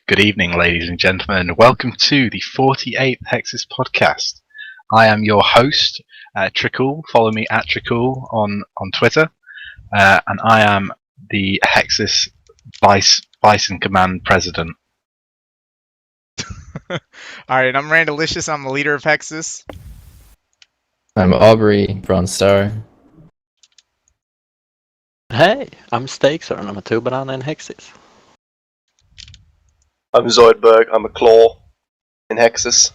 Good evening, ladies and gentlemen. Welcome to the 48th Hexis podcast. I am your host, Trickool. Follow me at Trickool on Twitter. And I am the Hexis Bison Command President. Alright, I'm Randalicious. I'm the leader of Hexis. I'm Aubrey, Bronze Star. Hey, I'm Staigzor and I'm a 2-banana in Hexis. I'm Zoydberg, I'm a claw in Hexis.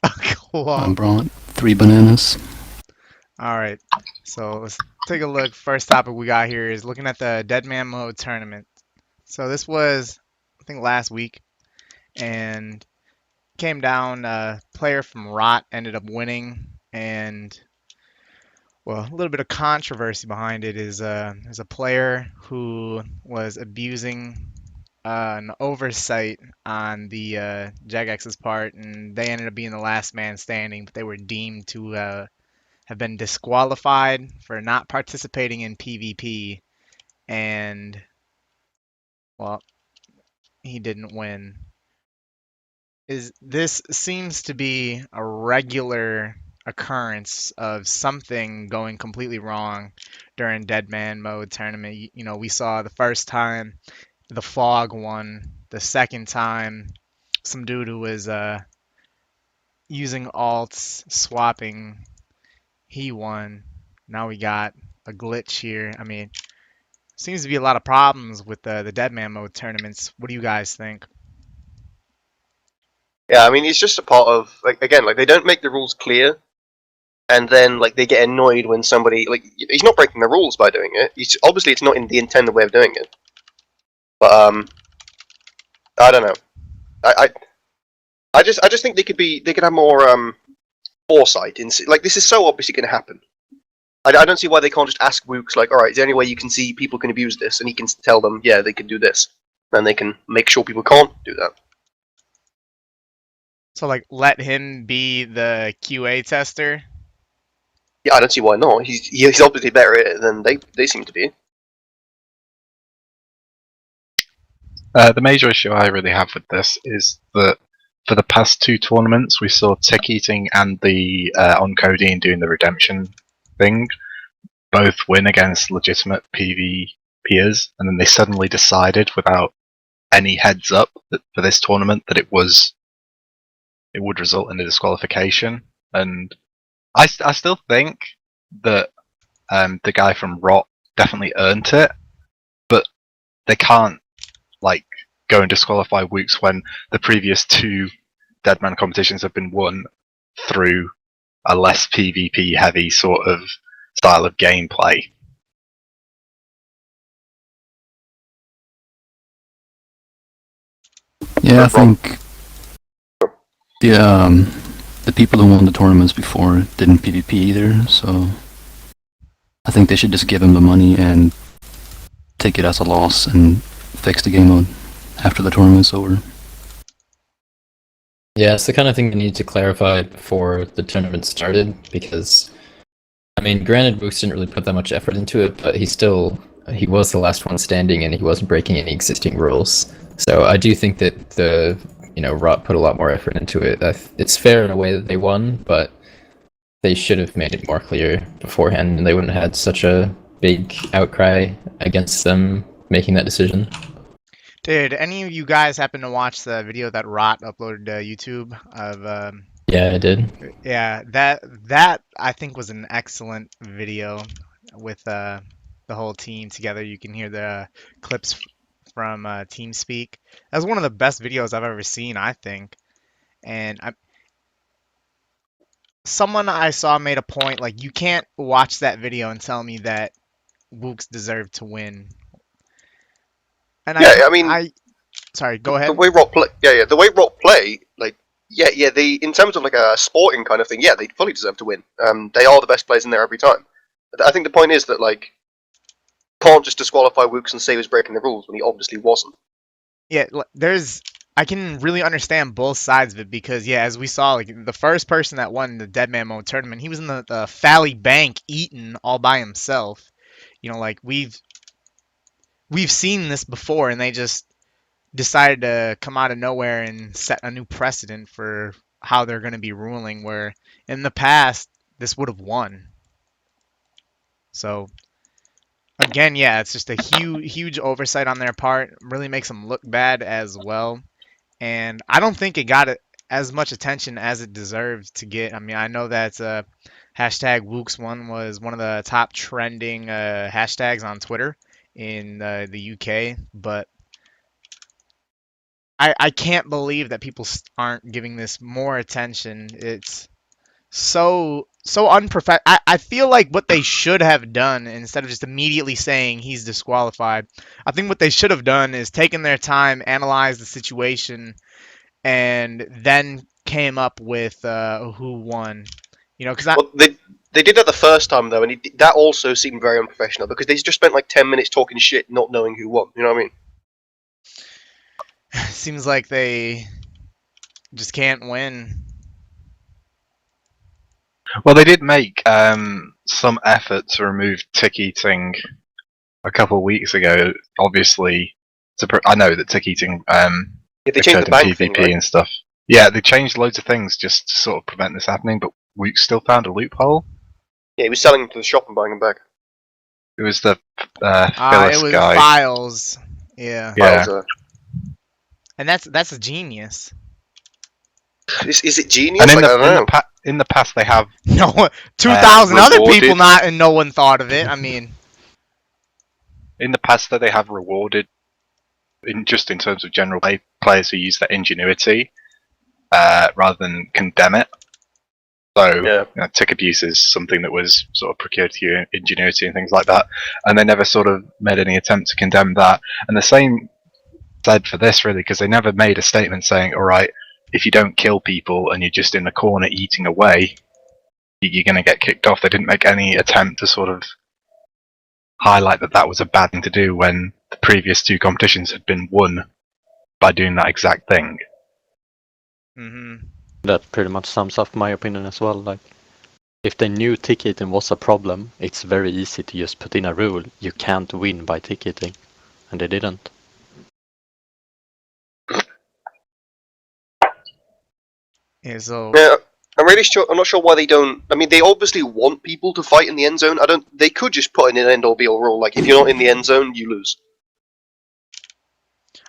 Cool. I'm Bront, 3 bananas. Alright, so let's take a look. First topic we got here is looking at the Dead Man Mode tournament. So this was, I think, last week, and came down, a player from Rot ended up winning, and, well, a little bit of controversy behind it is there's a player who was abusing an oversight on the Jagex's part, and they ended up being the last man standing, but they were deemed to have been disqualified for not participating in PvP, and, well, he didn't win. This seems to be a regular occurrence of something going completely wrong during Dead Man Mode tournament. You know, we saw the first time the Fog won. The second time, some dude who was using alts, swapping, he won. Now we got a glitch here. I mean, seems to be a lot of problems with the Dead Man Mode tournaments. What do you guys think? Yeah, I mean, it's just a part of, they don't make the rules clear, and then, they get annoyed when somebody, he's not breaking the rules by doing it. Obviously, it's not in the intended way of doing it. But, I don't know. I just think they could have more, foresight in, this is so obviously going to happen. I don't see why they can't just ask Wooks, alright, is there any way you can see people can abuse this? And he can tell them, yeah, they can do this. Then they can make sure people can't do that. So, let him be the QA tester? Yeah, I don't see why not. He's obviously better at it than they seem to be. The major issue I really have with this is that for the past two tournaments, we saw Tick Eating and the Oncodine doing the redemption thing both win against legitimate PvPers, and then they suddenly decided without any heads up that for this tournament that it would result in a disqualification. And I still think that the guy from Rot definitely earned it, but they can't go and disqualify Wooks when the previous two Deadman competitions have been won through a less PvP heavy sort of style of gameplay. Yeah, I think the people who won the tournaments before didn't PvP either, so I think they should just give him the money and take it as a loss and fix the game mode after the tournament's over. Yeah, it's the kind of thing you need to clarify before the tournament started, because, I mean, granted, Wooks didn't really put that much effort into it, but he was the last one standing and he wasn't breaking any existing rules. So I do think that Rot put a lot more effort into it. It's fair in a way that they won, but they should have made it more clear beforehand, and they wouldn't have had such a big outcry against them making that decision. Did any of you guys happen to watch the video that Rot uploaded to YouTube of Yeah, I did. Yeah, that I think was an excellent video with the whole team together. You can hear the clips from TeamSpeak. That was one of the best videos I've ever seen, I think. And someone I saw made a point, you can't watch that video and tell me that Wooks deserved to win. And sorry, go ahead. The way Rot play, the way Rot play, they in terms of a sporting kind of thing, yeah, they fully deserve to win. They are the best players in there every time. But I think the point is that can't just disqualify Wooks and say he was breaking the rules when he obviously wasn't. Yeah, I can really understand both sides of it because, yeah, as we saw, the first person that won the Dead Man Mode tournament, he was in the Fally Bank eating all by himself. You know, we've seen this before, and they just decided to come out of nowhere and set a new precedent for how they're going to be ruling, where in the past this would have won. So again, yeah, it's just a huge oversight on their part. Really makes them look bad as well. And I don't think it got as much attention as it deserved to get. I mean, I know that hashtag Wooks1 was one of the top trending hashtags on Twitter in the UK, but I can't believe that people aren't giving this more attention. It's so unprofessional. I feel like what they should have done, instead of just immediately saying he's disqualified, I think what they should have done is taken their time, analyzed the situation, and then came up with who won. You know, because Well, they did that the first time though, and that also seemed very unprofessional because they just spent like 10 minutes talking shit, not knowing who won. You know what I mean? seems like they just can't win. Well, they did make some effort to remove tick eating a couple of weeks ago. Obviously, I know that tick eating Yeah, they changed the occurred in bank PvP thing, right? and stuff. Yeah, they changed loads of things just to sort of prevent this happening, but we still found a loophole. Yeah, he was selling them to the shop and buying them back. It was the It Phyllis was guy. Files. Yeah. Yeah. Files, And that's a genius. is it genius? And Like, I don't know. in the past, they have No one, 2,000 other rewarded- people not, and no one thought of it. I mean, in the past that they have rewarded, in terms of general players who use their ingenuity rather than condemn it. So, Yeah. tick abuse is something that was sort of procured through ingenuity and things like that, and they never sort of made any attempt to condemn that. And the same said for this, really, because they never made a statement saying, all right, if you don't kill people and you're just in the corner eating away, you're going to get kicked off. They didn't make any attempt to sort of highlight that that was a bad thing to do when the previous two competitions had been won by doing that exact thing. That pretty much sums up my opinion as well. Like, if they knew tick eating was a problem, it's very easy to just put in a rule. You can't win by tick eating, and they didn't. yeah, so Yeah, I'm not sure why they don't. I mean, they obviously want people to fight in the end zone. They could just put in an end-all be-all rule, like if you're not in the end zone, you lose.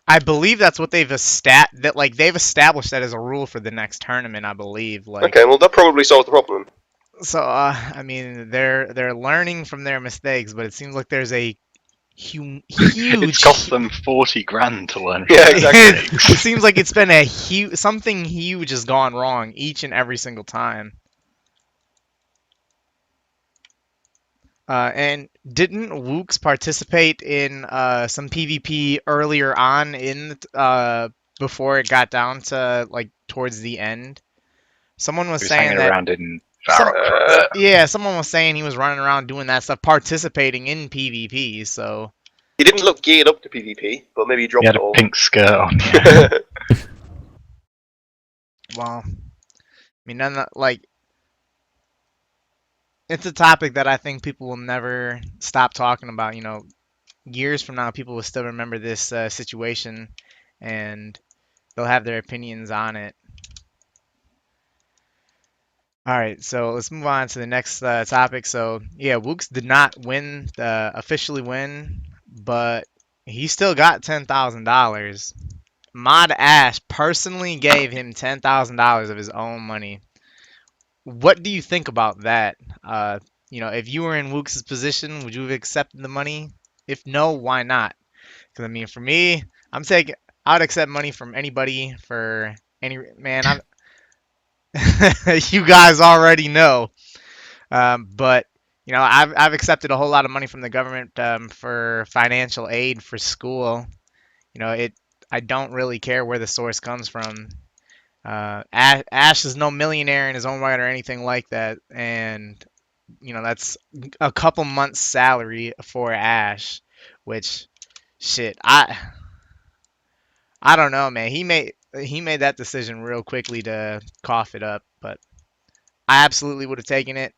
I believe that's what they've established that as a rule for the next tournament. I believe. Like, Okay, well that probably solves the problem. so I mean, they're learning from their mistakes, but it seems like there's a huge. It's cost them 40 grand to learn. Yeah, exactly. It seems like it's been something huge has gone wrong each and every single time. And didn't Wooks participate in some PvP earlier on before it got down to like towards the end? Someone was He was saying hanging that. around in Farrow for a bit. Yeah, someone was saying he was running around doing that stuff, participating in PvP. So He didn't look geared up to PvP, but maybe he dropped He had it a all. pink skirt on. well, I mean, it's a topic that I think people will never stop talking about. You know, years from now, people will still remember this situation, and they'll have their opinions on it. All right, so let's move on to the next topic. So yeah, Wooks did not officially win, but he still got $10,000. Mod Ash personally gave him $10,000 of his own money. What do you think about that? You know, if you were in Wooks' position, would you have accepted the money? If no, why not? Because I mean, for me, I'd accept money from anybody for any man. You guys already know, but you know, I've accepted a whole lot of money from the government for financial aid for school. You know, I don't really care where the source comes from. Ash is no millionaire in his own right or anything like that, and you know that's a couple months' salary for Ash, which shit, I don't know, man. He made that decision real quickly to cough it up, but I absolutely would have taken it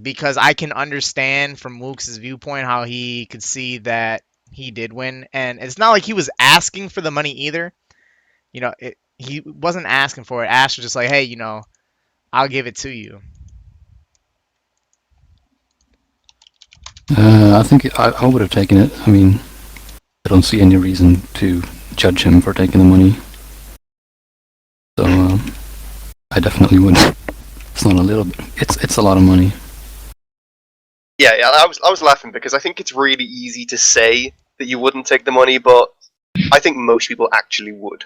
because I can understand from Wooks' viewpoint how he could see that he did win, and it's not like he was asking for the money either. You know, he wasn't asking for it. Ash was just like, hey, you know, I'll give it to you. I think I would have taken it. I mean, I don't see any reason to judge him for taking the money. So I definitely would. It's not a little bit. It's a lot of money. Yeah, I was laughing because I think it's really easy to say that you wouldn't take the money, but I think most people actually would.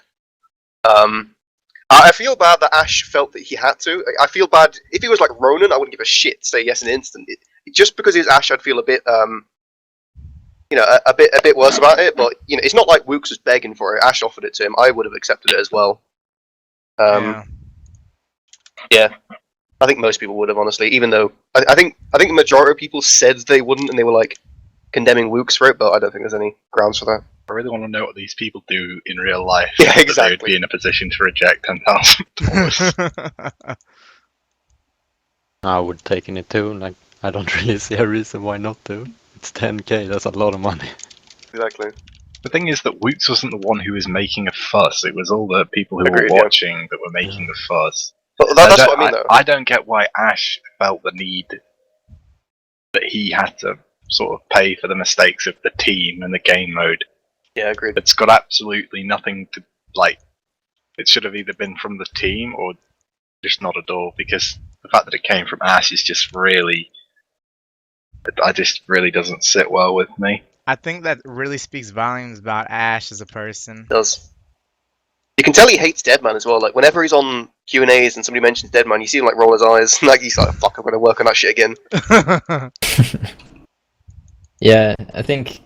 I feel bad that Ash felt that he had to. I feel bad if he was like Ronan, I wouldn't give a shit. Say yes in an instant. Just because he's Ash, I'd feel a bit, you know, a bit worse about it. But you know, it's not like Wooks was begging for it. Ash offered it to him. I would have accepted it as well. Yeah. I think most people would have, honestly. Even though I think the majority of people said they wouldn't, and they were like condemning Wooks for it. But I don't think there's any grounds for that. I really want to know what these people do in real life. Yeah, that They would exactly. be in a position to reject $10,000. I would taken it too. Like, I don't really see a reason why not to. It's 10k. That's a lot of money. Exactly. The thing is that Woots wasn't the one who was making a fuss. It was all the people who Agreed, were yeah. watching that were making the fuss. But that's what I mean, though. I don't get why Ash felt the need that he had to sort of pay for the mistakes of the team and the game mode. Yeah, agreed. It's got absolutely nothing to, like, it should have either been from the team or just not at all, because the fact that it came from Ash is just really, just really doesn't sit well with me. I think that really speaks volumes about Ash as a person. It does. You can tell he hates Deadman as well. Like whenever he's on Q&As and somebody mentions Deadman, you see him like roll his eyes. Like he's like, "Fuck, I'm gonna work on that shit again." Yeah, I think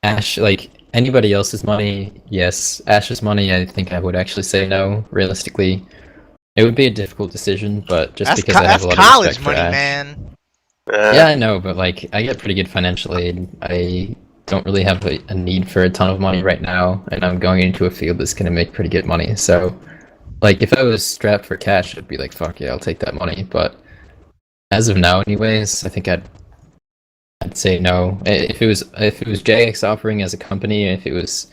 Ash, like anybody else's money, yes. Ash's money, I think I would actually say no. Realistically, it would be a difficult decision, but just because I have a lot of college respect for money, Ash. man. Yeah, I know, but like I get pretty good financial aid. I don't really have a need for a ton of money right now, and I'm going into a field that's gonna make pretty good money. So, like, if I was strapped for cash, I'd be like, "Fuck yeah, I'll take that money." But as of now, anyways, I think I'd say no. If it was JX offering as a company, if it was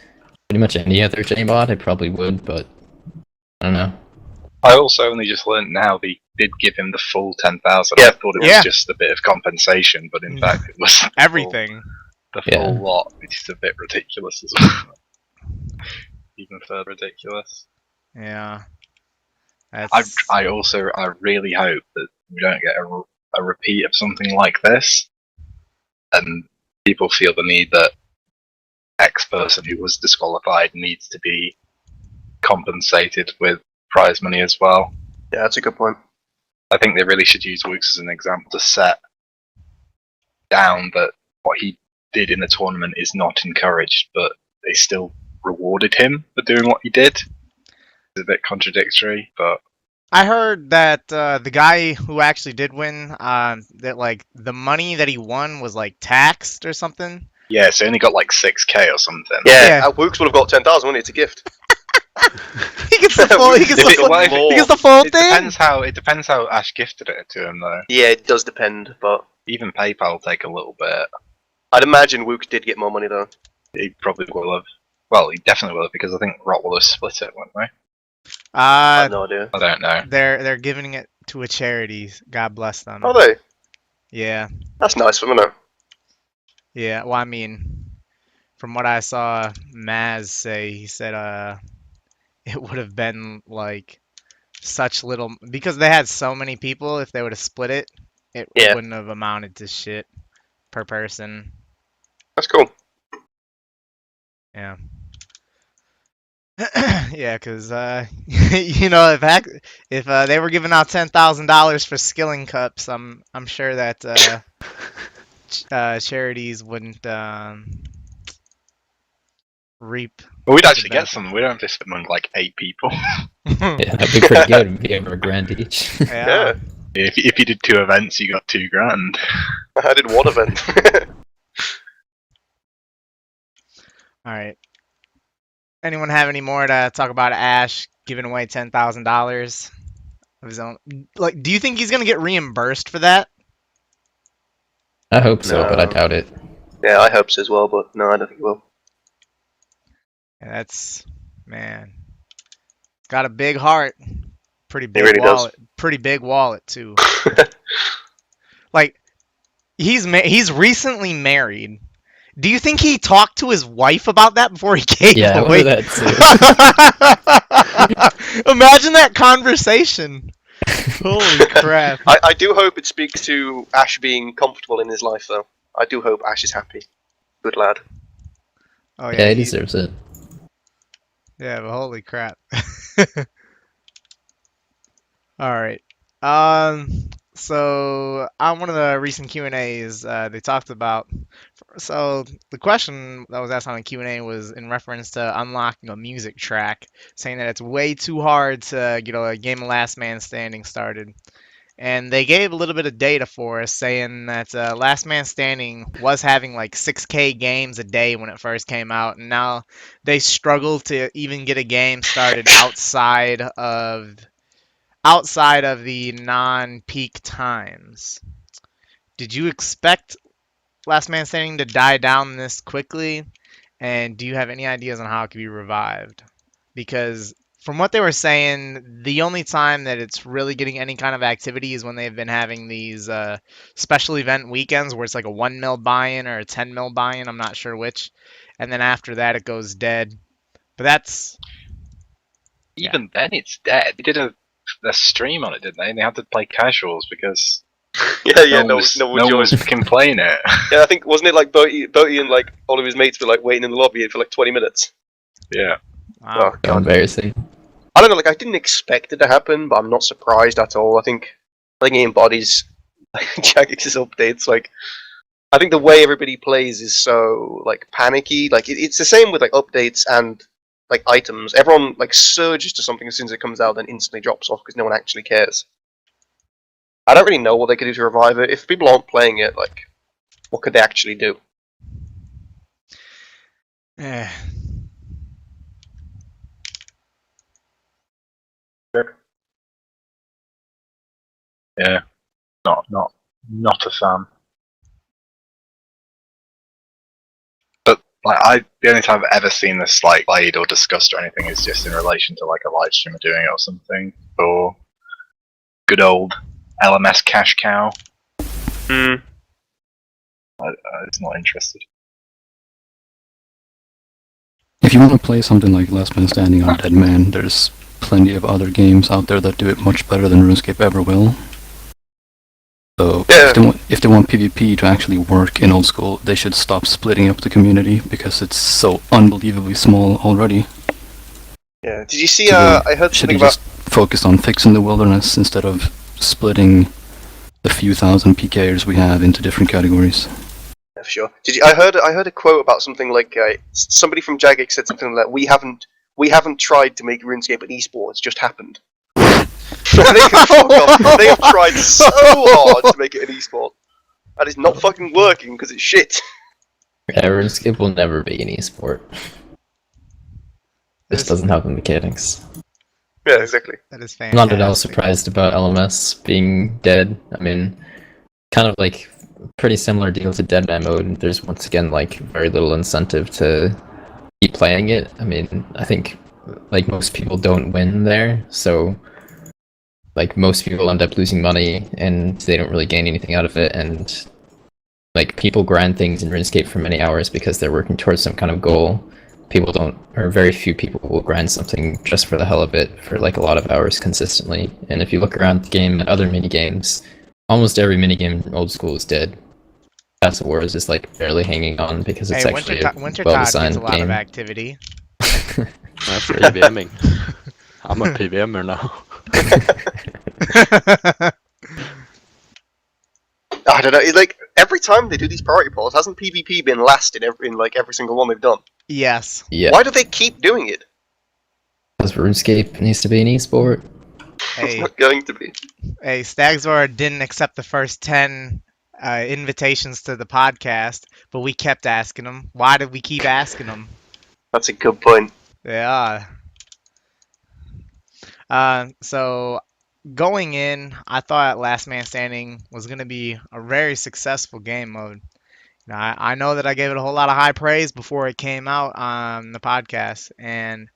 pretty much any other JMod, I probably would. But I don't know. I also only just learned now they did give him the full 10,000. Yeah. I thought it was just a bit of compensation, but in fact it was Everything. the full lot, which is a bit ridiculous as well. Even further ridiculous. Yeah. That's... I really hope that we don't get a repeat of something like this, and people feel the need that X person who was disqualified needs to be compensated with prize money as well. Yeah, that's a good point. I think they really should use Wooks as an example to set down that what he did in the tournament is not encouraged, but they still rewarded him for doing what he did. It's a bit contradictory, but I heard that the guy who actually did win, that like the money that he won was like taxed or something. yeah, so he only got like 6k or something. Yeah, Wooks would have got 10,000, wouldn't he? It's a gift. He gets the full. He gets the full It thing. depends how Ash gifted it to him, though. Yeah, it does depend, but Even PayPal will take a little bit. I'd imagine Wooks did get more money though. He probably will have. Well, he definitely will have, because I think Rot will have split it, won't they? I have no idea. I don't know. They're giving it to a charity. God bless them. Are they? Yeah. That's nice for them, isn't it? Yeah. Well, I mean, from what I saw Maz say, he said it would have been like such little, because they had so many people. If they would have split it, it wouldn't have amounted to shit per person. That's cool. Yeah. Yeah, because you know, if they were giving out $10,000 for skilling cups, I'm sure that charities wouldn't reap. But we'd actually get some. We don't have to spend among like 8 people. Yeah, that'd be pretty good. It'd be over $1,000 each. Yeah. If you did 2 events, you got $2,000. I did one event. All right. Anyone have any more to talk about Ash giving away $10,000 of his own? Like, do you think he's gonna get reimbursed for that? I hope so, No. but I doubt it. Yeah, I hope so as well, but no, I don't think it will. And that's, man, got a big heart, pretty big really does. wallet, pretty big wallet too. Like he's recently married. Do you think he talked to his wife about that before he gave Yeah, I away? wonder that too. Imagine that conversation. Holy crap. I do hope it speaks to Ash being comfortable in his life, though. I do hope Ash is happy. Good lad. Oh Yeah, he he- deserves it. Yeah, but holy crap. All right. So on one of the recent Q&As, they talked about. So the question that was asked on the Q&A was in reference to unlocking a music track, saying that it's way too hard to get a game of Last Man Standing started. And they gave a little bit of data for us, saying that Last Man Standing was having like 6K games a day when it first came out, and now they struggle to even get a game started outside of the non-peak times. Did you expect Last Man Standing to die down this quickly? And do you have any ideas on how it could be revived? Because from what they were saying, the only time that it's really getting any kind of activity is when they've been having these special event weekends where it's like a 1 mil buy-in or a 10 mil buy-in, I'm not sure which. And then after that, it goes dead. But that's... Even then, it's dead. They did a stream on it, didn't they? And they had to play casuals because Yeah, no one was fucking playing it. Yeah, I think, wasn't it like Boaty and like all of his mates were like waiting in the lobby for like 20 minutes? Yeah. Wow. Oh, So God. embarrassing. I don't know, like, I didn't expect it to happen, but I'm not surprised at all. I think it embodies Jagex's updates. Like, I think the way everybody plays is so, like, panicky. Like, it's the same with, like, updates and, like, items. Everyone, like, surges to something as soon as it comes out, then instantly drops off because no one actually cares. I don't really know what they could do to revive it. If people aren't playing it, like, what could they actually do? Eh. Yeah. Not a fan. But like the only time I've ever seen this like played or discussed or anything is just in relation to like a live streamer doing it or something, or good old LMS cash cow. Hmm. I was not interested. If you want to play something like Last Man Standing or Dead Man, there's plenty of other games out there that do it much better than RuneScape ever will. So Yeah. if they want PvP to actually work in old school, they should stop splitting up the community because it's so unbelievably small already. Yeah. Did you see? So I heard should something they about. just focus on fixing the wilderness instead of splitting the few thousand PKers we have into different categories? Yeah, for sure. Did you? I heard a quote about something like somebody from Jagex said something like, "We haven't tried to make RuneScape an esport. It's just happened." They can fuck off. They have tried so hard to make it an esport, and it's not fucking working because it's shit. Yeah, RuneScape will never be an esport. This doesn't have the mechanics. Yeah, exactly. That is I'm fantastic. not at all surprised about LMS being dead. I mean, kind of like pretty similar deal to Deadman mode. There's once again like very little incentive to keep playing it. I mean, I think like most people don't win there, so like most people end up losing money and they don't really gain anything out of it. And like people grind things in RuneScape for many hours because they're working towards some kind of goal. People don't, or very few people will grind something just for the hell of it for like a lot of hours consistently. And if you look around the game at other mini games, almost every minigame in old school is dead. Pass of War is just like barely hanging on because it's Hey, actually Winter a Todd gets well-designed a lot game. of activity. That's PVMing. I'm a PVMer now. I don't know. Like every time they do these priority polls, hasn't PvP been last in every single one they've done? Yes. Yeah, Why do they keep doing it? because RuneScape needs to be an esport. It's Hey, not going to be. hey, Staigzor didn't accept the first 10 invitations to the podcast, but we kept asking him. Why did we keep asking him? That's a good point. Yeah. So going in, I thought Last Man Standing was going to be a very successful game mode. Now, I know that I gave it a whole lot of high praise before it came out on the podcast, and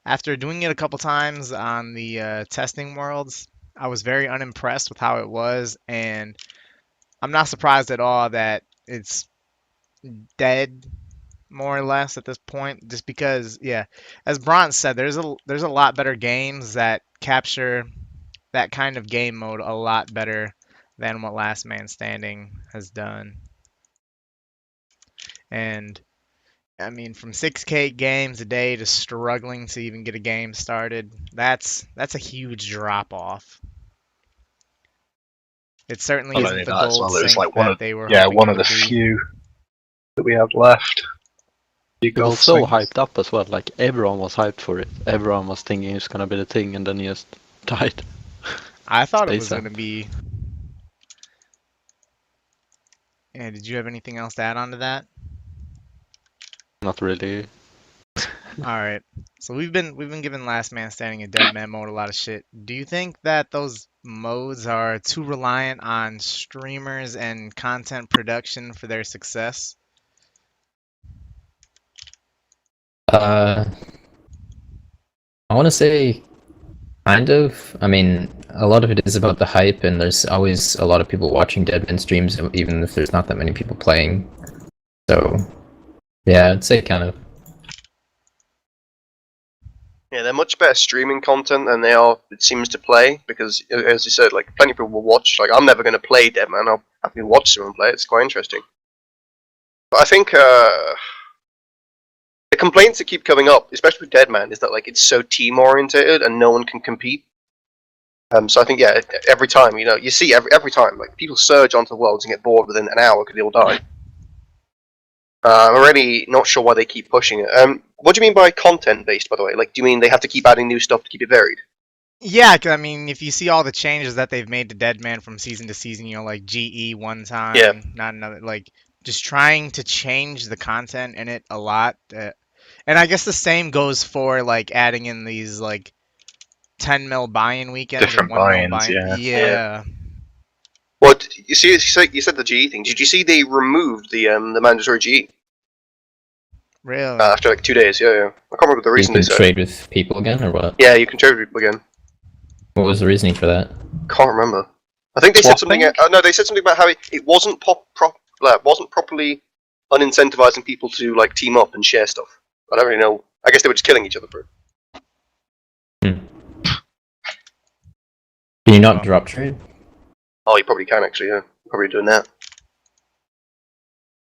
after doing it a couple times on the testing worlds, I was very unimpressed with how it was, and I'm not surprised at all that it's dead more or less at this point, just because, yeah, as Bront said, there's a lot better games that capture that kind of game mode a lot better than what Last Man Standing has done. And I mean, from 6K games a day to struggling to even get a game started, that's a huge drop off. It certainly Not isn't only the that as gold well, it was sync like one that of they were hoping one it of the would be. few that we had left. Few It was gold so syncs. hyped up as well. Like everyone was hyped for it. Everyone was thinking it's gonna be the thing, and then he just died. I thought it was Staigzor. going to be. Yeah, did you have anything else to add on to that? Not really. All right. So we've been giving Last Man Standing and Dead Man mode a lot of shit. Do you think that those modes are too reliant on streamers and content production for their success? I want to say kind of. I mean, a lot of it is about the hype, and there's always a lot of people watching Deadman streams, even if there's not that many people playing. So, yeah, I'd say kind of. Yeah, they're much better streaming content than they are, it seems, to play, because, as you said, like, plenty of people will watch. Like, I'm never going to play Deadman, I'll happily watch someone play it, it's quite interesting. But I think, the complaints that keep coming up, especially with Deadman, is that, like, it's so team-orientated and no one can compete. So I think, yeah, every time, you see every time, like, people surge onto the worlds and get bored within an hour because they all die. I'm already not sure why they keep pushing it. What do you mean by content-based, by the way? Like, do you mean they have to keep adding new stuff to keep it varied? Yeah, 'cause I mean, if you see all the changes that they've made to Deadman from season to season, like GE one time, Yeah. not another, like just trying to change the content in it a lot. And I guess the same goes for like adding in these like 10 mil buy-in weekends Different or 1 mil buy-ins, buy-in. yeah. Yeah. Well, you said the GE thing. Did you see they removed the mandatory GE Really? after like 2 days? Yeah. I can't remember the You reason they can said. trade with people again, or what? Yeah, you can trade with people again. What was the reasoning for that? Can't remember. I think they said something. Swapping? No, they said something about how it wasn't wasn't properly unincentivizing people to like team up and share stuff. I don't really know. I guess they were just killing each other for it. Can you not Well. drop trade? Oh, you probably can actually. Yeah, probably doing that.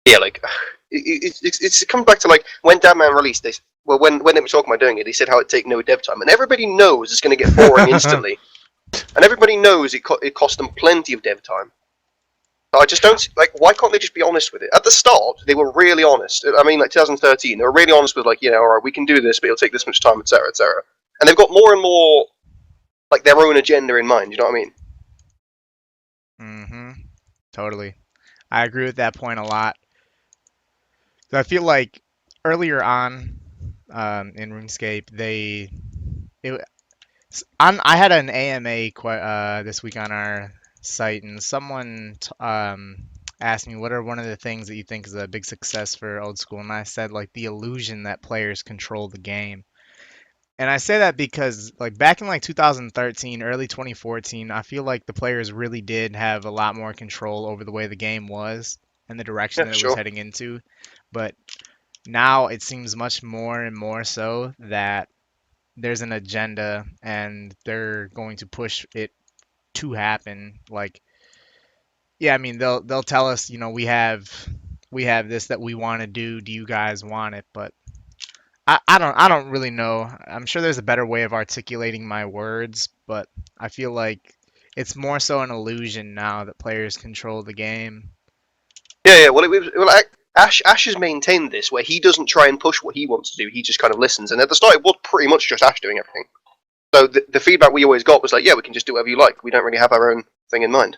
Yeah, like it comes back to like when Deadman released this. Well, when they were talking about doing it, they said how it'd take no dev time, and everybody knows it's going to get boring instantly, and everybody knows it cost them plenty of dev time. I just don't like. Why can't they just be honest with it? At the start, they were really honest. I mean, like 2013, they were really honest with like, all right, we can do this, but it'll take this much time, etc., etc. And they've got more and more like their own agenda in mind. You know what I mean? Mm-hmm. Totally. I agree with that point a lot. So I feel like earlier on in RuneScape, I had an AMA this week on our site, and someone asked me what are one of the things that you think is a big success for old school, and I said like the illusion that players control the game. And I say that because like back in like 2013, early 2014, I feel like the players really did have a lot more control over the way the game was and the direction Yeah, that it sure. was heading into. But now it seems much more and more so that there's an agenda and they're going to push it to happen. Like, yeah, I mean they'll tell us, we have this that we want to do. Do you guys want it? But I don't really know. I'm sure there's a better way of articulating my words, but I feel like it's more so an illusion now that players control the game. Yeah. Well, Ash has maintained this where he doesn't try and push what he wants to do. He just kind of listens. And at the start, it was pretty much just Ash doing everything. So the feedback we always got was like, yeah, we can just do whatever you like. We don't really have our own thing in mind.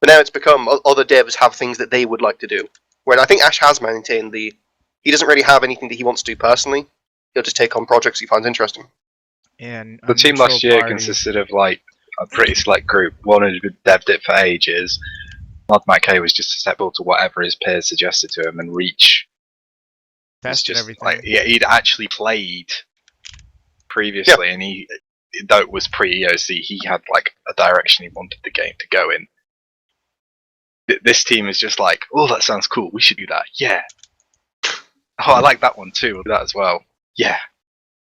But now it's become other devs have things that they would like to do. Where I think Ash has maintained he doesn't really have anything that he wants to do personally. He'll just take on projects he finds interesting. And The team last year consisted of like a pretty select group. One had devved it for ages. Mod Matt K was just susceptible to whatever his peers suggested to him, and Reach was Tested just everything. like, yeah, he'd actually played previously, and though it was pre-EOC, he had like a direction he wanted the game to go in. This team is just like, oh, that sounds cool. We should do that. Yeah. Oh, I like that one too. We'll do that as well. Yeah.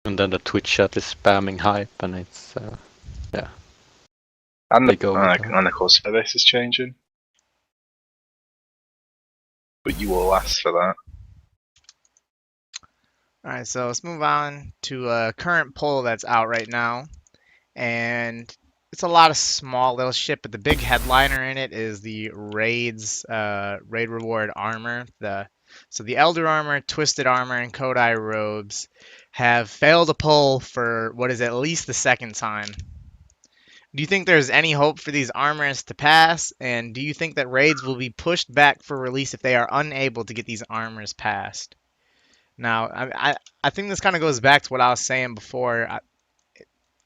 And then the Twitch chat is spamming hype, and it's And They go with that. and of course, service is changing. But you all asked for that. Alright, so let's move on to a current poll that's out right now. And it's a lot of small little shit, but the big headliner in it is the Raid's Raid Reward armor. So the Elder Armor, Twisted Armor, and Kodai Robes have failed a poll for what is at least the second time. Do you think there's any hope for these armors to pass? And do you think that raids will be pushed back for release if they are unable to get these armors passed? Now, I think this kind of goes back to what I was saying before.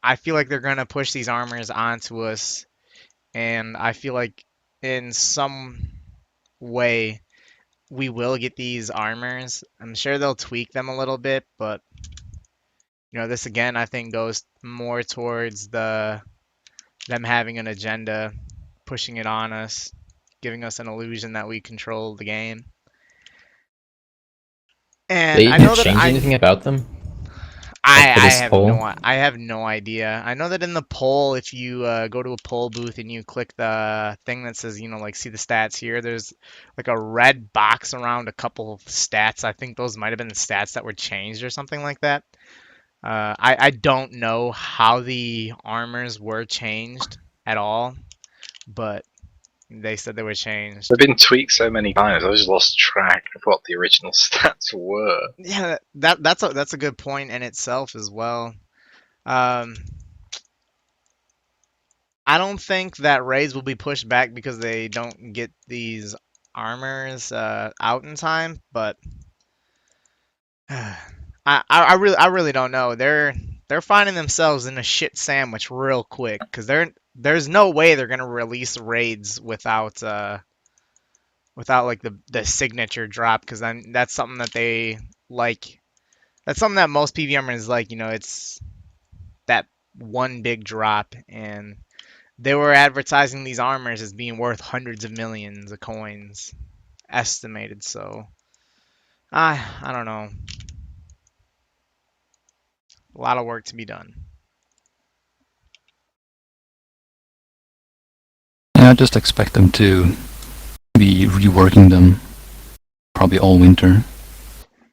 I feel like they're going to push these armors onto us, and I feel like in some way we will get these armors. I'm sure they'll tweak them a little bit, but this again I think goes more towards them having an agenda, pushing it on us, giving us an illusion that we control the game. And They I didn't know that change anything about them? I for this have poll? I have no idea. I know that in the poll, if you go to a poll booth and you click the thing that says, like, see the stats here, there's like a red box around a couple of stats. I think those might have been the stats that were changed or something like that. I don't know how the armors were changed at all, but they said they were changed. They've been tweaked so many times, I just lost track of what the original stats were. Yeah, that's a good point in itself as well. I don't think that raids will be pushed back because they don't get these armors out in time, but I really don't know. They're finding themselves in a shit sandwich real quick because there's no way they're gonna release raids without like the signature drop, because then that's something that they like. That's something that most PVMers like. It's that one big drop, and they were advertising these armors as being worth hundreds of millions of coins, estimated. So I don't know. A lot of work to be done. Yeah, I just expect them to be reworking them probably all winter.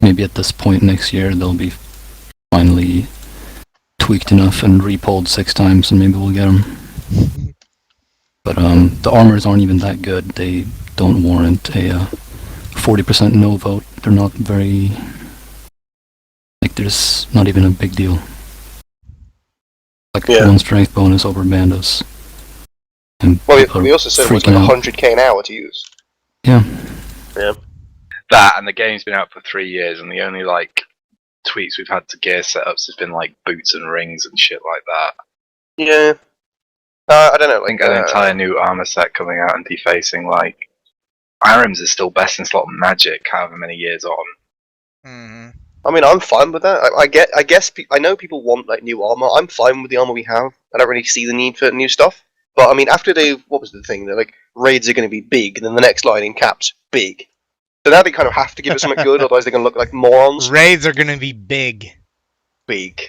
Maybe at this point next year they'll be finally tweaked enough and repolled 6 times, and maybe we'll get them. But the armors aren't even that good. They don't warrant a 40% no vote. They're not very... like, there's not even a big deal. Like, one strength bonus over Bandos. And Well, people we are also said it was freaking like out. 100k an hour to use. Yeah. Yeah. That, and the game's been out for 3 years, and the only like tweaks we've had to gear setups has been like boots and rings and shit like that. Yeah. I don't know. I think Like an entire new armor set coming out and defacing, like, Irons is still best in slot Magic, however many years on. Mm-hmm. I mean, I'm fine with that. I guess I know people want like new armor. I'm fine with the armor we have. I don't really see the need for new stuff. But I mean, after what was the thing? They're like, raids are going to be big, and then the next line in caps, big. So now they kind of have to give us something good, otherwise they're going to look like morons. Raids are gonna be big. Big.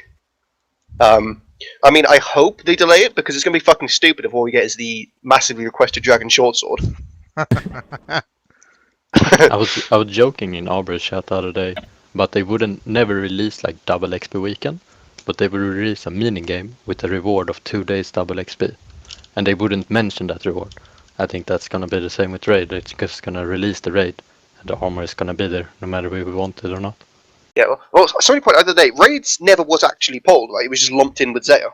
I mean, I hope they delay it, because it's going to be fucking stupid if all we get is the massively requested Dragon Short Sword. I was joking in Aubrey's chat the other day, but they wouldn't never release like double XP weekend, but they would release a mini game with a reward of 2 days double XP, and they wouldn't mention that reward. I think that's gonna be the same with raid. It's just gonna release the raid, and the armor is gonna be there no matter if we want it or not. Yeah, well, somebody pointed out the other day, raids never was actually polled, right? It was just lumped in with Zeta.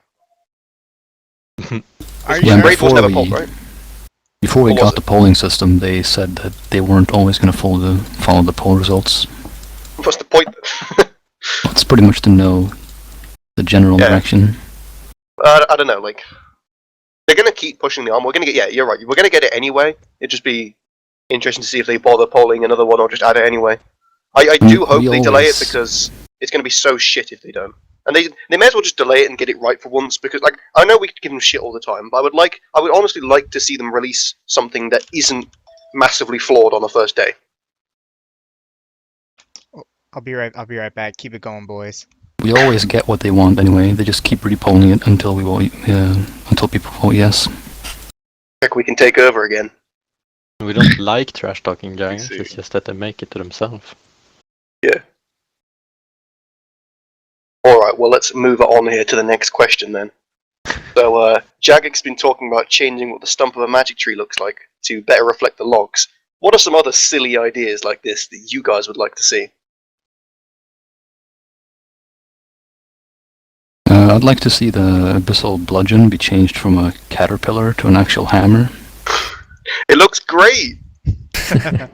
Are Yeah, you Raid was before never we- polled, right? Before we Or was got it? the polling system, they said that they weren't always going to follow the poll results. What's the point? It's pretty much to know the general Yeah. direction. I don't know, like... They're going to keep pushing the armor. We're going to get, yeah, you're right. We're going to get it anyway. It'd just be interesting to see if they bother polling another one or just add it anyway. I do hope We they delay it always- because it's going to be so shit if they don't. And they may as well just delay it and get it right for once, because like I know we could give them shit all the time, but I would honestly like to see them release something that isn't massively flawed on the first day. I'll be right back. Keep it going, boys. We always get what they want anyway. They just keep repolling it until we vote, until people vote yes. Like we can take over again. We don't like trash talking giants. see. It's just that they make it to themselves. Yeah. Alright, well let's move on here to the next question then. So, Jagic's been talking about changing what the stump of a magic tree looks like to better reflect the logs. What are some other silly ideas like this that you guys would like to see? I'd like to see the abyssal bludgeon be changed from a caterpillar to an actual hammer. It looks great! The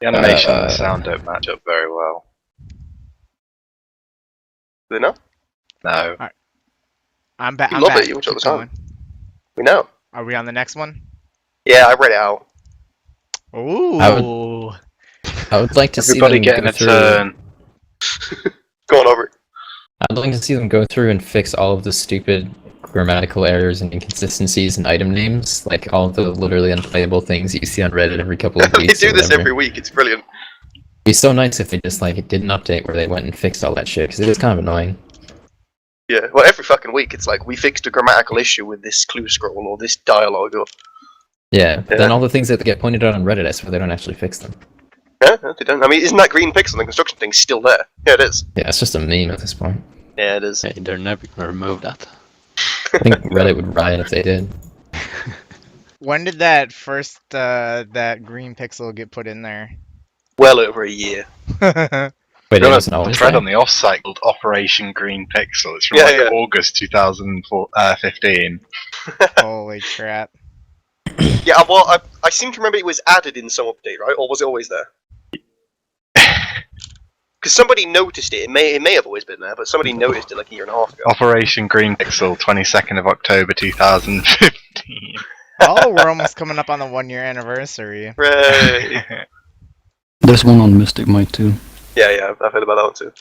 animation and the sound don't match up very well. Do they know? No. I'm back. You love it, you watch it all the Keep time. going. We know. Are we on the next one? Yeah, I read it out. Ooh. I would like to see Everybody them getting go a through. turn. Go on over. I'd like to see them go through and fix all of the stupid grammatical errors and inconsistencies in item names, like all the literally unplayable things you see on Reddit every couple of They weeks. do or this whatever. every week, it's brilliant. It'd be so nice if they just like did an update where they went and fixed all that shit, because it is kind of annoying. Yeah, well every fucking week it's like, we fixed a grammatical issue with this clue scroll or this dialogue or... Yeah, but Yeah. then all the things that get pointed out on Reddit, I swear they don't actually fix them. Yeah, they don't. I mean, isn't that green pixel, the construction thing, still there? Yeah, it is. Yeah, it's just a meme at this point. Yeah, it is. Hey, they're never gonna remove that. I think Reddit would riot if they did. When did that first that green pixel get put in there? Well over a year. Wait, it There was wasn't a always thread there? on the offsite called Operation Green Pixel. It's from Yeah, like yeah. August 2015. Holy crap. Yeah, well, I seem to remember it was added in some update, right? Or was it always there? Because somebody noticed it. It may have always been there, but somebody noticed it like a year and a half ago. Operation Green Pixel, 22nd of October 2015. Oh, we're almost coming up on the 1 year anniversary. Hooray! There's one on Mystic Might too. Yeah, I've heard about that one too.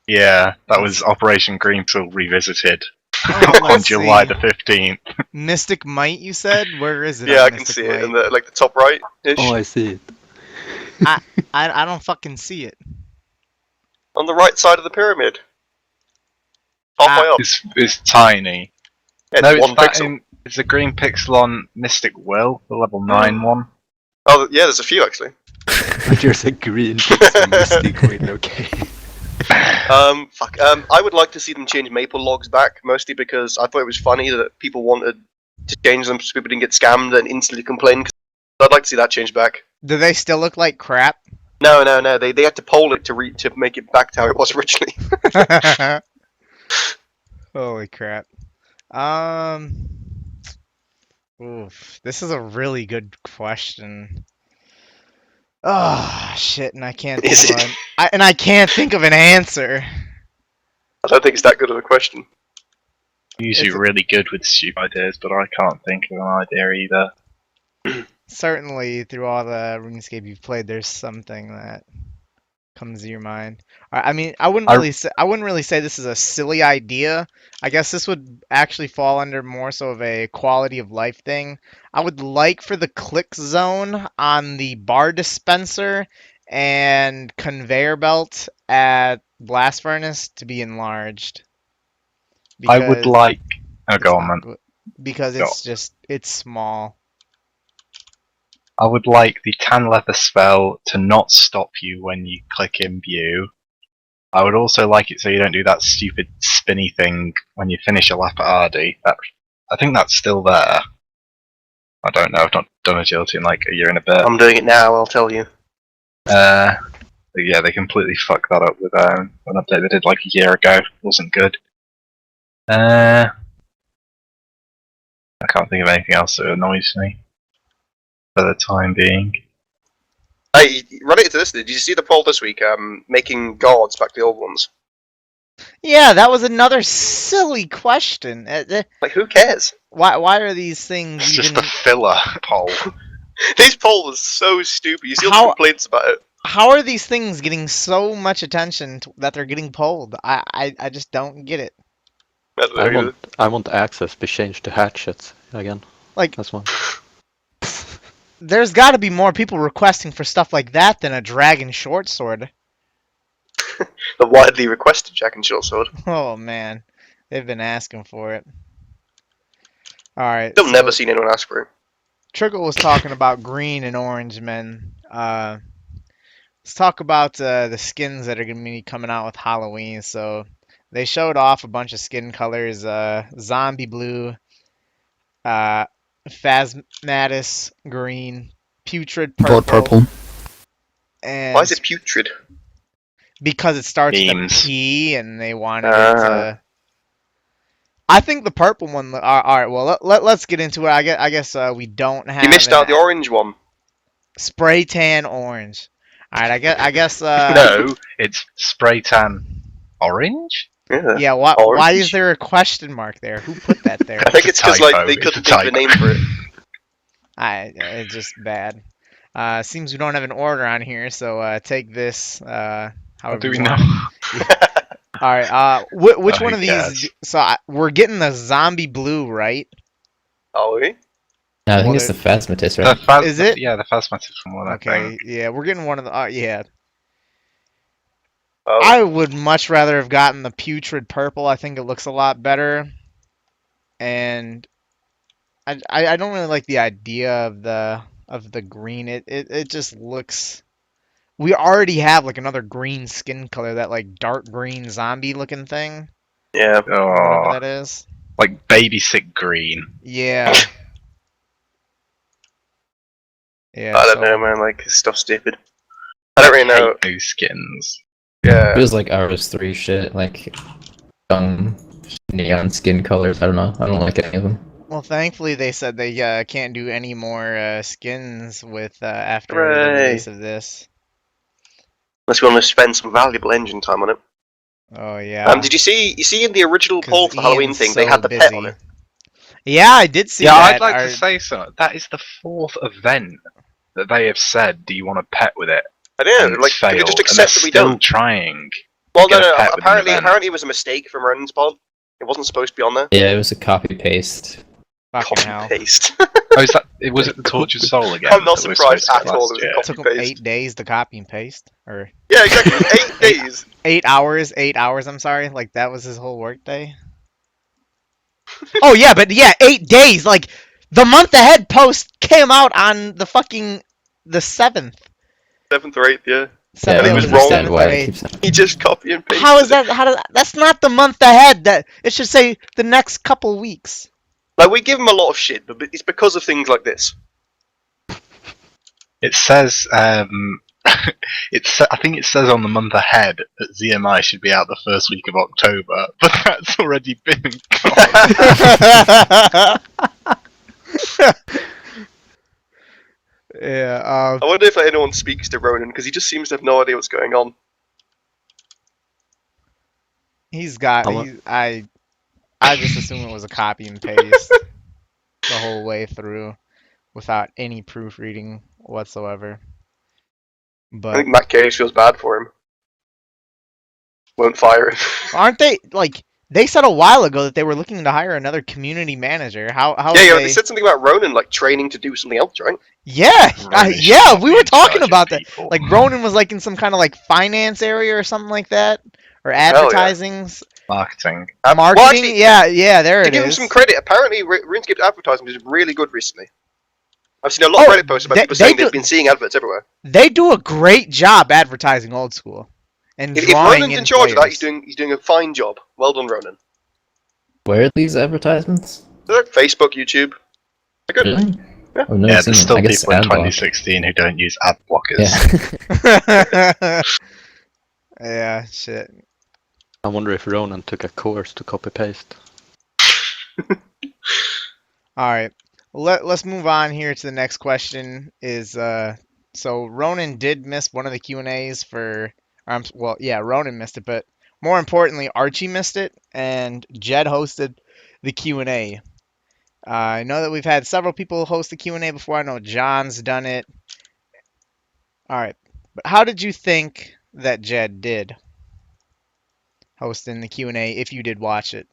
Yeah, that was Operation Green Pixel Revisited Oh, on let's July see. the 15th. Mystic Might, you said? Where is it? Yeah, on I can Mystic see Might? it in the like the top right ish. Oh, I see it. I don't fucking see it. On the right side of the pyramid. Halfway up. It's tiny. Yeah, No, it's it's one that pixel. it's a green pixel on Mystic Will, the level 9 one. Oh, yeah, there's a few actually. There's a green pixel mystic with, okay. Fuck. I would like to see them change maple logs back, mostly because I thought it was funny that people wanted to change them so people didn't get scammed and instantly complain. I'd like to see that changed back. Do they still look like crap? No. They had to poll it to make it back to how it was originally. Holy crap. Oof. This is a really good question. Oh shit, and I can't think Is of it? I can't think of an answer. I don't think it's that good of a question. Usually It's a- really good with stupid ideas, but I can't think of an idea either. Certainly, through all the RuneScape you've played, there's something that comes to your mind. I mean, I wouldn't really say this is a silly idea. I guess this would actually fall under more so of a quality of life thing. I would like for the click zone on the bar dispenser and conveyor belt at Blast Furnace to be enlarged. I would Because like. Oh, it's go on, not man. good- Because Go. it's small. I would like the tan leather spell to not stop you when you click in view. I would also like it so you don't do that stupid spinny thing when you finish a lap at Ardy. I think that's still there. I don't know, I've not done agility in like a year and a bit. I'm doing it now, I'll tell you. But yeah, they completely fucked that up with an update they did like a year ago. It wasn't good. I can't think of anything else that annoys me for the time being. Hey, related to this, did you see the poll this week? Making guards back to the old ones. Yeah, that was another silly question. Like, who cares? Why are these things It's even? just a filler poll. This poll was so stupid. You see all the How- complaints about it. How are these things getting so much attention that they're getting polled? I just don't get it. I don't know either. I want access be changed to hatchets again. Like, That's one. there's got to be more people requesting for stuff like that than a dragon short sword. The widely requested Jack and Short Sword. Oh man, they've been asking for it. All right. Still so never seen anyone ask for it. Trickool was talking about green and orange men. Let's talk about the skins that are going to be coming out with Halloween. So they showed off a bunch of skin colors: zombie blue, phasmatis green, putrid purple, Blood purple. and Why is it putrid? because it starts with a Memes. P, and they wanted it to. I think the purple one. All right, well let's get into it. I guess we don't have. You missed out the orange one. Spray tan orange. All right, I guess. No, it's spray tan orange. Yeah. Yeah. Why Orange? is there a question mark there? Who put that there? I think it's because Typo, like they it's couldn't a think of a typo. name for it. It's just bad. Seems we don't have an order on here, so take this. How However do we you know? want. All right. Which Oh, one of these? yes. We're getting the zombie blue, right? Oh, we? No, I think Well, it's the Phasmatis, The right? Is it? Yeah, the Phasmatis one. I Okay. think. Yeah, we're getting one of the. Yeah. Oh. I would much rather have gotten the putrid purple. I think it looks a lot better. And I don't really like the idea of the green. It just looks. We already have like another green skin color, that like dark green zombie looking thing, Yeah. or whatever Oh, that is. like baby sick green. Yeah. Yeah. I don't know, man. Like, this stuff's stupid. I don't really know. Hate new skins. It Yeah. feels like RS3 shit, like neon skin colors. I don't know. I don't like any of them. Well, thankfully they said they can't do any more skins with after the Hooray. release of this. Unless we want to spend some valuable engine time on it. Oh yeah. Did you see in the original 'Cause poll for the Halloween Ian's thing, they so had the pet on busy. it? Yeah, I did see Yeah, that. I'd like to say so. That is the 4th event that they have said, "Do you want a pet with it?" I don't And know. Like, it's they could failed, just and accept they're that we still don't. trying. Well, get no, a no. pet with an Apparently, event. it was a mistake from Ronan's pod. It wasn't supposed to be on there. Yeah, it was a copy paste. Fucking Copy hell. paste. Oh, is that? Was it the Tortured Soul again? I'm not that was surprised supposed to at be all last it was a year? copy Took them paste. 8 days to copy and paste, or Yeah, exactly. 8 days. 8 hours. 8 hours. I'm sorry. Like that was his whole workday. Oh yeah, but yeah, 8 days. Like the month ahead post came out on the 7th. 7th or 8th, yeah. Yeah, I Seventh, don't was the wrong. understand 7th why or it 8th. keeps. He just copy and pasted. How is that? That's not the month ahead. That it should say the next couple weeks. Like, we give him a lot of shit, but it's because of things like this. It says, I think it says on the month ahead that ZMI should be out the first week of October, but that's already been gone. Yeah. I wonder if anyone speaks to Ronan, because he just seems to have no idea what's going on. He's got. I want- I just assume it was a copy and paste the whole way through, without any proofreading whatsoever. I But think Matt Cage feels bad for him. Won't fire him. aren't they like? They said a while ago that they were looking to hire another community manager. How Yeah, they said something about Ronan, like, training to do something else, right? Yeah, Ronan should yeah, not we be were in talking charge of about that. people. Like Ronan was like in some kind of like finance area or something like that, or advertising, Marketing. marketing. Well, actually, yeah, there to it give him is. some credit, apparently RuneScape's advertising is really good recently. I've seen a lot of Reddit posts about they- people they saying do- they've been seeing adverts everywhere. They do a great job advertising old school and If drawing Ronan's in in charge of that, players. he's doing a fine job. Well done, Ronan. Where are these advertisements? They're like Facebook, YouTube. They're good. Really? Yeah. I've never Yeah, seen there's them. still I guess people in ad block. 2016 who don't use ad blockers. Yeah. Yeah, shit. I wonder if Ronan took a course to copy paste. All right. Let's move on here to the next question. Is so Ronan did miss one of the Q&As for. Well, yeah, Ronan missed it, but more importantly, Archie missed it, and Jed hosted the Q&A. I know that we've had several people host the Q&A before. I know John's done it. All right, but how did you think that Jed did hosting the Q&A if you did watch it?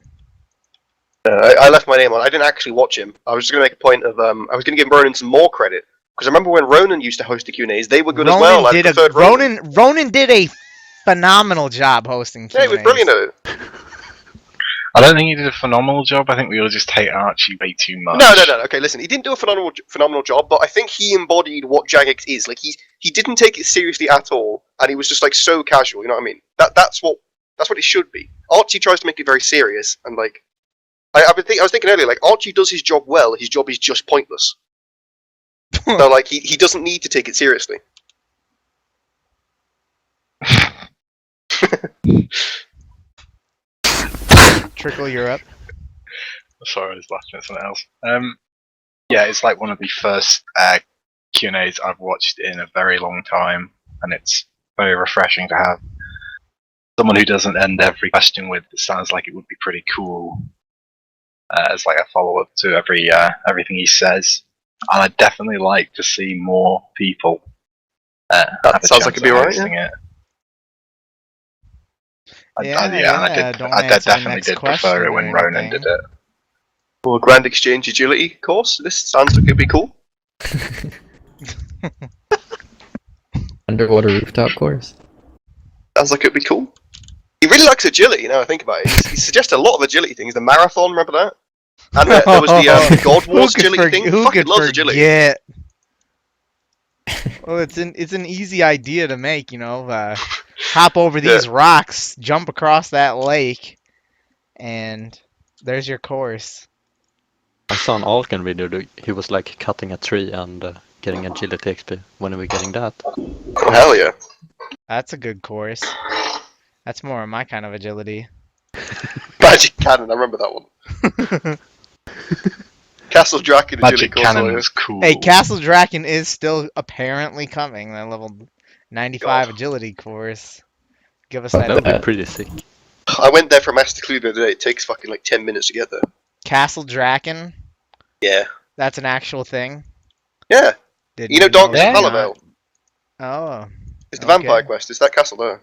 I left my name on. I didn't actually watch him. I was just going to make a point of. I was going to give Ronan some more credit because I remember when Ronan used to host the Q&As, they were good as well. I preferred Ronan. Ronan did a phenomenal job hosting Q&As. Yeah, it was brilliant. I don't think he did a phenomenal job. I think we all just hate Archie way too much. No. Okay, listen, he didn't do a phenomenal job, but I think he embodied what Jagex is. Like he didn't take it seriously at all, and he was just like so casual. You know what I mean? That's what it should be. Archie tries to make it very serious, and like I was thinking earlier, like Archie does his job well. His job is just pointless. So like he doesn't need to take it seriously. Trickool, you're up. Sorry, I was laughing at something else. Yeah, it's like one of the first Q&As I've watched in a very long time, and it's very refreshing to have someone who doesn't end every question with "It sounds like it would be pretty cool" as like a follow-up to everything he says. And I'd definitely like to see more people. That sounds like it'd be alright. Yeah. I definitely did prefer it when Ronan did it. Or Grand Exchange Agility course. This sounds like it'd be cool. Underwater rooftop course. Sounds like it'd be cool. He really likes agility, now I think about it. He suggests a lot of agility things. The marathon, remember that? And there was the God Wars agility thing. Who Fucking could loves agility. forget? Well, it's an easy idea to make, you know. Hop over these rocks, jump across that lake, and there's your course. I saw an Alken video. He was like cutting a tree and getting agility XP. When are we getting that? Oh, hell yeah. That's a good course. That's more of my kind of agility. Magic Cannon, I remember that one. Castle Draken agility Magic Cannon was cool. Hey, Castle Draken is still apparently coming. That level 95 agility course. Give us that. That would be pretty sick. I went there for Master Clue the other day. It takes fucking like 10 minutes to get there. Castle Draken? Yeah. That's an actual thing? Yeah. Didn't You know Darkness of that. Palavel? Oh. It's the Vampire Quest. It's that castle there.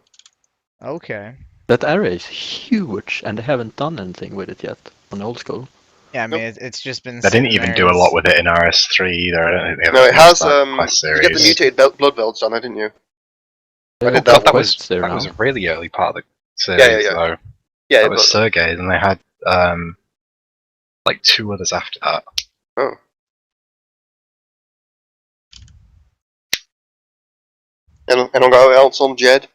Okay. That area is huge, and they haven't done anything with it yet on old school. Yeah, I mean, it's just been. They didn't even do a lot with it in RS3 either. I don't think No, it has. quest You get the mutated blood velds done, didn't you? I did that that was there was now. a really early part of the series, Yeah. though. Yeah, That was Sergei's, and they had like 2 others after that. Oh. Anyone got else on Jed?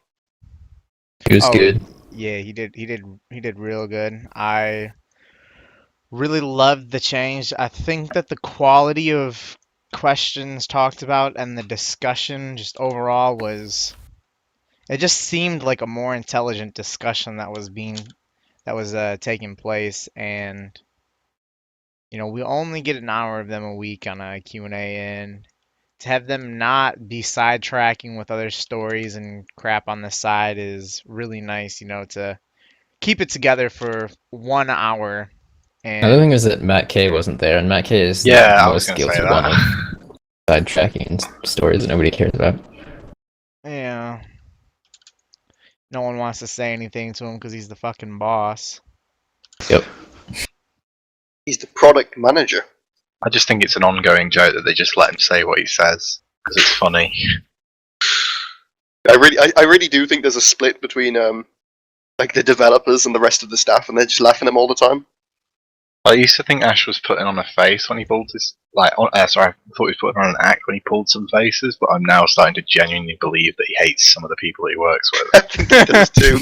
He was good. Yeah, he did real good. I really loved the change. I think that the quality of questions talked about and the discussion just overall was, it just seemed like a more intelligent discussion that was taking place. And you know, we only get an hour of them a week on a Q&A, and to have them not be sidetracking with other stories and crap on the side is really nice, you know, to keep it together for 1 hour. And Another thing was that Matt K wasn't there, and Matt K is the I was most going to say guilty one that. of sidetracking and stories that nobody cares about. yeah, no one wants to say anything to him because he's the fucking boss. Yep. He's the product manager. I just think it's an ongoing joke that they just let him say what he says because it's funny. I really do think there's a split between like the developers and the rest of the staff, and they're just laughing at him all the time. I used to think Ash was putting on a face when he pulled his I thought he was putting on an act when he pulled some faces, but I'm now starting to genuinely believe that he hates some of the people he works with. I think he does too.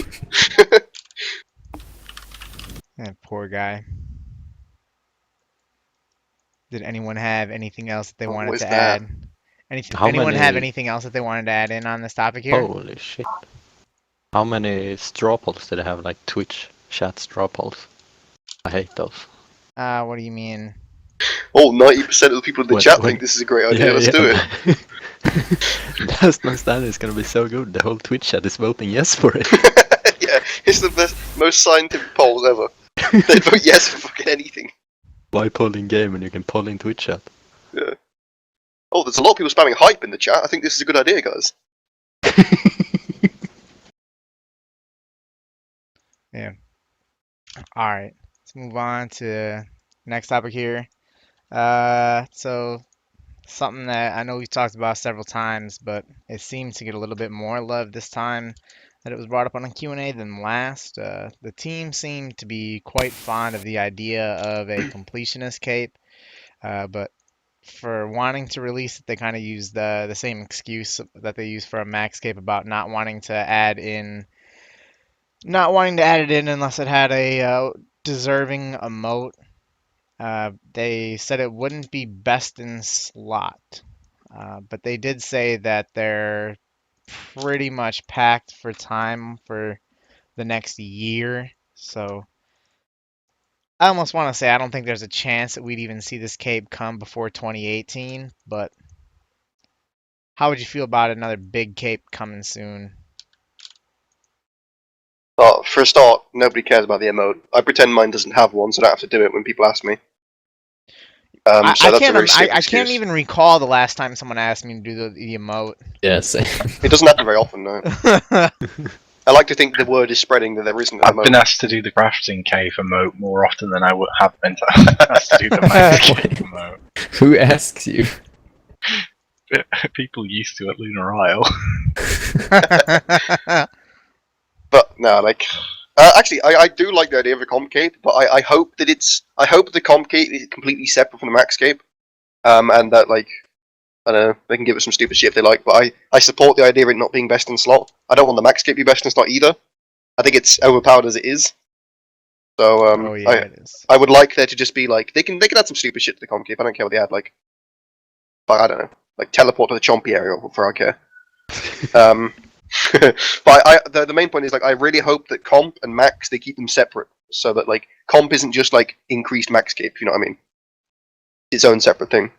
That poor guy. Did anyone have anything else that they wanted was to that? add? How Anyone many- have anything else that they wanted to add in on this topic here? Holy shit. How many straw polls did I have, like Twitch chat straw polls? I hate those. What do you mean? Oh, 90% of the people in the chat think this is a great idea. Let's do it. Last Man Standing is gonna be so good. The whole Twitch chat is voting yes for it. Yeah. It's the best, most scientific polls ever. They'd vote yes for fucking anything. Why poll in game when you can poll in Twitch chat? Yeah. Oh, there's a lot of people spamming hype in the chat. I think this is a good idea, guys. Yeah. All right. Let's move on to next topic here. So something that I know we've talked about several times, but it seems to get a little bit more love this time that it was brought up on a Q&A than last. The team seemed to be quite fond of the idea of a completionist cape, but for wanting to release it, they kind of used the same excuse that they used for a max cape about not wanting to add it in unless it had a deserving emote. They said it wouldn't be best in slot, but they did say that they're pretty much packed for time for the next year. So I almost want to say I don't think there's a chance that we'd even see this cape come before 2018, but how would you feel about another big cape coming soon? For a start, nobody cares about the emote. I pretend mine doesn't have one, so I don't have to do it when people ask me. So that's a very stupid I can't excuse. even recall the last time someone asked me to do the emote. Yeah, same. It doesn't happen very often, no. I like to think the word is spreading that there isn't an I've emote. been asked to do the crafting cave emote more often than I would have been asked to do the max cave emote. Who asks you? People used to at Lunar Isle. But no, like, actually, I do like the idea of the comp cape, but I hope that I hope the comp cape is completely separate from the max cape, and that, like, I don't know, they can give it some stupid shit if they like, but I support the idea of it not being best in slot. I don't want the max cape to be best in slot either. I think it's overpowered as it is. So Oh yeah, it is. I would like there to just be like they can add some stupid shit to the comp cape. I don't care what they add, like, but I don't know, like teleport to the chompy area for I care. But the main point is, like, I really hope that comp and max, they keep them separate, so that, like, comp isn't just like increased max cape, if you know what I mean. Its own separate thing.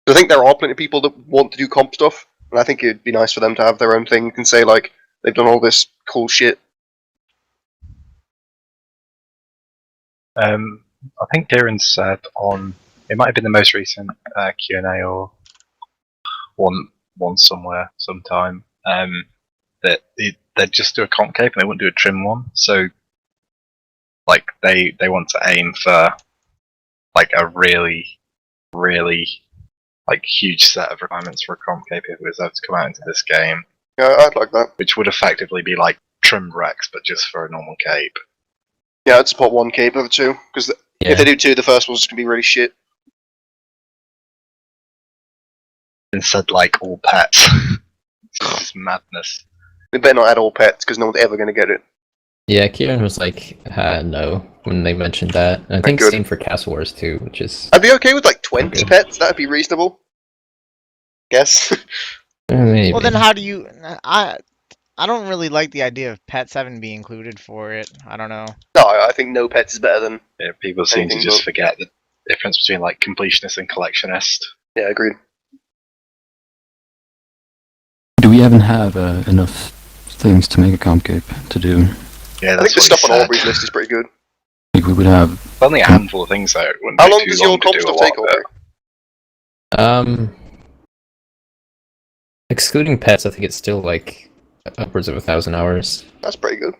I think there are plenty of people that want to do comp stuff, and I think it'd be nice for them to have their own thing and say, like, they've done all this cool shit. I think Darren said on, it might have been the most recent Q&A or one somewhere sometime, that they'd just do a comp cape and they wouldn't do a trim one. So, like, they want to aim for, like, a really, really, like, huge set of requirements for a comp cape if it was ever to come out into this game, Yeah, I'd like that. which would effectively be like trimmed Rex, but just for a normal cape. Yeah, I'd support one cape over two, because Yeah. if they do two, the first one's just gonna be really shit. Instead, like, all pets. It's just madness. They better not add all pets, because no one's ever gonna get it. Yeah, Kieran was like, no, when they mentioned that. And I think good. same for Castle Wars too, which is... I'd be okay with, like, 20 Okay. pets, that'd be reasonable. Guess. maybe. Well, then how do you? I don't really like the idea of pets having to be included for it. I don't know. No, I think no pets is better than... Yeah, people seem to Anything just but- forget the difference between, like, completionist and collectionist. Yeah, agreed. Do we even have enough things to make a comp cape to do? Yeah, I that's think the what stuff he on said. Aubrey's list is pretty good. Like we would have. Only a handful of things, though. It wouldn't How take long too does your long to comp do a stuff lot take, of it. Aubrey? Excluding pets, I think it's still like upwards of 1,000 hours. That's pretty good.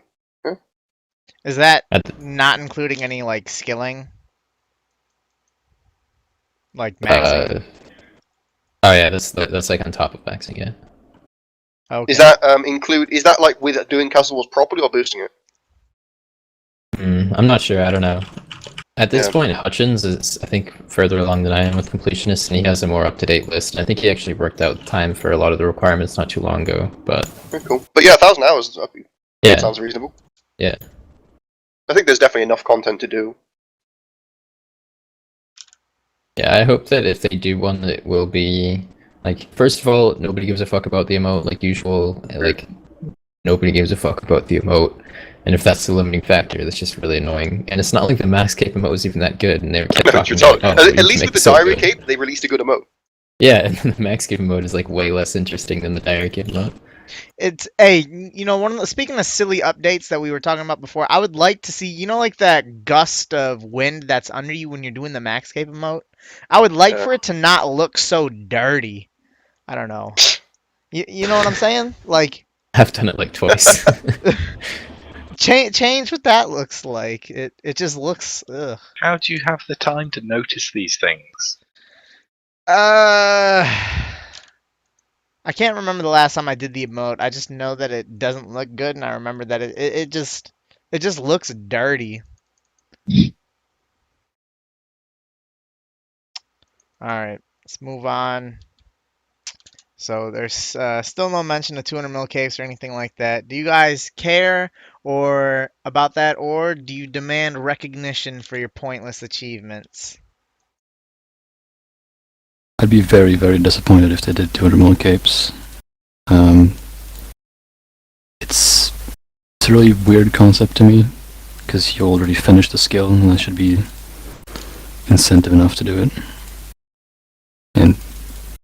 Is that At not including any like skilling? Like maxing? Oh yeah, that's like on top of maxing, yeah. Okay. Is that is that like with doing Castle Wars properly or boosting it? I'm not sure, I don't know. At this Yeah. point, Hutchins is, I think, further along than I am with Completionists, and he has a more up-to-date list. I think he actually worked out time for a lot of the requirements not too long ago, but... Very cool. But yeah, 1,000 hours, that Yeah, sounds reasonable. Yeah. I think there's definitely enough content to do. yeah, I hope that if they do one, it will be... Like, first of all, nobody gives a fuck about the emote, like usual. Like, nobody gives a fuck about the emote. And if that's the limiting factor, that's just really annoying. And it's not like the Max Cape emote was even that good, and they kept talking So, about, oh, we need at to least make with the it so Diary good. Cape, they released a good emote. Yeah, and the Max Cape emote is like way less interesting than the Diary Cape emote. It's hey, one of the, speaking of silly updates that we were talking about before, I would like to see, like that gust of wind that's under you when you're doing the max cape emote. I would like Yeah. for it to not look so dirty. I don't know. You know what I'm saying? Like I've done it like twice. change what that looks like. It just looks ugh. How do you have the time to notice these things? I can't remember the last time I did the emote. I just know that it doesn't look good, and I remember that it just looks dirty. All right, let's move on. So there's still no mention of 200 mil capes or anything like that. Do you guys care or about that, or do you demand recognition for your pointless achievements? I'd be very, very disappointed if they did 200 mil capes. It's a really weird concept to me, because you already finished the skill, and that should be incentive enough to do it. And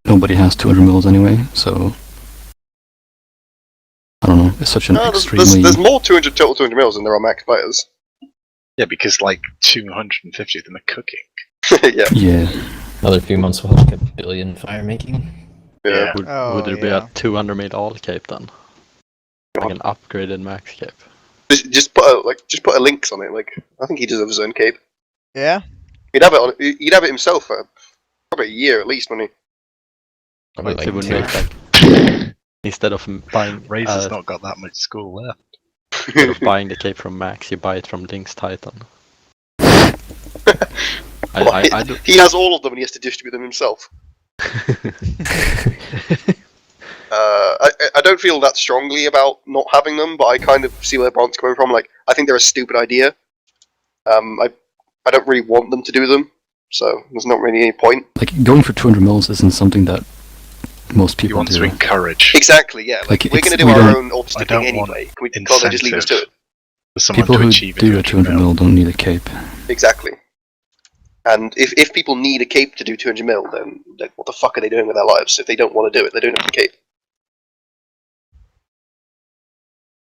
nobody has 200 mils anyway, so I don't know. It's such an extremely. There's more total 200 mils than there are max players. Yeah, because like 250 of them are cooking. Yeah. Yeah. Another few months we'll have like 1 billion fire making. Yeah. Would there be a 200 mil all cape then? Like an upgraded max cape. Just put a links on it. Like, I think he deserves his own cape. Yeah. He'd have it himself for probably a year at least, wouldn't he? Probably Like, like they would 2. make like instead of buying Razor's not got that much school left. instead of buying the cape from Max, you buy it from Link's Titan. I do. He has all of them and he has to distribute them himself. I don't feel that strongly about not having them, but I kind of see where Bront's coming from. Like, I think they're a stupid idea. I don't really want them to do them, so there's not really any point. Like, going for 200 mils isn't something that most You people want do. to encourage Exactly, yeah. Like, Like, we're going to it's- do we our don't- own autistic I thing don't want anyway. Can't they just leave us to it? for someone People to who achieve do a 200 mil mil. don't need a cape. Exactly. And if people need a cape to do 200 mil, then like, what the fuck are they doing with their lives? If they don't want to do it, they're doing it for cape.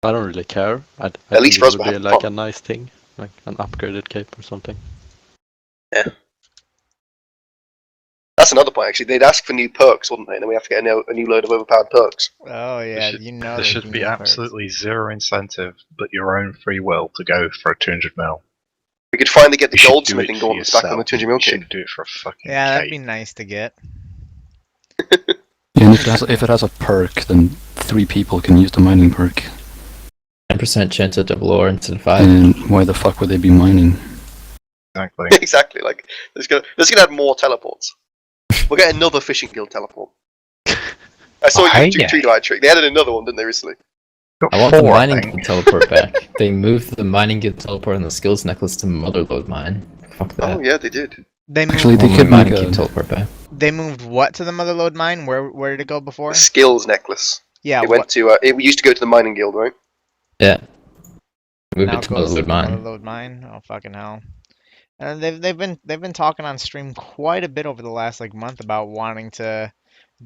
I don't really care. I At least think for us, it would we're be having like fun. a nice thing, like an upgraded cape or something. That's another point, actually. They'd ask for new perks, wouldn't they? And then we have to get a new load of overpowered perks. Oh yeah, There should be absolutely zero incentive but your own free will to go for a 200 mil. We could finally get the You should do goldsmithing it for gauntlets back on the yourself. 200 mil You cape. shouldn't do it for a fucking Yeah, that'd cape. be nice to get. Yeah, and if it has a perk, then 3 people can use the mining perk. 10% chance of double ore instead of 5. And why the fuck would they be mining? Exactly. Exactly, like, let's gonna add more teleports. We'll get another fishing guild teleport. I saw Oh, you do hey, Tree trick. They added another one, didn't they, recently? I want the Four, I mining think. guild teleport back. They moved the mining guild teleport and the skills necklace to Motherload mine. Fuck that. Oh, yeah, they did. They moved, Actually, I they want my could mining make guild a. teleport back. they moved what to the Motherload mine? Where did it go before? The skills necklace. Yeah, It went to, it used to go to the mining guild, right? Yeah. Moved now it to goes to Motherload mine. Motherload mine. Oh fucking hell! And they've been talking on stream quite a bit over the last like month about wanting to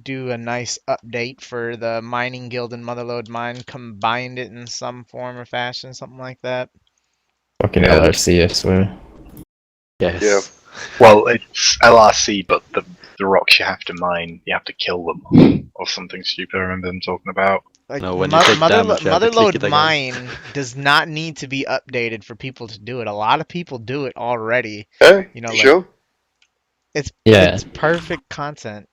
do a nice update for the mining guild and Motherload mine, combined it in some form or fashion, something like that. Fucking Yeah. LRC, I swear. Yes. Yeah. Well, it's LRC, but the rocks you have to mine, you have to kill them. Or something stupid I remember them talking about. Like No, when you take damage, you have to click it Motherload again. mine does not need to be updated for people to do it. A lot of people do it already. Hey, You know, you like- sure? Yeah. It's perfect content.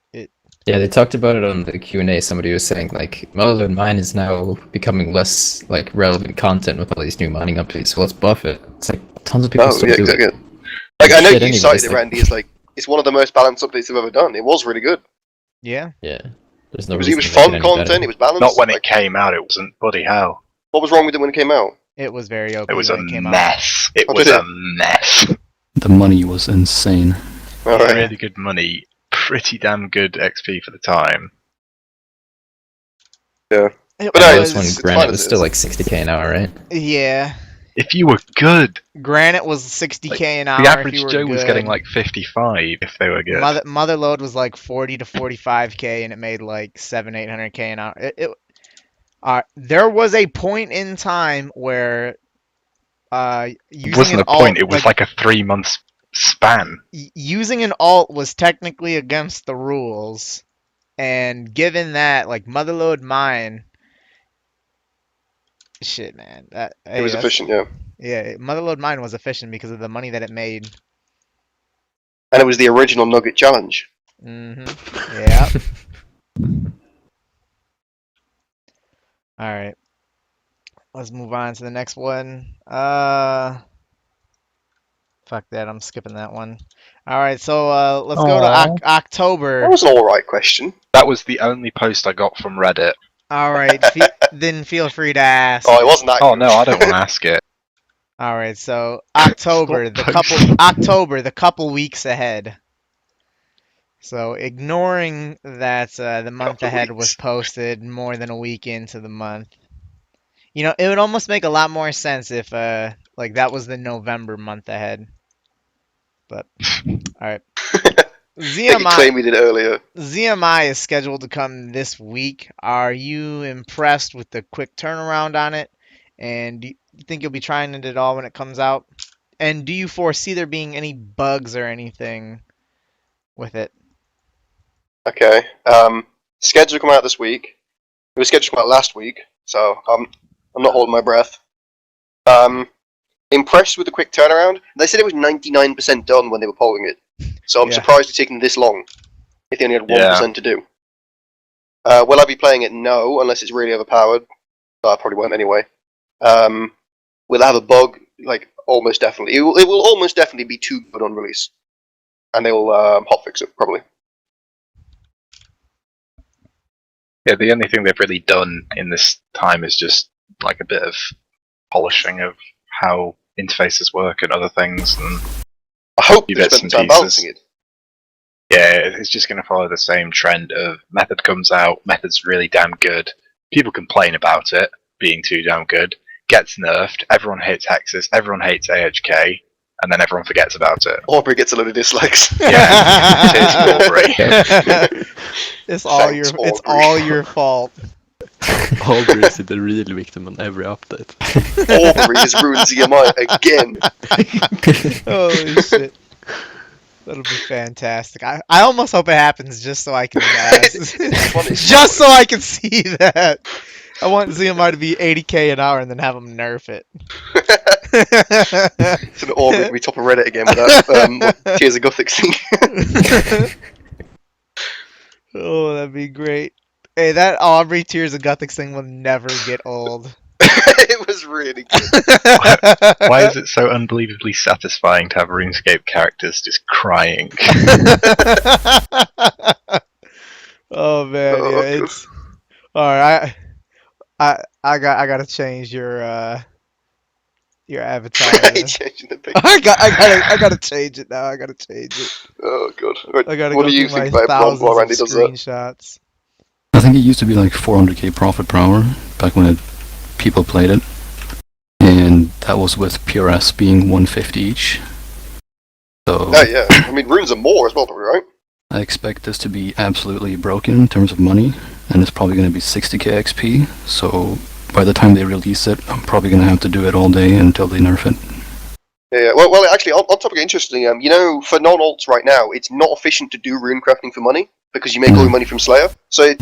Yeah, they talked about it on the Q&A. Somebody was saying, like, Motherload mine is now becoming less, like, relevant content with all these new mining updates, so let's buff it. It's like, tons of people Oh, still yeah, do exactly. it. Like, I know Shit, you anyways, cited it, like- Randy, as like, it's one of the most balanced updates they've ever done. It was really good. Yeah. Yeah. There's no It was reason to make fun it any content, better. it was balanced. Not when it like, came out, it wasn't. Bloody hell. what was wrong with it when it came out? It was very OP It was a when it came out. mess. It Oh, was did a it? mess. The money was insane. Alright. Really good money. Pretty damn good XP for the time. It But That no, was when it's fine Granite as was it still is. like 60k an hour, right? Yeah. If you were good, Granite was 60k Like, an hour. the if average you were Joe was good. getting like 55 if they were good. Motherload was like 40 to 45k, and it made like 800k an hour. There was a point in time where It using wasn't an a point. alt, It was like a 3 month span. using an alt was technically against the rules, and given that, like Motherlode Mine, shit, man, It was efficient, yeah. Yeah, Motherlode Mine was efficient because of the money that it made. And it was the original Nugget challenge. Yeah. All right. Let's move on to the next one. Fuck that. I'm skipping that one. All right. So let's go to Aw. October. That was an alright question. That was the only post I got from Reddit. All right. Then feel free to ask. Oh, it wasn't that Oh good. no, I don't want to ask it. All right. So October, Stop the couple weeks ahead. So ignoring that the month Couple ahead weeks. was posted more than a week into the month. You know, it would almost make a lot more sense if like that was the November month ahead. But all right. They could claim we did it earlier. ZMI is scheduled to come this week. Are you impressed with the quick turnaround on it? And do you think you'll be trying it at all when it comes out? And do you foresee there being any bugs or anything with it? Okay. Scheduled to come out this week. It was scheduled to come out last week, so I'm not holding my breath. Impressed with the quick turnaround. They said it was 99% done when they were polling it, so I'm Yeah. surprised it's taken this long. If they only had 1% Yeah. to do. Will I be playing it? No, unless it's really overpowered. But I probably won't anyway. Will it have a bug? Like almost definitely. It will almost definitely be too good on release, and they will hotfix it probably. Yeah, the only thing they've really done in this time is just like a bit of polishing of how interfaces work and other things, and I hope You they bet spent some time balancing it. yeah, it's just going to follow the same trend of method comes out, method's really damn good, people complain about it being too damn good, gets nerfed, everyone hates Hexis, everyone hates AHK, and then everyone forgets about it. Aubrey gets a load of dislikes. Yeah, it is Aubrey. It's all Thanks, it's Aubrey. all your fault. Aubrey is the real victim on every update. Aubrey has ruined ZMI again. Holy shit. That'll be fantastic. I almost hope it happens just so I can funny. just so I can see that. I want ZMI to be 80k an hour and then have them nerf it. So that Aubrey can be top of Reddit again with that Tears of Gothic thing. Oh, that'd be great. Hey, that Aubrey Tears of Gothic thing will never get old. It was really good. Why is it so unbelievably satisfying to have RuneScape characters just crying? Oh man, Oh, yeah, it's all right. I gotta change your avatar. I ain't changing the picture. I gotta change it now. I gotta change it. Oh god. Right, I gotta what go do you through think my about Bront while thousands Randy of does that? screenshots. I think it used to be like 400k profit per hour back when people played it, and that was with PRS being 150 each. So Oh yeah. I mean runes are more as well, probably, right? I expect this to be absolutely broken in terms of money, and it's probably going to be 60k XP. So by the time they release it, I'm probably going to have to do it all day until they nerf it. Yeah. Well, actually, on topic of interesting, you know, for non-alts right now, it's not efficient to do rune crafting for money because you make all your money from Slayer. So it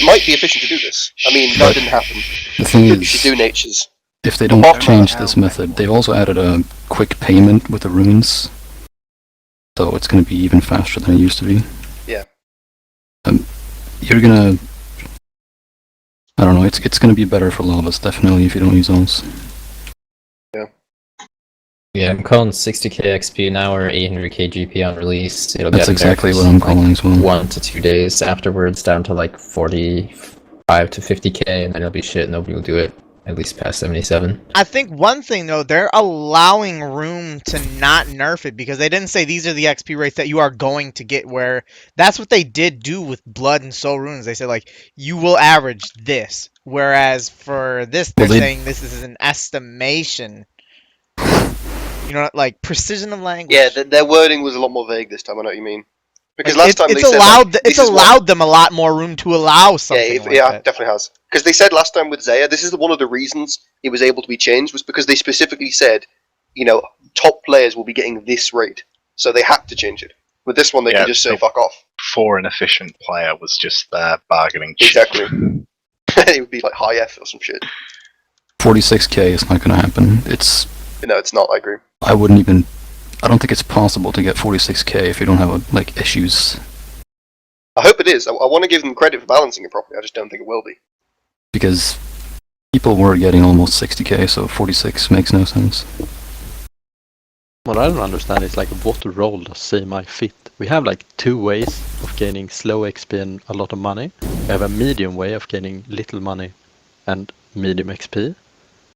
might be efficient to do this. I mean, that didn't happen. The thing You should is, do natures. if they don't change this method, they've also added a quick payment with the runes, so it's going to be even faster than it used to be. Yeah. You're gonna, I don't know, it's going to be better for Lavas, definitely, if you don't use those. Yeah, I'm calling 60k XP an hour, 800k GP on release. It'll That's get exactly nerfed, what I'm calling as well. 1 to 2 days afterwards, down to like 45 to 50k, and then it'll be shit. Nobody will do it, at least past 77. I think one thing though, they're allowing room to not nerf it because they didn't say these are the XP rates that you are going to get. Where that's what they did do with Blood and Soul runes. They said like you will average this, whereas for this they're saying this is an estimation. You know, like precision of language. Yeah, their wording was a lot more vague this time. I know what you mean. Because Like, last time it's they said allowed like, it's this is what- allowed them a lot more room to allow something like yeah, that. definitely has. Because they said last time with Zaya, this is one of the reasons it was able to be changed was because they specifically said, top players will be getting this rate, so they had to change it. With this one, they can just say fuck off. For an efficient player was just their bargaining chip. Exactly. It would be like high F or some shit. 46k is not going to happen. No, it's not. I agree. I don't think it's possible to get 46k if you don't have like issues. I hope it is. I want to give them credit for balancing it properly. I just don't think it will be. Because people were getting almost 60k, so 46 makes no sense. What I don't understand is like what role does semi fit? We have like 2 ways of gaining slow XP and a lot of money. We have a medium way of gaining little money and medium XP.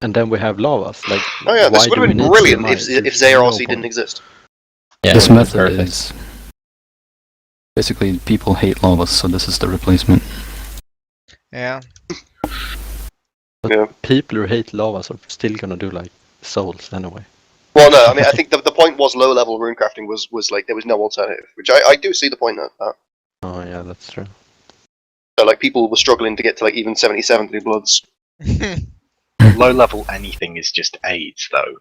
And then we have lavas. Like, Oh yeah, this why would do have we been need brilliant CMI? if There's Zaya no RC didn't point. exist. Yeah, This it was method perfect. is basically people hate lavas, so this is the replacement. Yeah. But Yeah. people who hate lavas are still gonna do like souls anyway. Well, no, I mean, I think the point was low-level runecrafting was like there was no alternative, which I do see the point of that. Oh yeah, that's true. So like people were struggling to get to like even 77 to do bloods. Low level anything is just AIDS though.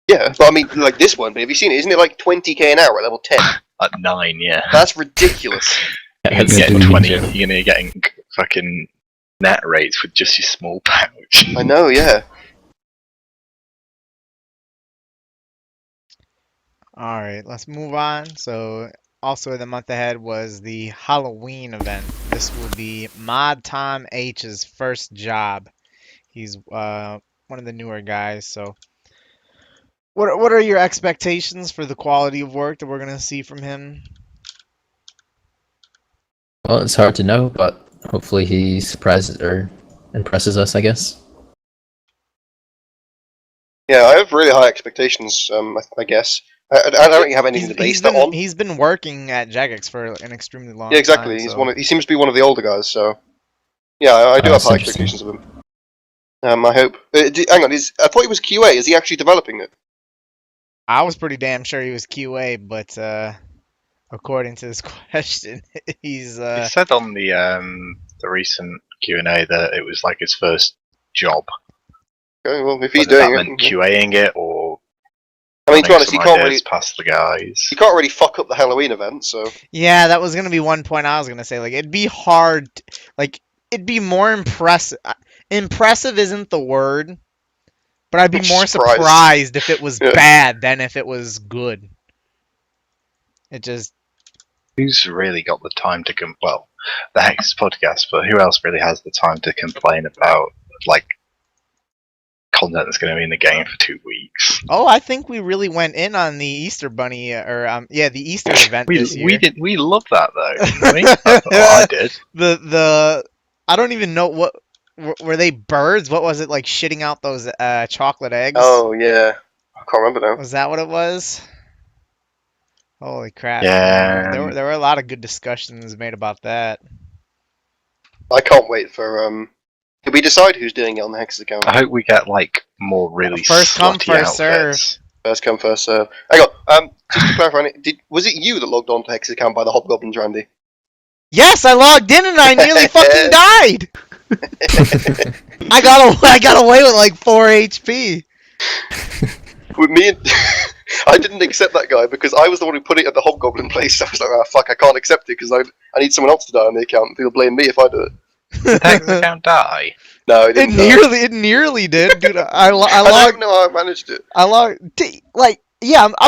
Yeah, but I mean, like this one, have you seen it? Isn't it like 20k an hour at level 10? At 9, yeah. That's ridiculous. You're gonna That's get doing 20. too. You're gonna be getting fucking net rates with just your small pouch. I know, yeah. All right, let's move on. So, also the month ahead was the Halloween event. This will be Mod Tom H's first job. He's one of the newer guys. So, what are your expectations for the quality of work that we're gonna see from him? Well, it's hard to know, but hopefully he surprises or impresses us, I guess. Yeah, I have really high expectations, I guess. I don't really have anything to base that on. He's been working at Jagex for an extremely long Yeah, exactly. time. He's So. he seems to be one of the older guys, so yeah, I do have That's high interesting. expectations of him. I hope. Hang on, I thought he was QA. Is he actually developing it? I was pretty damn sure he was QA, but according to this question, he's He said on the recent Q&A that it was like his first job. Okay, well, if he's Whether that doing meant it, QAing it or I mean, to be running honest, some he can't ideas really, past the guys. he can't really fuck up the Halloween event. So yeah, that was gonna be one point I was gonna say. Like, it'd be hard, like it'd be more impressive. Impressive isn't the word, but I'd be more surprised if it was Yeah. bad than if it was good. It just Who's really got the time to well, the Hexis podcast, but who else really has the time to complain about like content that's going to be in the game for 2 weeks? Oh, I think we really went in on the Easter Bunny, the Easter event this year. We love that though. Didn't we? That's what I did. The I don't even know what were they birds? What was it like shitting out those chocolate eggs? oh yeah, I can't remember now. Was that what it was? Holy crap! Yeah. There were a lot of good discussions made about that. I can't wait for Did we decide who's doing it on the Hexis account? I hope we get like more really First come, slutty first serve. First outfits. come, first serve. Hang on. Just to clarify, was it you that logged on to Hexis account by the Hobgoblins, Randy? Yes, I logged in and I nearly fucking died. I got away with like 4 HP. With me, and I didn't accept that guy because I was the one who put it at the Hobgoblin place. I was like, oh fuck, I can't accept it because I need someone else to die on the account. They'll blame me if I do it. Did Hexis account die? No, it didn't. It nearly did, dude. I I logged. don't know how I managed it. I'm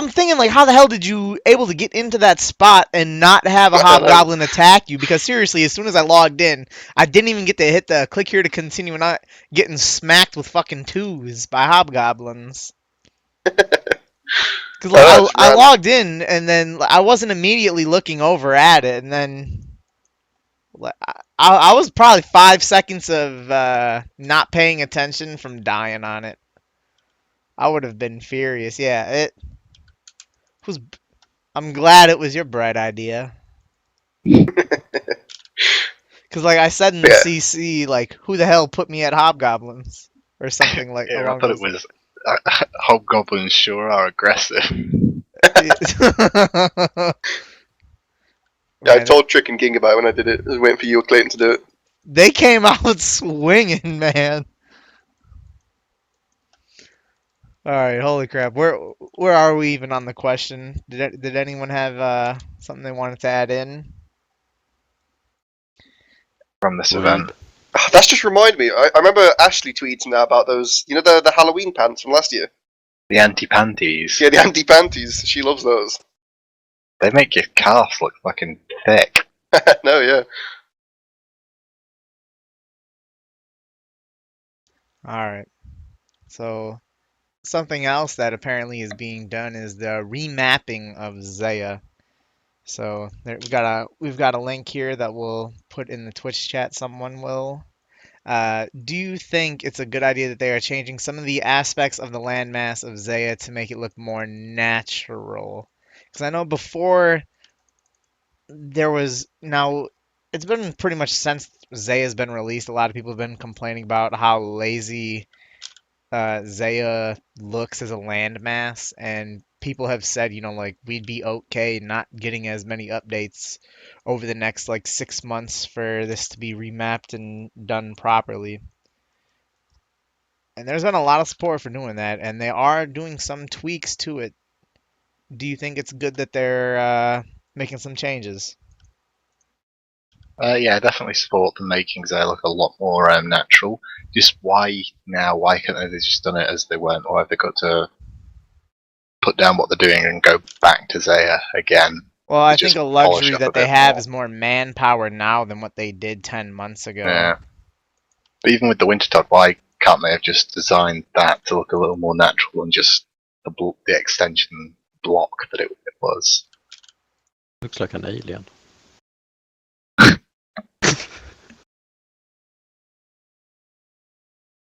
thinking like, how the hell did you able to get into that spot and not have a I don't know. hobgoblin attack you? Because seriously, as soon as I logged in, I didn't even get to hit the click here to continue, and not getting smacked with fucking 2s by hobgoblins. Because like, Oh, that's I rad. logged in and then I wasn't immediately looking over at it, and then like, I was probably 5 seconds of not paying attention from dying on it. I would have been furious. Yeah, it was. I'm glad it was your bright idea. Because like I said in the Yeah. CC, like who the hell put me at hobgoblins or something like. Yeah, I along thought it those- was hobgoblins sure are aggressive. Yeah, I Right. told Trick and Ging about it when I did it. I was waiting for you or Clayton to do it. They came out swinging, man. All right, holy crap. Where are we even on the question? Did anyone have something they wanted to add in? from this We event. That's just reminded me. I remember Ashley tweeting now about those, you know, the Halloween pants from last year? The anti-panties. Yeah, the anti-panties. She loves those. They make your calves look fucking thick. No, yeah. All right. So something else that apparently is being done is the remapping of Zaya. So we've got a link here that we'll put in the Twitch chat. Someone will. Do you think it's a good idea that they are changing some of the aspects of the landmass of Zaya to make it look more natural? Because I know before there was now it's been pretty much since Zaya's been released. A lot of people have been complaining about how lazy Zaya looks as a landmass, and people have said, like we'd be okay not getting as many updates over the next like 6 months for this to be remapped and done properly. And there's been a lot of support for doing that, and they are doing some tweaks to it. Do you think it's good that they're making some changes? Yeah, definitely support them making Zay look a lot more natural. Just why now? Why couldn't they just done it as they went, or have they got to put down what they're doing and go back to Zaya again? Well, I Just think a polish luxury up a that they bit have more. is more manpower now than what they did 10 months ago. Yeah. But even with the Wintertod, why can't they have just designed that to look a little more natural than just the extension block that it was? Looks like an alien.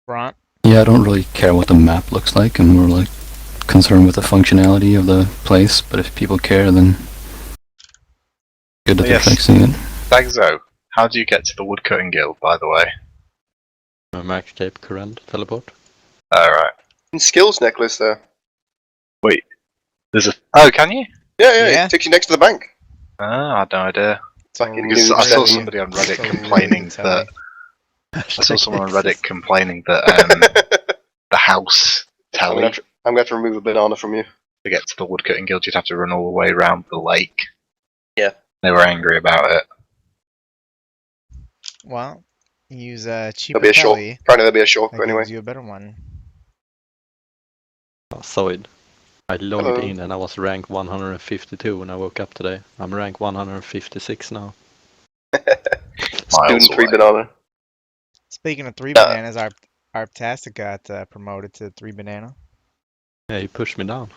Bront? Yeah, I don't really care what the map looks like. I'm more like concerned with the functionality of the place. But if people care, then good that they're Yes. fixing it. Staigzor, how do you get to the Woodcutting Guild, by the way? Max Cape Current teleport. Alright. Skills necklace there. Wait. There's a. Oh, can you? Yeah, Yeah. it takes you next to the bank. Ah, I had no idea. Fucking Because noob I saw telly. somebody on Reddit Totally complaining telly. that. I saw someone on Reddit complaining that the house telly I'm gonna have to remove a banana from you. to get to the Woodcutting Guild, you'd have to run all the way around the lake. Yeah. They were angry about it. Well, use a There'll cheaper be a short. telly. Apparently there'll be a shortcut That anyway. gives you a better one. Oh, Zoid. I logged Hello. in and I was rank 152 when I woke up today. I'm rank 156 now. Student 3 away. banana. Speaking of 3 bananas, our Arptastic got promoted to 3 banana. Yeah, he pushed me down.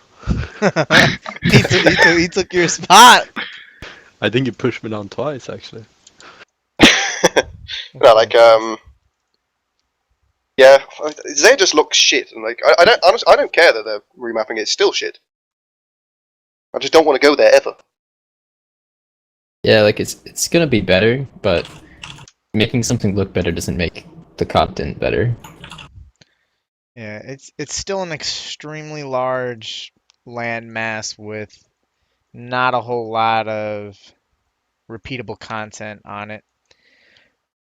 he took your spot. I think he pushed me down twice actually. No, like yeah, Zay just looks shit, and like I don't honestly, I don't care that they're remapping it. It's still shit. I just don't want to go there ever. Yeah, like it's gonna be better, but making something look better doesn't make the content better. Yeah, it's still an extremely large landmass with not a whole lot of repeatable content on it.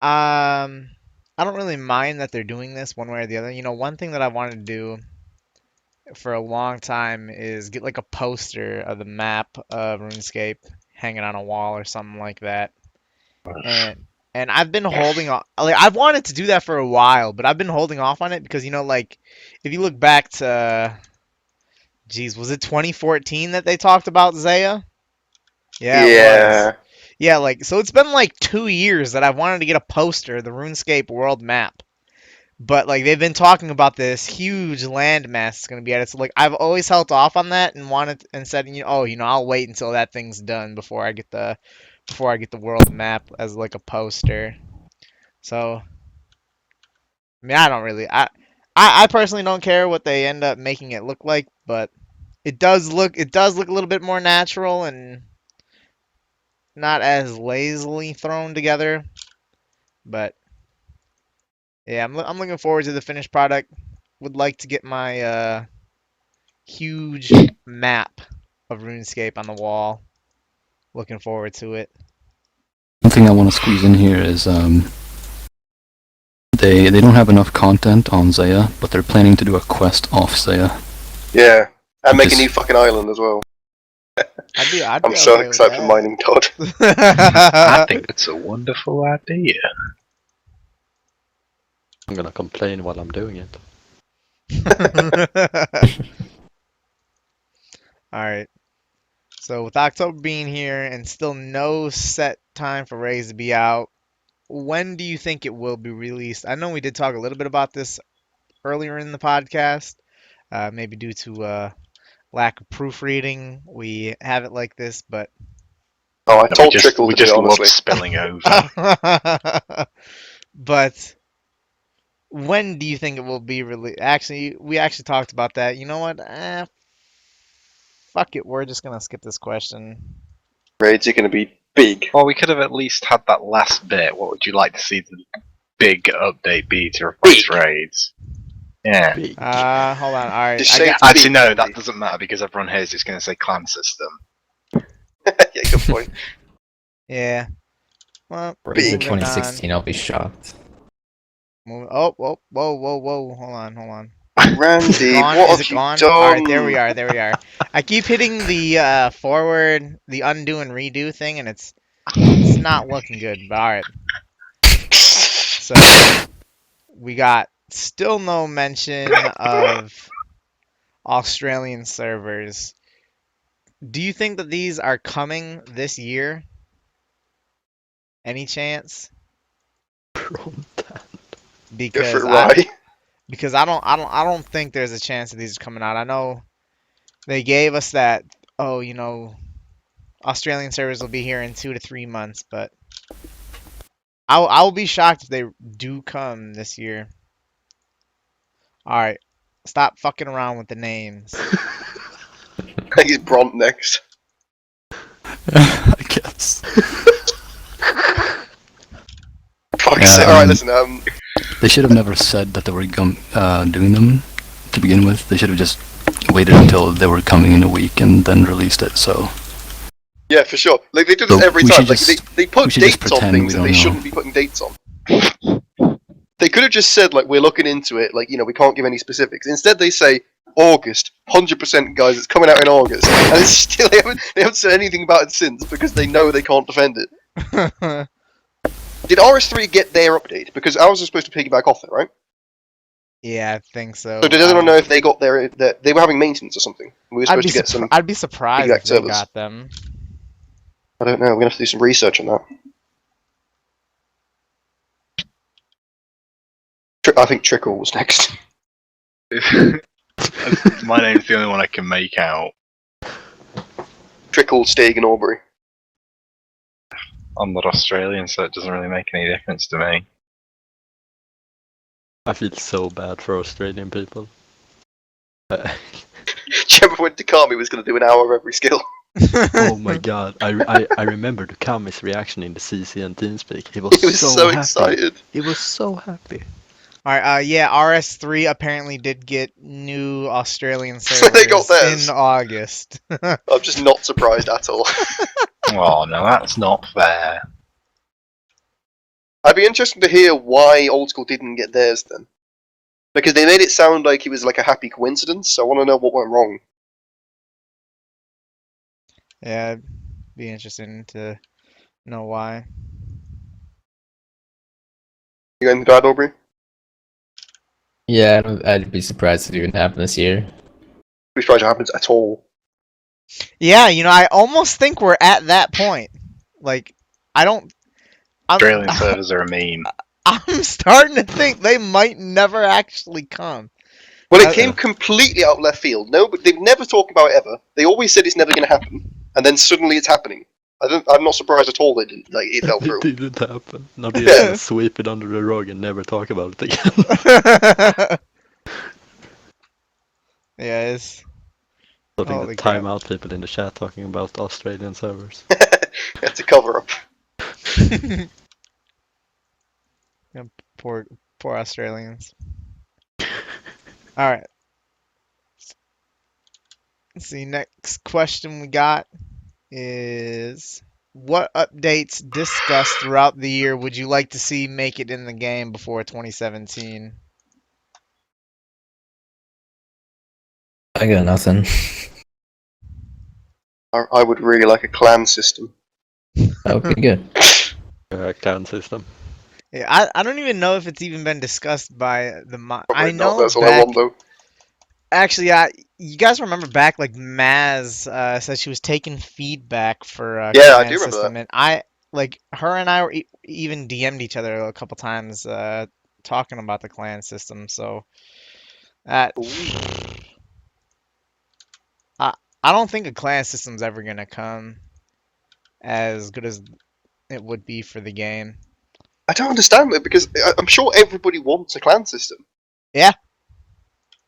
I don't really mind that they're doing this one way or the other. One thing that I wanted to do for a long time is get like a poster of the map of RuneScape hanging on a wall or something like that. And I've been holding off. Like, I've wanted to do that for a while, but I've been holding off on it because like if you look back to, geez, was it 2014 that they talked about Zaya? Yeah, it was. Yeah, like so it's been like 2 years that I've wanted to get a poster of the RuneScape world map. But like they've been talking about this huge landmass it's gonna be at it. So like I've always held off on that and wanted and said, I'll wait until that thing's done before I get the world map as like a poster. So I mean I don't really I personally don't care what they end up making it look like, but it does look a little bit more natural and not as lazily thrown together. But yeah, I'm looking forward to the finished product. Would like to get my huge map of RuneScape on the wall. Looking forward to it. One thing I want to squeeze in here is they don't have enough content on Zaya, but they're planning to do a quest off Zaya. Yeah, and make a Just- new fucking island as well. I'd be I'm so okay with excited for mining Todd. I think it's a wonderful idea. I'm gonna complain while I'm doing it. Alright. So with October being here and still no set time for Rays to be out, when do you think it will be released? I know we did talk a little bit about this earlier in the podcast. Maybe due to lack of proofreading, we have it like this, but Oh, I We told just, Trickool we to do just it, love honestly. spilling over. but when do you think it will be released? Actually, we actually talked about that. You know what? Fuck it. We're just gonna skip this question. Raids are going to be big. Well, we could have at least had that last bit. What would you like to see the big update be to replace Big. raids? Yeah. Big. Hold on. All right. Just I say got, it's Actually, big, no, Andy. that doesn't matter because everyone here is just going to say clan system. Yeah, good point. yeah. Well, Razer Big. 2016, I'll be shocked. Oh, whoa, whoa, whoa, whoa. Hold on. Randy, Gone? what Is have it you gone? done? All right, there we are. I keep hitting the forward, the undo and redo thing, and it's not looking good. But all right. So we got still no mention of Australian servers. Do you think that these are coming this year? Any chance? Go for it, Because Rye. I don't think there's a chance that these are coming out. I know they gave us that, oh, you know, Australian servers will be here in 2 to 3 months, but I'll be shocked if they do come this year. All right, stop fucking around with the names. I think it's Bront next. I guess. Fuck's sake. Yeah, Alright, listen, They should have never said that they were doing them to begin with. They should have just waited until they were coming in a week and then released it. So yeah, for sure. Like, they do this So every we time. should Like, just- they put we should just dates on pretend things we that they don't know. shouldn't be putting dates on. They could have just said, like, we're looking into it, like, you know, we can't give any specifics. Instead, they say, August, 100% guys, it's coming out in August. And it's still, they haven't said anything about it since because they know they can't defend it. Did RS3 get their update? Because ours was supposed to piggyback off it, right? Yeah, I think so. So did anyone know if they got they were having maintenance or something? We were supposed to get some. I'd be surprised piggyback if they servers. got them. I don't know. We're gonna have to do some research on that. I think Trickool was next. My name's the only one I can make out. Trickool, Staig, and Aubrey. I'm not Australian, so it doesn't really make any difference to me. I feel so bad for Australian people. Remember when Takami was gonna do an hour of every skill? Oh my god, I remember Takami's reaction in the CC and TeamSpeak. He was, He was so happy. excited. He was so happy. All right, yeah, RS3 apparently did get new Australian So servers they got theirs. in August. I'm just not surprised at all. Oh no, that's not fair. I'd be interested to hear why Old School didn't get theirs then. Because they made it sound like it was like a happy coincidence, so I want to know what went wrong. Yeah, it'd be interesting to know why. You going to add, Aubrey? Yeah, I'd be surprised if it even happened this year. Which tries to happen at all. Yeah, you know, I almost think we're at that point. Like, I don't. Australian servers are a meme. I'm starting to think they might never actually come. Well, it came completely out of left field. No, but they've never talked about it ever. They always said it's never going to happen, and then suddenly it's happening. I'm not surprised at all. They didn't. Like, it fell through. It didn't happen. Now they're gonna sweep it under the rug and never talk about it again. Yeah, it's. Putting Holy the crap. timeout people in the chat talking about Australian servers. Have to cover up. Yeah, poor Australians. All right. Let's see. Next question we got is what updates discussed throughout the year would you like to see make it in the game before 2017? I got nothing. I would really like a clan system. That would be good. Clan system. Yeah, I don't even know if it's even been discussed by the Probably I not. know That's what I back. want though. Actually, you guys remember back, like Maz said she was taking feedback for Yeah, I clan do remember system, and her and I were even DM'd each other a couple times talking about the clan system. So that I don't think a clan system's ever gonna come as good as it would be for the game. I don't understand it because I'm sure everybody wants a clan system. Yeah.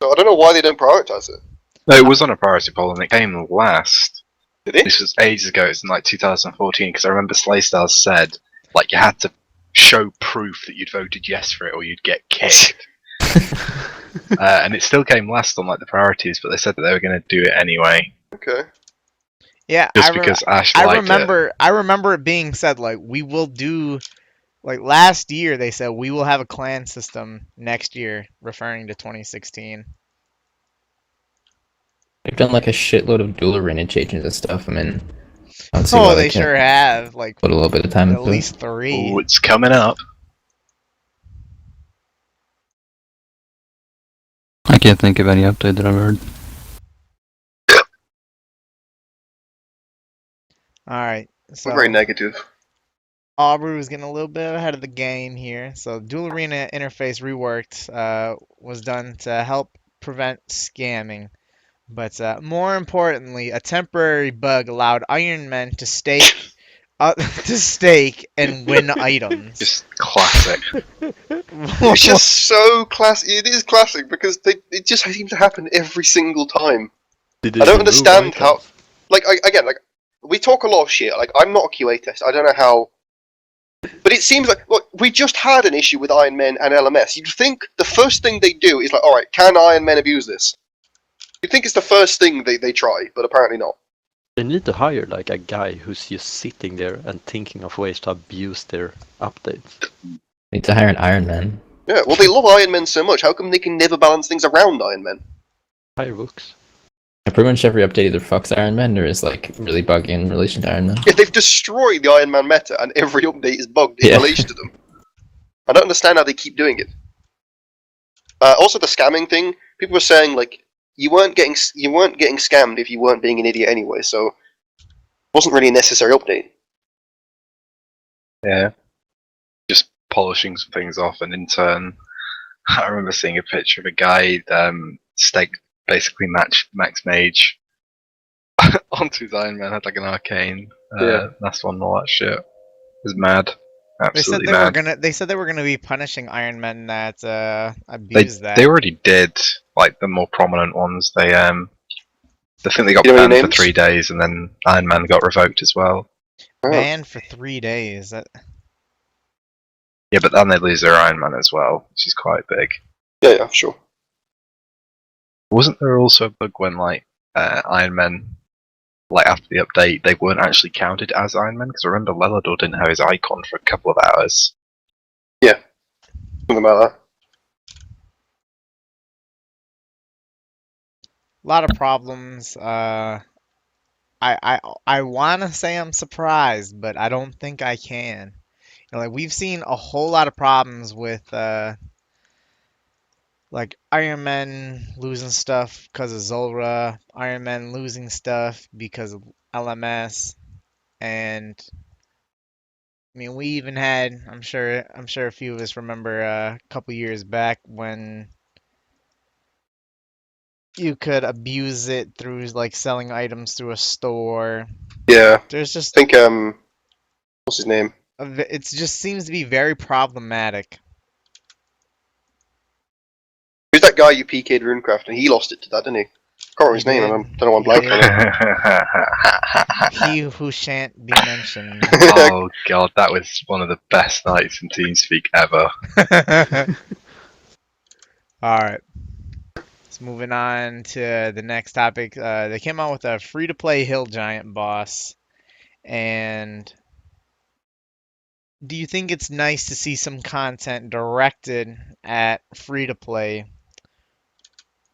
So I don't know why they don't prioritize it. No, it was on a priority poll and it came last. Did it? This was ages ago. It's in like 2014 because I remember Slaystars said like you had to show proof that you'd voted yes for it or you'd get kicked. And it still came last on like the priorities, but they said that they were going to do it anyway. Okay. Yeah, Just because Ash liked it. I remember it being said like we will do like last year they said we will have a clan system next year, referring to 2016. They've done like a shitload of dual arena changes and stuff. I mean, I don't see Oh, why they they can't sure have like put a little bit of time at into it. least 3. Oh, it's coming up. I can't think of any update that I've heard. All right, so I'm very negative. Aubrey was getting a little bit ahead of the game here. So dual arena interface reworked was done to help prevent scamming. But more importantly, a temporary bug allowed Iron Men to stake and win items. Just classic. It's just so classic. It is classic because it just seems to happen every single time. I don't understand how. Like again, like we talk a lot of shit. Like I'm not a QA tester. I don't know how. But it seems like look, we just had an issue with Iron Men and LMS. You'd think the first thing they do is like, all right, can Iron Men abuse this? You'd think it's the first thing they try, but apparently not. They need to hire like a guy who's just sitting there and thinking of ways to abuse their updates. Need to hire an Iron Man. Yeah, well, they love Iron Men so much. How come they can never balance things around Iron Men? Hire books. And pretty much every update either fucks Iron Man or is like really buggy in relation to Iron Man. Yeah, they've destroyed the Iron Man meta, and every update is bugged in relation to them. I don't understand how they keep doing it. Also, the scamming thing. People were saying like you weren't getting scammed if you weren't being an idiot anyway. So it wasn't really a necessary update. Yeah. Just polishing some things off, and in turn, I remember seeing a picture of a guy basically max mage onto his Iron Man, had like an arcane last one and all that shit. It was mad. Absolutely mad. They said they were gonna be punishing Iron Men that abuse that. They already did, like the more prominent ones. They think they got You know any banned for names? 3 days, and then Iron Man got revoked as well. Banned for 3 days. Yeah, but then they lose their Iron Man as well, which is quite big. Yeah, sure. Wasn't there also a bug when like Iron Man, like after the update, they weren't actually counted as Iron Man? Because I remember Lelador didn't have his icon for a couple of hours. Yeah, something about that. A lot of problems. I want to say I'm surprised, but I don't think I can. You know, like we've seen a whole lot of problems with like Iron Man losing stuff because of Zora, Iron Man losing stuff because of LMS, and I mean we even had I'm sure a few of us remember a couple years back when you could abuse it through like selling items through a store. Yeah, There's just I think what's his name? it just seems to be very problematic. Who's that guy you PK'd Runecraft and he lost it to that, didn't he? I can't remember his name. I don't know why I'm blanking on it. He who shan't be mentioned. Oh god, that was one of the best nights in TeamSpeak ever. Alright. So moving on to the next topic. They came out with a free-to-play Hill Giant boss. And do you think it's nice to see some content directed at free-to-play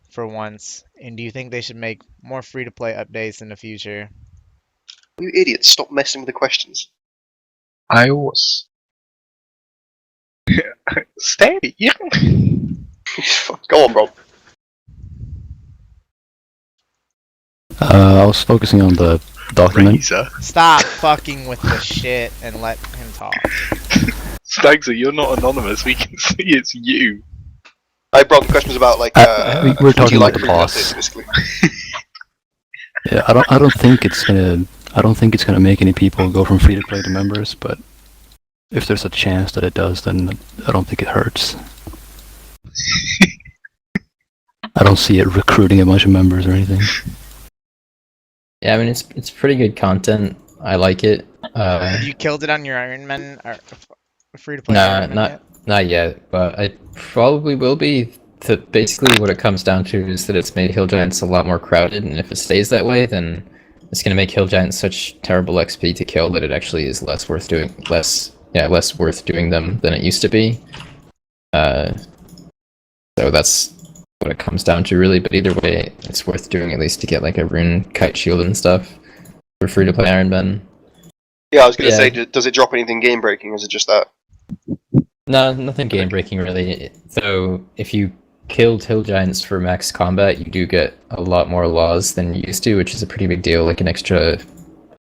for once? And do you think they should make more free-to-play updates in the future? You idiots, stop messing with the questions. I was. Stay. Yeah. Go on, Rob. I was focusing on the document. Razor. Stop fucking with the shit and let him talk. Staigzor, you're not anonymous. We can see it's you. I brought the questions about like. we're would talking you about like the free boss. updates, basically. Yeah, I don't think it's gonna make any people go from free to play to members, but if there's a chance that it does, then I don't think it hurts. I don't see it recruiting a bunch of members or anything. Yeah, I mean it's pretty good content. I like it. Have you killed it on your Iron Man or free-to-play Nah, Iron Man yet? not yet, but I probably will be. Basically, what it comes down to is that it's made Hill Giants a lot more crowded, and if it stays that way, then it's going to make Hill Giants such terrible XP to kill that it actually is less worth doing them than it used to be. So that's what it comes down to, really. But either way, it's worth doing at least to get like a rune kite shield and stuff for free to play Iron Man. Yeah, I was gonna Yeah. say, does it drop anything game breaking, or is it just that? No, nothing game breaking really. So if you killed Hill Giants for max combat, you do get a lot more laws than you used to, which is a pretty big deal. Like an extra, I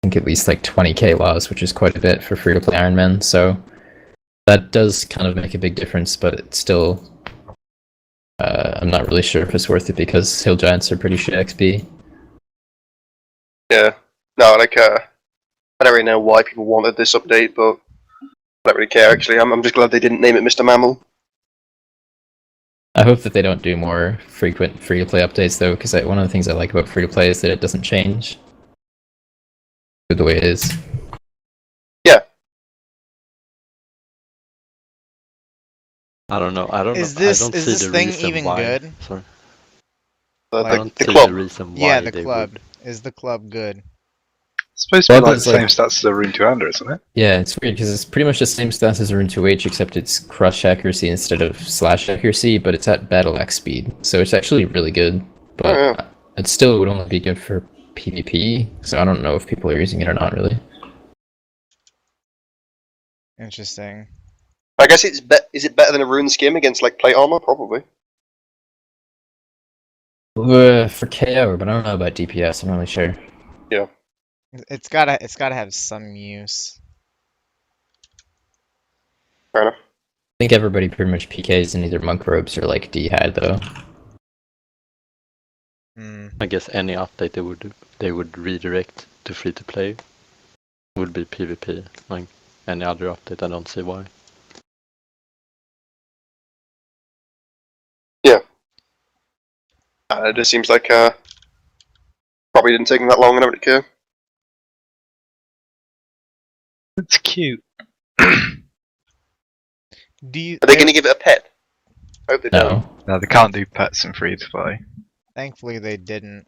think at least like 20k laws, which is quite a bit for free to play Iron Man. So that does kind of make a big difference, but it's still. I'm not really sure if it's worth it because Hill Giants are pretty shit XP. Yeah. No, like I don't really know why people wanted this update, but I don't really care actually. I'm just glad they didn't name it Mr. Mammal. I hope that they don't do more frequent free-to-play updates though, because one of the things I like about free-to-play is that it doesn't change the way it is. I don't know. I don't Is know. this- I don't is see this the thing reason even why. good? Sorry. The, I the, don't the see club. the reason why Yeah, the they club. would. Is the club good? It's supposed to be Club like is the same like- stats as a Rune 200, isn't it? Yeah, it's weird because it's pretty much the same stats as a Rune 2H, except it's crush accuracy instead of slash accuracy, but it's at battle X speed, so it's actually really good. But Oh, yeah. it still would only be good for PvP, so I don't know if people are using it or not really. Interesting. I guess is it better than a rune skim against like plate armor? Probably. For KO, but I don't know about DPS. I'm not really sure. It's gotta have some use. Fair enough. I think everybody pretty much PKs in either monk robes or like D-Had though. Hmm. I guess any update they would redirect to free to play would be PvP. Like any other update, I don't see why. It just seems like probably didn't take them that long. I don't really care. It's cute. Do you? Are they going to give it a pet? I hope they don't. No. No, they can't do pets in free to play. Thankfully, they didn't.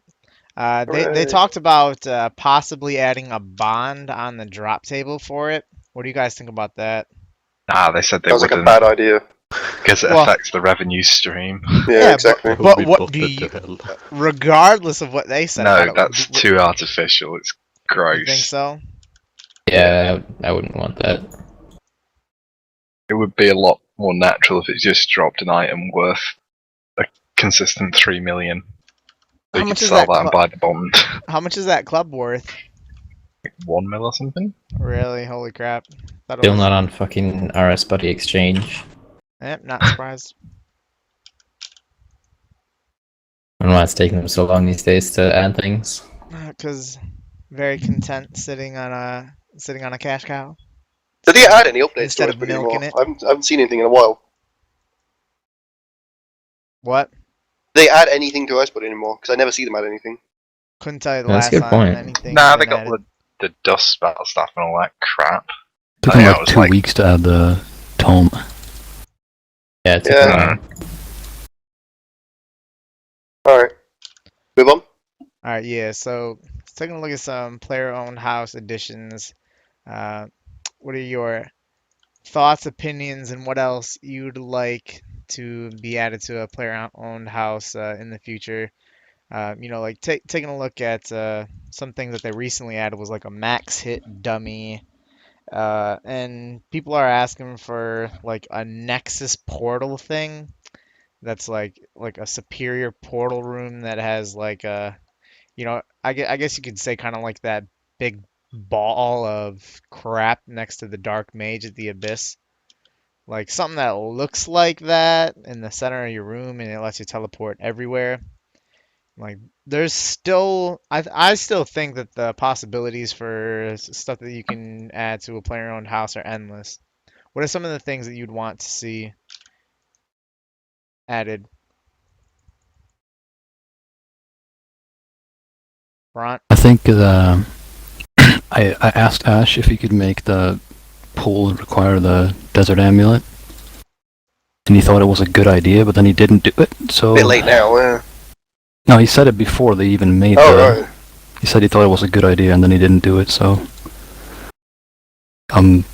They Hooray. talked about possibly adding a bond on the drop table for it. What do you guys think about that? Nah, they said they Sounds like a wouldn't bad idea. because it Well- affects the revenue stream. Yeah, exactly. It would But be what do botted you- to hell. Regardless of what they said, No, about it, that's too artificial. It's gross. You think so? Yeah, I wouldn't want that. It would be a lot more natural if it just dropped an item worth a consistent 3 million. So How you much could is sell that that and buy the bond. How much is that club worth? Like 1 mil or something? Really? Holy crap! Thought it Still was- not on fucking RS Buddy Exchange. Not surprised. I don't know why it's taking them so long these days to add things. Because very content sitting on a cash cow. Did they add any updates Instead to of us anymore? milking it. I haven't seen anything in a while. What? Did they add anything to us but anymore? Because I never see them add anything. Couldn't tell you the That's last a good time point. anything. Nah, had they been got added. the dust spell stuff and all that crap. Took I them think like that was 2 like- weeks to add the tome. Yeah, it took Yeah. a while. Alright. Move on. All right, yeah. So taking a look at some player-owned house additions. What are your thoughts, opinions, and what else you'd like to be added to a player-owned house in the future? Like taking a look at some things that they recently added was like a max hit dummy. And people are asking for like a Nexus portal thing that's like a superior portal room that has like a, I guess you could say kind of like that big ball of crap next to the dark mage at the abyss. Like something that looks like that in the center of your room and it lets you teleport everywhere. Like there's still, I still think that the possibilities for stuff that you can add to a player-owned house are endless. What are some of the things that you'd want to see added? Bront? I think I asked Ash if he could make the pool require the desert amulet, and he thought it was a good idea, but then he didn't do it. So Bit late now. no, he said it before they even made Oh the. right. He said he thought it was a good idea, and then he didn't do it. So I'm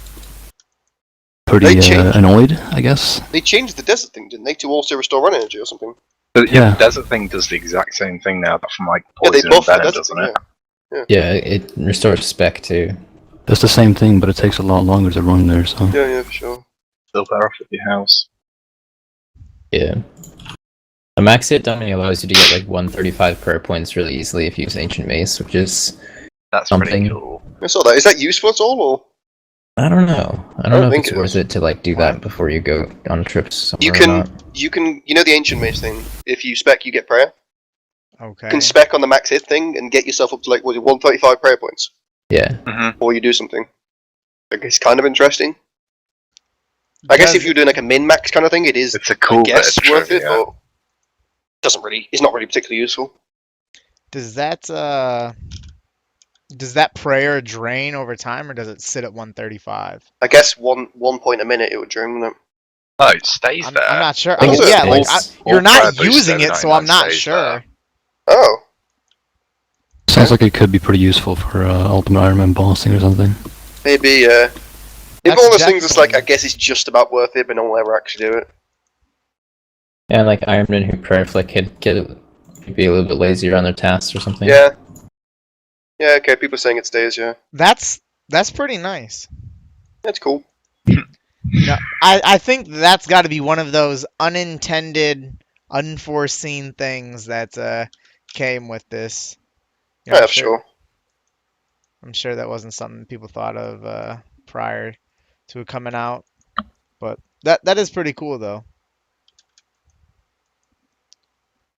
pretty They changed- annoyed, I guess. They changed the desert thing, didn't they, to also restore run energy or something? But Yeah. the desert thing does the exact same thing now, but from like Yeah, they poison and buffed the venom, desert doesn't thing, it? Yeah, it restores spec too. It's the same thing, but it takes a lot longer to run there. So Yeah, for sure. Still better off with your house. Yeah. A max hit dummy allows you to get like 135 prayer points really easily if you use Ancient Mace, which is That's Something. pretty cool. I saw that. Is that useful at all, or I don't know. I don't don't know if think it's it worth is. it to like do that before you go on trips somewhere you or can not. you know the ancient mace thing? If you spec, you get prayer. Okay. You can spec on the max hit thing and get yourself up to like 135 prayer points, Yeah. or you do something. Like, it's kind of interesting. I guess if you're doing like a min max kind of thing, it is. It's a cool I guess bit of worth it, trivia. but it's not really particularly useful. Does that prayer drain over time or does it sit at 135? I guess one point a minute it would drain, wouldn't it? Oh, it stays I'm, there. I'm not sure. I think it's- Yeah, like it's- you're all not prayer boosts using over it, so I'm 99 not stays sure. there. Oh, sounds like it could be pretty useful for Ultimate Iron Man bossing or something. maybe. If That's all those things, it's like I definitely- guess it's just about worth it, but no one will ever actually do it. Yeah, like Iron Man who prayer flick could be a little bit lazier on their tasks or something. Yeah. Yeah. Okay. People are saying it stays. Yeah. That's pretty nice. That's cool. I think that's got to be one of those unintended, unforeseen things that came with this. You know, Yeah, for sure. I'm sure that wasn't something people thought of prior to it coming out, but that is pretty cool though.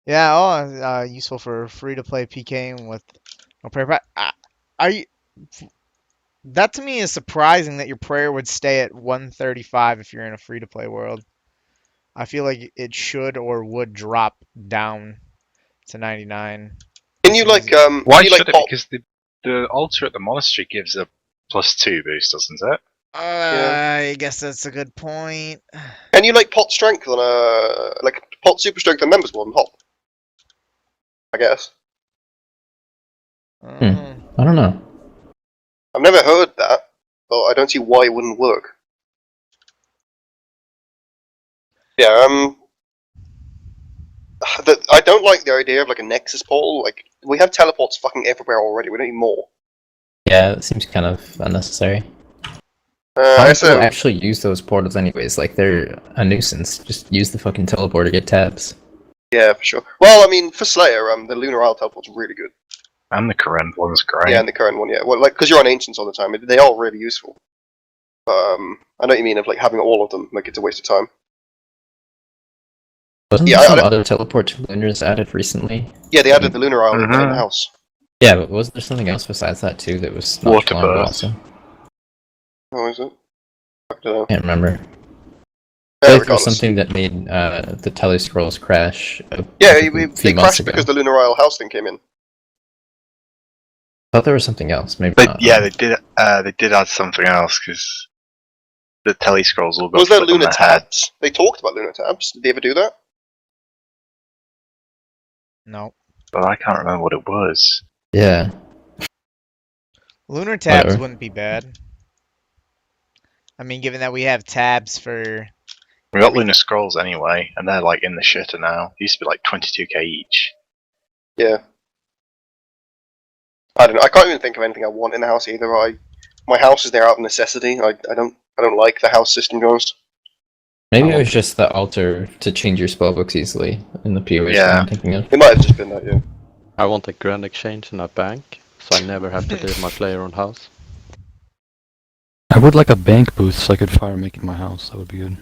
Yeah, useful for free-to-play PKing with no prayer. Are you? That to me is surprising that your prayer would stay at 135 if you're in a free-to-play world. I feel like it should or would drop down to 99. Can you like Why can you, like, should it? pop- Because the altar at the monastery gives a +2 boost, doesn't it? I guess that's a good point. Can you like pot strength on like pot super strength on members one hop? I guess. Uh, I don't know. I've never heard that, but I don't see why it wouldn't work. Yeah, I don't like the idea of like a Nexus portal. Like, we have teleports fucking everywhere already. We don't need more. Yeah, it seems kind of unnecessary. Why I do guess people actually use those portals anyways? Like, they're a nuisance. Just use the fucking teleporter, get tabs. yeah, for sure. Well, I mean, for Slayer, the Lunar Isle teleport's really good. And the current one's great. Yeah, and the current one, yeah. Well, like, because you're on Ancients all the time, they are really useful. I know what you mean of like having all of them, like it's a waste of time. Wasn't Yeah, there I some don't- other teleport to Lunars added recently? Yeah, they added the Lunar Isle in the Mhm. house. Yeah, but wasn't there something else besides that too that was not Water long birth. also? Oh, is it? I don't know. Can't remember. Yeah, I think there was regardless. something that made the tele scrolls crash. Yeah, a they few months crashed ago. because the Lunar Isle house thing came in. I thought there was something else. Maybe They, not. yeah, they did. They did add something else because the tele scrolls all got Was there flipped on Lunar their head. Tabs? They talked about Lunar Tabs. Did they ever do that? no. But I can't remember what it was. Yeah. Lunar tabs Whatever. wouldn't be bad. I mean, given that we have tabs for We got every- Lunar Scrolls anyway, and they're like in the shitter now. They used to be like 22k each. Yeah. I don't know. I can't even think of anything I want in the house either. My house is there out of necessity. I don't like the house system, to be honest. Maybe it was just the altar to change your spellbooks easily in the POH Yeah. that I'm thinking of. It might have just been that, yeah. I want a grand exchange in a bank, so I never have to leave my player-owned house. I would like a bank booth so I could fire make in my house. That would be good.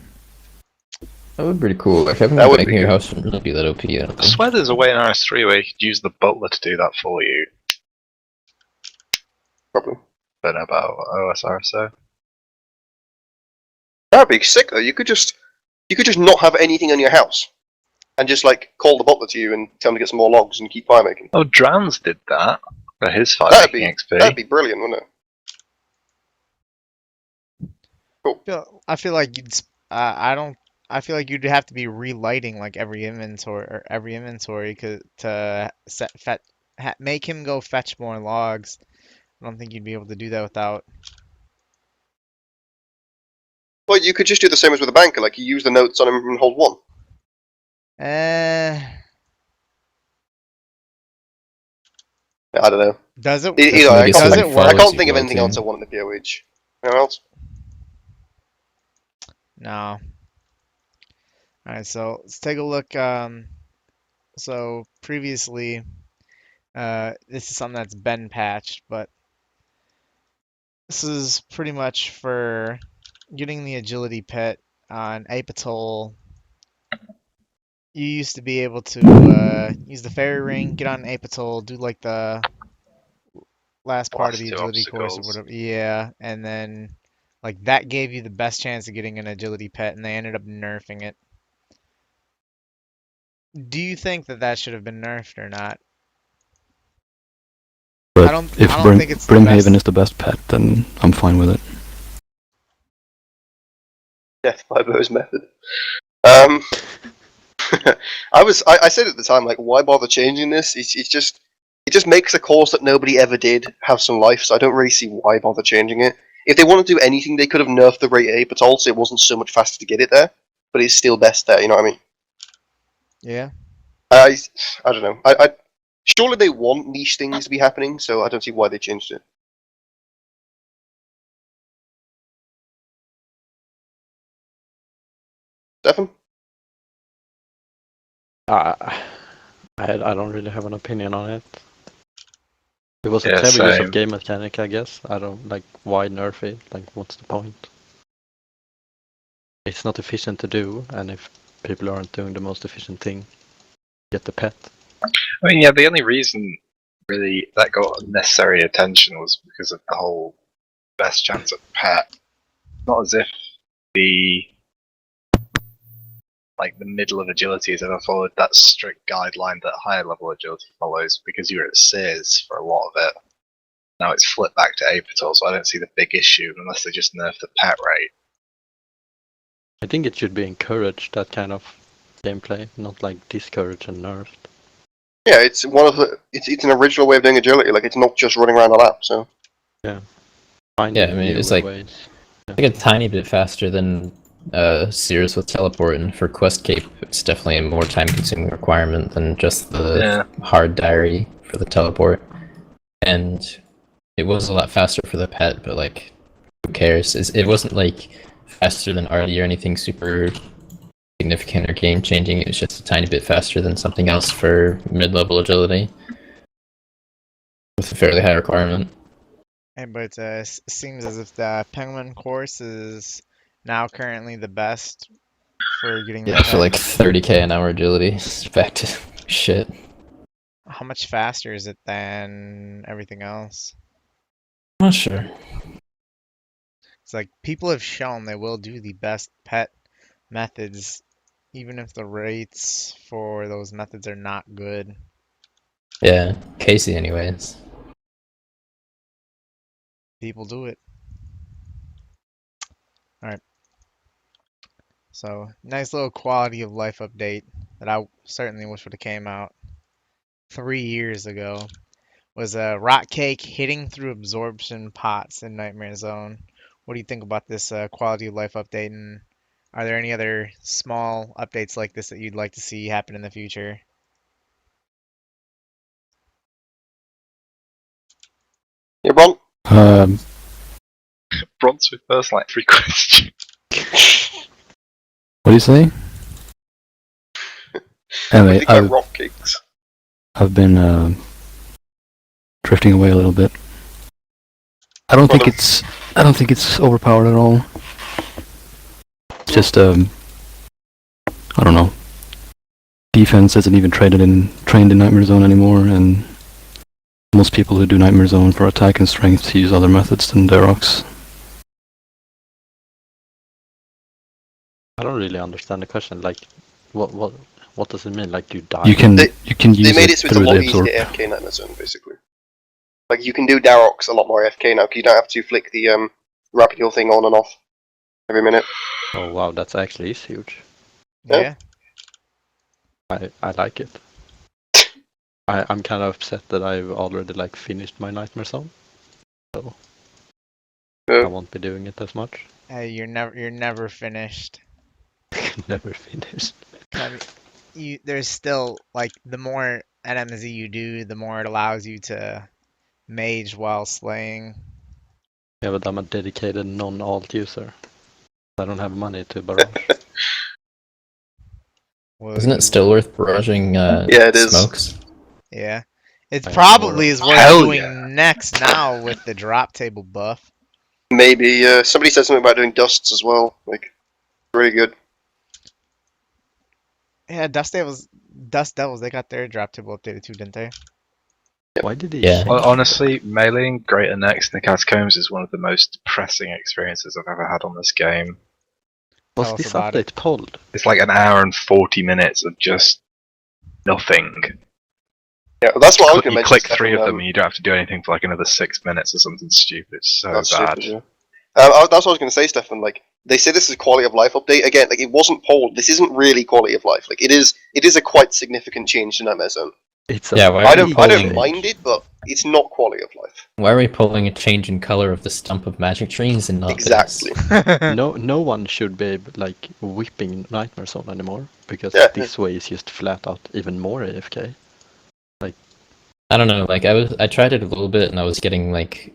That would be pretty cool. Like having That a would bank be in your good. house wouldn't really be that OP. I don't I think. swear there's a way in RS3 where you could use the butler to do that for you. Probably. Don't know about OSR, so. That'd be sick though. You could just not have anything in your house, and just like call the butler to you and tell him to get some more logs and keep fire making. Oh, Drans did that for his fire That'd making be XP. brilliant, wouldn't it? I feel like you'd. I don't. I feel like you'd have to be relighting like every inventory to make him go fetch more logs. I don't think you'd be able to do that without. Well, you could just do the same as with a banker. Like you use the notes on him and hold one. I don't know. Does it? Either Maybe I can't, does something it work? I follows can't you think of well, anything too. else I want in the POH. Anyone else? No. Alright, so let's take a look. So previously, this is something that's been patched, but this is pretty much for getting the agility pet on Apatol. You used to be able to use the fairy ring, get on Apatol, do like the last part of Last the two agility course or obstacles. whatever. Yeah, and then like that gave you the best chance of getting an agility pet, and they ended up nerfing it. Do you think that that should have been nerfed or not? But I don't if think it's the Brimhaven best. is the best pet, then I'm fine with it. Death by Bo's method. I said at the time, like, why bother changing this? It just makes a course that nobody ever did have some life, so I don't really see why bother changing it. If they want to do anything, they could have nerfed the rate 8 at all, so it wasn't so much faster to get it there, but it's still best there, you know what I mean? Yeah. I don't know. Surely they want niche things to be happening, so I don't see why they changed it. Stefan? I don't really have an opinion on it. It was a Yeah, clever use same. of game mechanic, I guess. I don't like why nerf it. Like, what's the point? It's not efficient to do, and if people aren't doing the most efficient thing, get the pet. I mean, yeah, the only reason really that got unnecessary attention was because of the whole best chance at pet. Not as if the middle of agility has ever followed that strict guideline that higher level agility follows, because you were at Sears for a lot of it. Now it's flipped back to Apator, so I don't see the big issue unless they just nerf the pet rate. I think it should be encouraged, that kind of gameplay, not like discouraged and nerfed. Yeah, it's it's an original way of doing agility. Like it's not just running around a lap. So Finding Yeah, I mean, it's newer like ways. like a tiny bit faster than Sears with teleport, and for Quest Cape, it's definitely a more time-consuming requirement than just the hard diary for the teleport. And it was a lot faster for the pet, but like, who cares? It wasn't like faster than RD or anything super significant or game-changing. It was just a tiny bit faster than something else for mid-level agility with a fairly high requirement. But it seems as if the Penguin course is now currently the best for getting Yeah, the for pet. like 30k an hour agility. It's back to shit. How much faster is it than everything else? I'm not sure. It's like people have shown they will do the best pet methods, even if the rates for those methods are not good. Yeah, Casey anyways. People do it. Alright. So, nice little quality of life update that I certainly wish would have came out 3 years ago. was a rock cake hitting through absorption pots in Nightmare Zone. What do you think about this quality of life update? And are there any other small updates like this that you'd like to see happen in the future? Yeah, Bront? Um, Bronze with first like 3 questions. what do you say? What do Anyway, you think about rock cakes? I've been drifting away a little bit. I don't think it's overpowered at all. It's just I don't know. Defense isn't even trained in Nightmare Zone anymore, and most people who do Nightmare Zone for attack and strength use other methods than Durox. I don't really understand the question. Like, what does it mean? Like you die? You can They use made it it so it's a through lot the easier absorb. to AFK Nightmare Zone, basically. Like, you can do Darox a lot more AFK now, because you don't have to flick the rapid heal thing on and off every minute. Oh wow, that's actually is huge. Yeah. Yeah. I like it. I'm kind of upset that I've already like finished my Nightmare Zone, so I won't be doing it as much. You're never finished. Never finished. I mean, there's still like the more NMZ you do, the more it allows you to mage while slaying. Yeah, but I'm a dedicated non-alt user. I don't have money to barrage. Well, Isn't it still worth barraging Yeah, it is. smokes? Yeah. It I probably more- is worth Hell doing yeah. next now with the drop table buff. Maybe, somebody said something about doing dusts as well. Like, really good. Yeah, Dust Devils, they got their drop table updated too, didn't they? Why did he Yeah. change Well, that? honestly, mailing Greater Next in the Catacombs is one of the most depressing experiences I've ever had on this game. Was Tell us this about it. update pulled? It's like an hour and 40 minutes of just nothing. Yeah, that's what I was going to You mention. click Stefan, 3 of them and you don't have to do anything for like another 6 minutes or something stupid. It's so That's bad. stupid, yeah. That's what I was going to say, Stefan. Like, they say this is a quality of life update. Again, like, it wasn't polled. This isn't really quality of life. Like, it is a quite significant change to Nightmare Zone. It's a Yeah, why I are don't we I don't pulling? mind it, but it's not quality of life. Why are we pulling a change in color of the stump of magic trees and not Exactly. this? no one should be like whipping Nightmare Zone anymore because Yeah. this way is just flat out even more AFK. I don't know. Like I tried it a little bit and I was getting like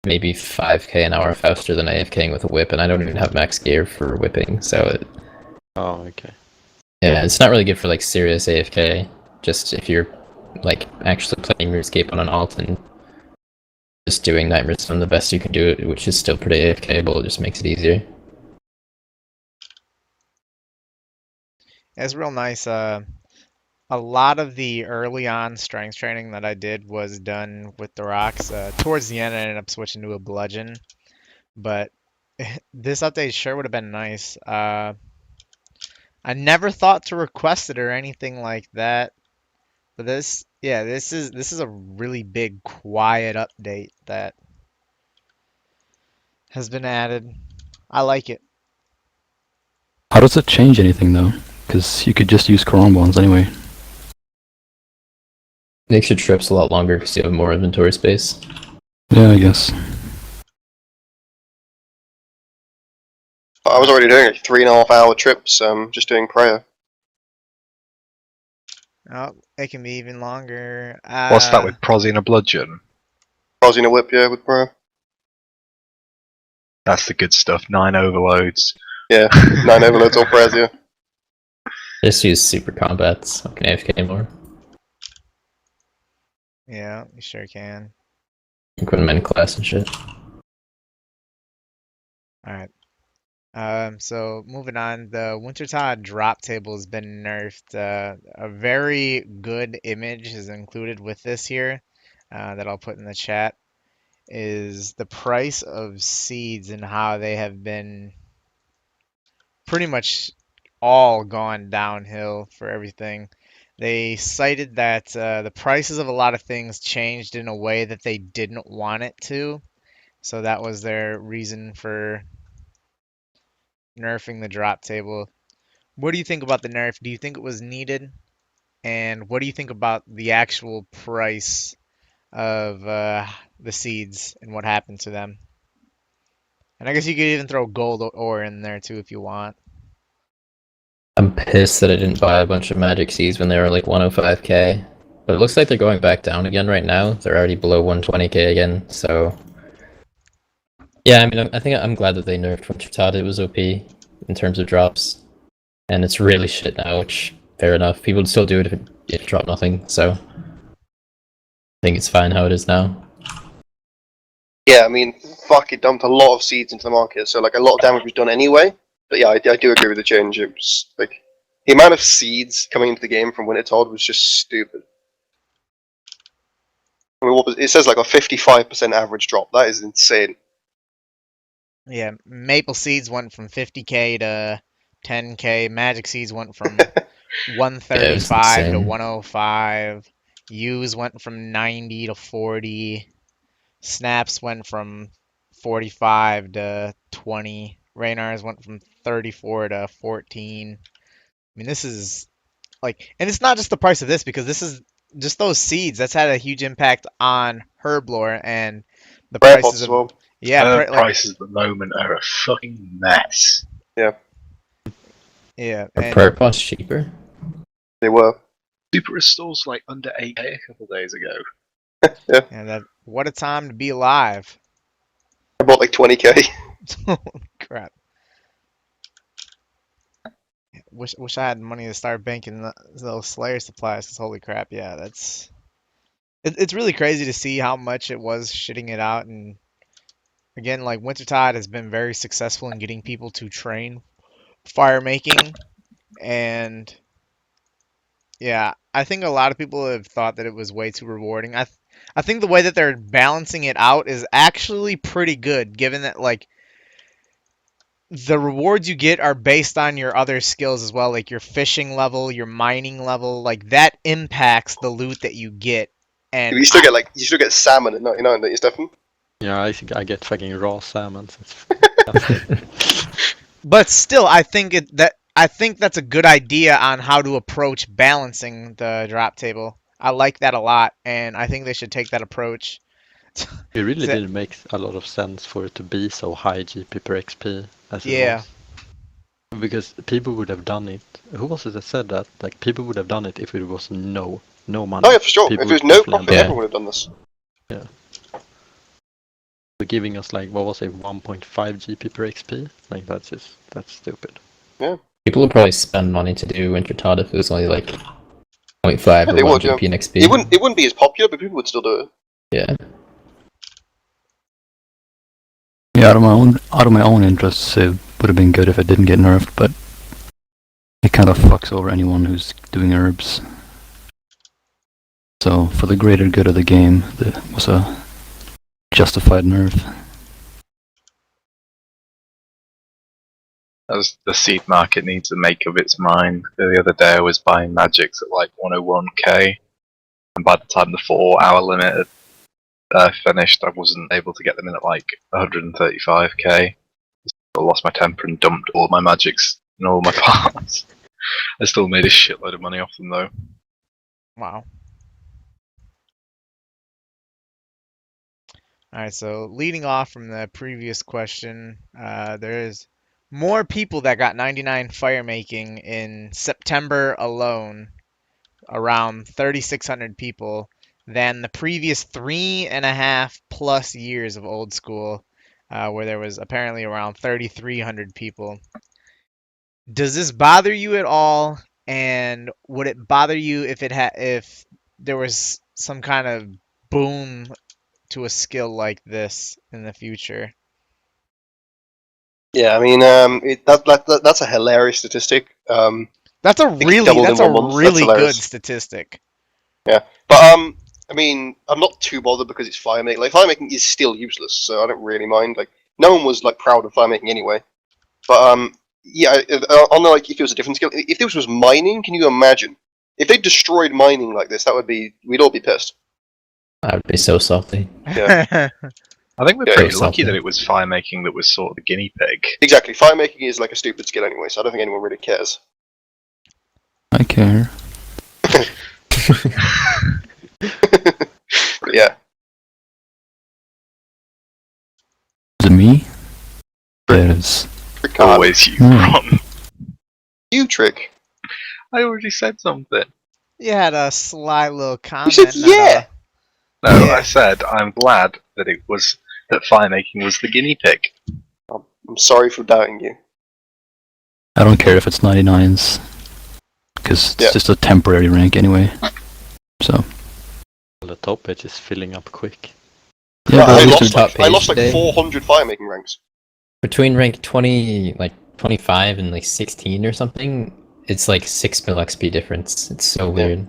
maybe 5k an hour faster than AFKing with a whip, and I don't even have max gear for whipping, so Oh, okay. yeah, it's not really good for like serious AFK. Just if you're like actually playing RuneScape on an alt and just doing Nightmare Zone the best you can do it, which is still pretty AFKable, it just makes it easier. It's real nice. A lot of the early on strength training that I did was done with the rocks. Towards the end, I ended up switching to a bludgeon, but this update sure would have been nice. I never thought to request it or anything like that, but this is a really big quiet update that has been added. I like it. How does it change anything though? Because you could just use Quran bonds anyway. Makes your trips a lot longer because you have more inventory space. Yeah, I guess. I was already doing like 3.5 hour trips, just doing prayer. Oh, it can be even longer. What's that with Prozzy and a bludgeon? Causing a whip, yeah, with prayer. That's the good stuff. 9 overloads. Yeah, 9 overloads, all prayers, yeah. Just use super combats, so I can AFK more. Yeah, you sure can. Equipment class and shit. Alright. So moving on, the Wintertide drop table has been nerfed. A very good image is included with this here that I'll put in the chat. Is the price of seeds and how they have been pretty much all gone downhill for everything. They cited that the prices of a lot of things changed in a way that they didn't want it to. So that was their reason for nerfing the drop table. What do you think about the nerf? Do you think it was needed? And what do you think about the actual price of the seeds and what happened to them. And I guess you could even throw gold ore in there too if you want. I'm pissed that I didn't buy a bunch of magic seeds when they were like 105k. But it looks like they're going back down again right now. They're already below 120k again, so... Yeah, I mean, I think I'm glad that they nerfed Wintertod. It was OP in terms of drops. And it's really shit now, which, fair enough. People would still do it if it dropped nothing, so... I think it's fine how it is now. Yeah, I mean, fuck, it dumped a lot of seeds into the market, so like a lot of damage was done anyway. But yeah, I do agree with the change. It was like the amount of seeds coming into the game from Wintertod was just stupid. I mean, what was, it says like a 55% average drop. That is insane. Yeah, maple seeds went from 50k to 10k. Magic seeds went from 135 to insane. 105. U's went from 90 to 40. Snaps went from 45 to 20. Raynars went from 34 to 14. I mean, this is like, and it's not just the price of this, because this is just those seeds. That's had a huge impact on Herblore and the Rare prices pots as of, well. yeah, Herb prices at the moment are a fucking mess. yeah, Are and perp pots cheaper? They were. Super restores like under 8k a couple days ago. and that, what a time to be alive. I bought like 20k. Holy crap. Wish I had money to start banking those Slayer supplies, because holy crap, yeah, that's... It's really crazy to see how much it was shitting it out, and again, like, Wintertide has been very successful in getting people to train fire making, and yeah, I think a lot of people have thought that it was way too rewarding. I think the way that they're balancing it out is actually pretty good, given that, like, the rewards you get are based on your other skills as well, like your fishing level, your mining level, like that impacts the loot that you get. And You still get like salmon at 99, don't you, Stefan? Yeah, I think I get fucking raw salmon. but still, I think that's a good idea on how to approach balancing the drop table. I like that a lot, and I think they should take that approach. It really So- didn't make a lot of sense for it to be so high GP per XP as it Yeah. was. Because people would have done it. Who was it that said that? Like, people would have done it if it was no money. Oh yeah, for sure. People If it was would no definitely profit, have done everyone would have done this. it. Giving us like, what was it, 1.5 GP per XP? Like, that's stupid. People would probably spend money to do Wintertod if it was only like 0.5 Yeah, or they 1 would, GP in XP. It wouldn't be as popular, but people would still do it. Yeah. Yeah, out of my own interests, it would have been good if it didn't get nerfed, but it kind of fucks over anyone who's doing herbs. So, for the greater good of the game, it was a justified nerf. As the seed market needs to make of its mind. The other day I was buying magics at like 101k, and by the time the 4-hour limit had finished, I wasn't able to get them in at like 135k. I lost my temper and dumped all my magics and all my parts. I still made a shitload of money off them though. Wow. Alright, so leading off from the previous question, there's more people that got 99 fire making in September alone, around 3,600 people, than the previous 3.5+ years of old school, where there was apparently around 3,300 people. Does this bother you at all? And would it bother you if if there was some kind of boom to a skill like this in the future? Yeah, I mean, that's a hilarious statistic. That's a think it's doubled in 1 month. That's really good hilarious. statistic. But I mean, I'm not too bothered because it's fire making. Like, fire making is still useless, so I don't really mind. Like, no one was like proud of fire making anyway. But yeah, on the, like, if it was a different skill, if this was mining, can you imagine? If they destroyed mining like this, we'd all be pissed. I would be so salty. Yeah. I think we're Yeah, pretty it's lucky something. that it was fire making that was sort of the guinea pig. Exactly, fire making is like a stupid skill anyway, so I don't think anyone really cares. I care. yeah. Is it me? Yes. Trick Always you, Hmm. Ron. You trick. I already said something. You had a sly little You comment. said yeah. No, Yeah. I said I'm glad that fire making was the guinea pig. I'm sorry for doubting you. I don't care if it's 99s. Because it's Yeah. just a temporary rank anyway. So, The top page is filling up quick. yeah, Yeah, but I at least lost top like page 400 fire making ranks. Between rank 20, like 25 and like 16 or something, it's like 6 mil XP difference. It's so weird.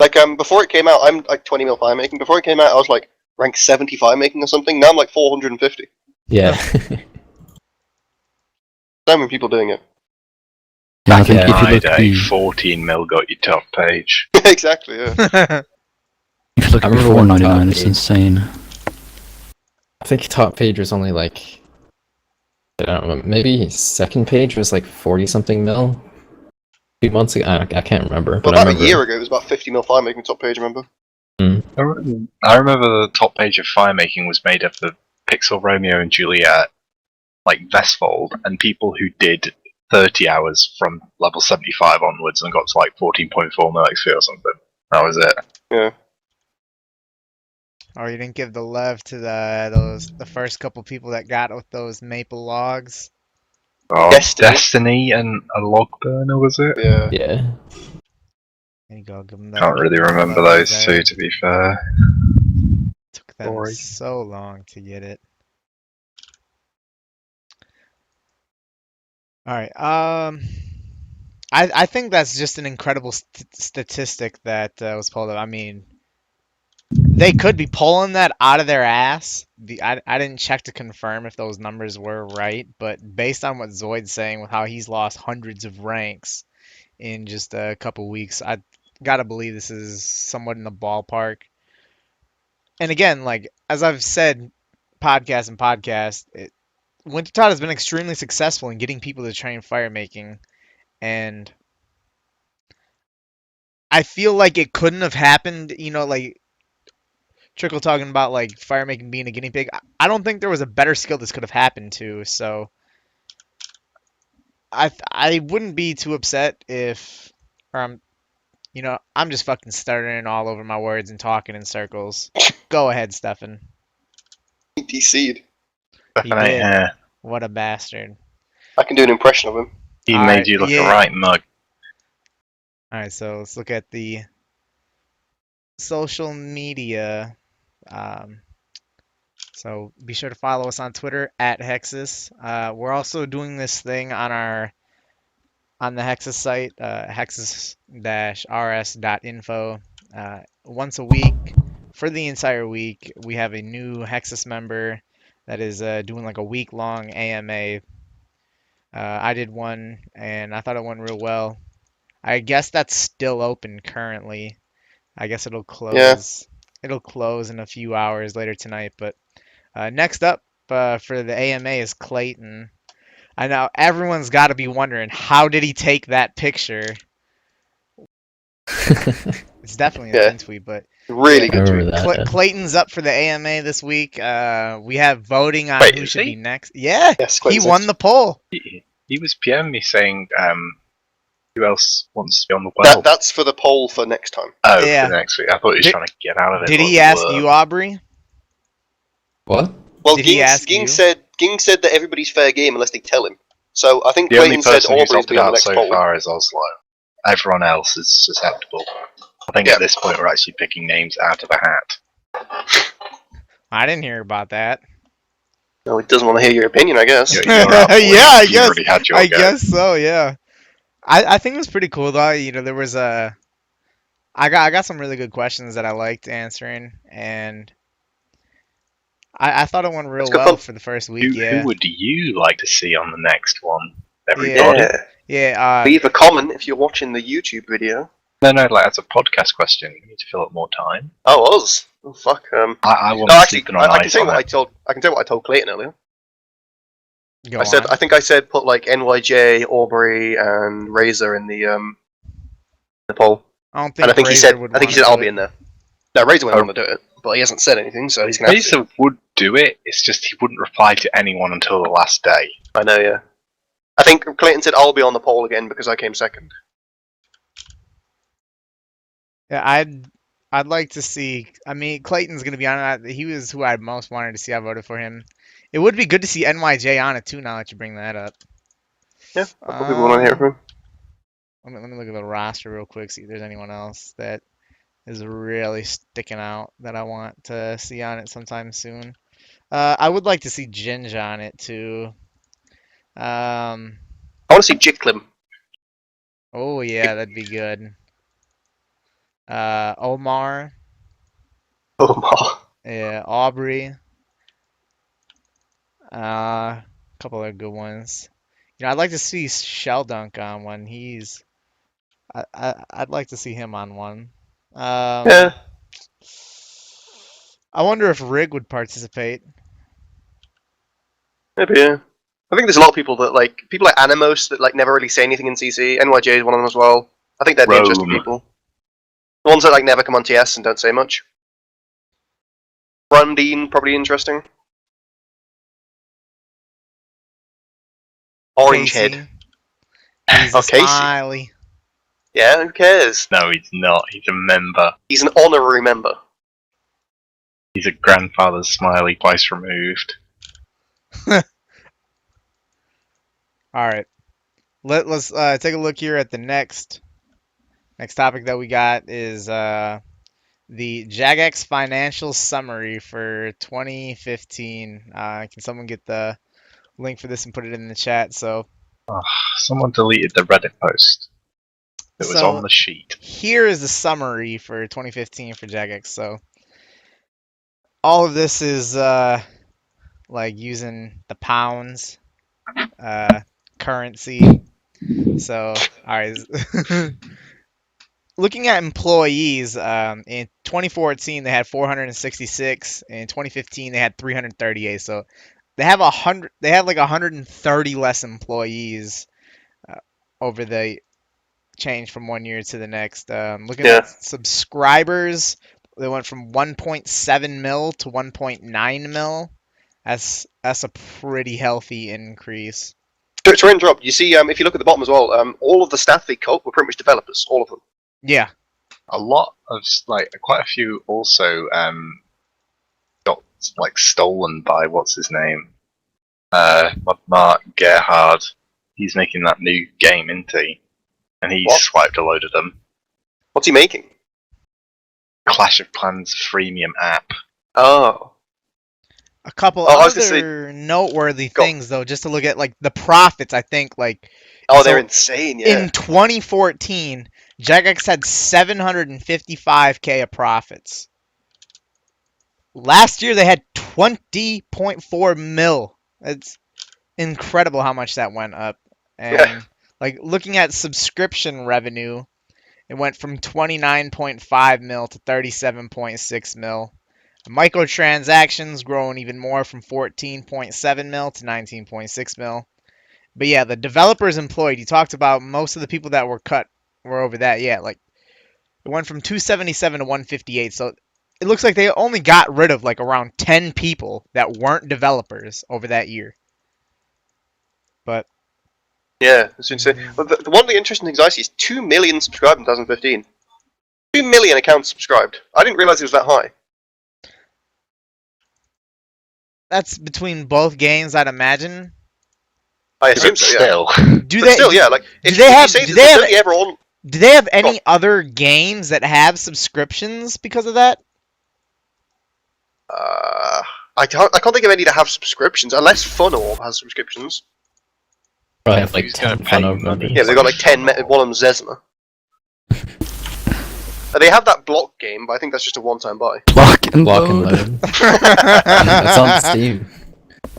Like before it came out, I'm like 20 mil fire making. Before it came out, I was like rank 70 fire making or something. Now I'm like 450. Yeah. So many people doing it. yeah, I Back think in if you my look at day, the 14 mil got you top page. Exactly. Yeah. if you look I at remember before when top 99, it's page- insane. I think top page was only like, I don't know, maybe second page was like 40 something mil. A few months ago, I can't remember. Well, But about I remember. a year ago, it was about 50 mil fire making top page. Remember? I remember the top page of fire making was made of the Pixel Romeo and Juliet, like Vestfold, and people who did 30 hours from level 75 onwards and got to like 14.4 mil XP or something. That was it. Yeah. Or you didn't give the love to the first couple people that got with those maple logs. Oh, Destiny. Destiny and a log burner, was it? Yeah. Yeah. There you go. Give them that Can't really remember love those there. two, to be fair. Took them Sorry. so long to get it. All right. I think that's just an incredible statistic that was pulled up. I mean, they could be pulling that out of their ass. I didn't check to confirm if those numbers were right, but based on what Zoid's saying with how he's lost hundreds of ranks in just a couple weeks, I gotta believe this is somewhat in the ballpark. And again, like as I've said, podcast, Wintertod has been extremely successful in getting people to train fire making, and I feel like it couldn't have happened. Like Trickool talking about like fire making being a guinea pig. I don't think there was a better skill this could have happened to. So I wouldn't be too upset if, or I'm just fucking stuttering all over my words and talking in circles. Go ahead, Stefan. He DC'd. He Definitely, did. yeah. What a bastard. I can do an impression of him. He All made right, you look yeah. a right mug. All right, so let's look at the social media. So be sure to follow us on Twitter at Hexis. We're also doing this thing on the Hexis site, hexis-rs.info. Once a week for the entire week, we have a new Hexis member that is doing like a week-long AMA. I did one, and I thought it went real well. I guess that's still open currently. I guess it'll close. Yeah. It'll close in a few hours later tonight. But next up for the AMA is Clayton. I know everyone's got to be wondering, how did he take that picture? It's definitely a Yeah. tin tweet, but Really I good remember tweet. that. Clayton's up for the AMA this week. We have voting on Wait, who is should he? be next. Yeah, Yes, he Clayton's won next. the poll. He was PMing me saying, who else wants to be on the well? That's for the poll for next time. Oh, Yeah. for next week. I thought he was Did- trying to get out of it. Did like he a ask worm. you, Aubrey? What? Well, Did he ask Ging you? said that everybody's fair game unless they tell him. So I think The only Clayton said person who's Aubrey's opted be on the out next so poll. far is Oslo. Everyone else is susceptible. I think Yeah. at this point we're actually picking names out of a hat. I didn't hear about that. No, he doesn't want to hear your opinion, I guess. You're out, boy. Yeah, I You've guess. already had your I go. guess so. Yeah. I think it was pretty cool though. There was I got some really good questions that I liked answering, and I thought it went real That's good well fun. for the first week. Who Yeah. would you like to see on the next one? Everybody? Yeah. Yeah. Leave a comment if you're watching the YouTube video. No, like as a podcast question. We need to fill up more time. Oh, us. Oh, fuck. I want No, to actually, keep an eye I can tell you on what I it. told. I can tell you what I told Clayton earlier. Go I think I said put like NYJ, Aubrey, and Razor in the poll. I don't think. And I think he Razor said would I'll wanna be do in there. No, Razor wouldn't want to do it. but he hasn't said anything, so he's gonna have to. Mesa would do it. It's just he wouldn't reply to anyone until the last day. I know, yeah. I think Clayton said I'll be on the poll again because I came second. Yeah, I'd like to see. I mean, Clayton's gonna be on it. He was who I most wanted to see. I voted for him. It would be good to see NYJ on it too. Now that you bring that up. Yeah, I thought people want to hear from him. Let me look at the roster real quick. See if there's anyone else that is really sticking out that I want to see on it sometime soon. I would like to see Ginge on it too. I want to see Jiklim. Oh yeah, that'd be good. Omar. Omar. Yeah, Aubrey. A couple other good ones. You know, I'd like to see Shell Dunk on one. I'd like to see him on one. Yeah. I wonder if Rig would participate. Maybe, yeah. I think there's a lot of people like Animos that never really say anything in CC. NYJ is one of them as well. I think they're the interesting Rome. people. The ones that never come on TS and don't say much. Brundeen, probably interesting. Orange Casey. Head. He's a Oh, Casey. smiley. Yeah, who cares? No, he's not. He's a member. He's an honorary member. He's a grandfather's smiley twice removed. All right. Let's take a look here at the next topic that we got is the Jagex financial summary for 2015. Can someone get the link for this and put it in the chat? So Someone deleted the Reddit post. It was So- on the sheet. here is the summary for 2015 for Jagex. So all of this is using the pounds currency. So all right. Looking at employees, in 2014 they had 466. In 2015 they had 338. So they have 100. They have 130 less employees over the change from one year to the next. Looking at subscribers, they went from 1.7 mil to 1.9 mil. That's a pretty healthy increase. To interrupt, you see, if you look at the bottom as well, all of the staff they cut were pretty much developers, all of them. Yeah. A lot of quite a few also got stolen by what's his name, Mark Gerhard. He's making that new game, isn't he? And he swiped a load of them. What's he making? Clash of Clans freemium app. Oh. A couple other noteworthy things though, just to look at the profits. I think they're insane. Yeah. In 2014, Jagex had 755K of profits. Last year they had 20.4 mil. It's incredible how much that went up. And looking at subscription revenue, it went from 29.5 mil to 37.6 mil. Microtransactions growing even more from 14.7 mil to 19.6 mil. But yeah, the developers employed, you talked about most of the people that were cut were over that. Yeah, it went from 277 to 158. So it looks like they only got rid of around 10 people that weren't developers over that year. But yeah, it's insane. But one of the interesting things I see is 2 million subscribed in 2015. 2 million accounts subscribed. I didn't realize it was that high. that's between both games, I'd imagine. I assume so. Yeah. Do they? Still, yeah. Do they have any Go. other games that have subscriptions because of that? I can't think of any that have subscriptions unless Funorb has subscriptions. Probably have Who's 10 gonna pay Funorb money? members. Yeah, they've got 10. One of them Zesma. They have that block game, but I think that's just a one-time buy. Lock and Lock and load. load. It's on Steam.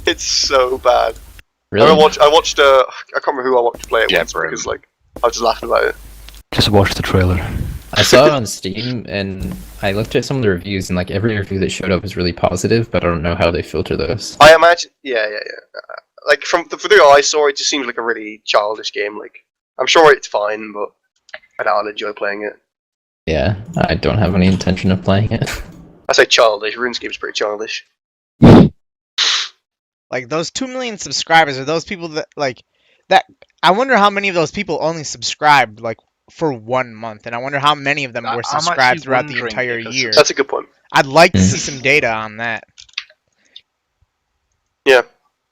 It's so bad. Really? I watched. I can't remember who I watched play it once Bront. because I was just laughing about it. Just watch the trailer. I saw it on Steam, and I looked at some of the reviews, and every review that showed up was really positive, but I don't know how they filter those. I imagine. Yeah. From the I saw, it just seems like a really childish game. I'm sure it's fine, but I doubt I'll enjoy playing it. Yeah, I don't have any intention of playing it. I say childish. RuneScape's pretty childish. Like those 2 million subscribers are those people that like that. I wonder how many of those people only subscribed like for 1 month, and I wonder how many of them were I'm subscribed actually throughout the wondering entire because year. That's a good point. I'd like to Mhm. see some data on that.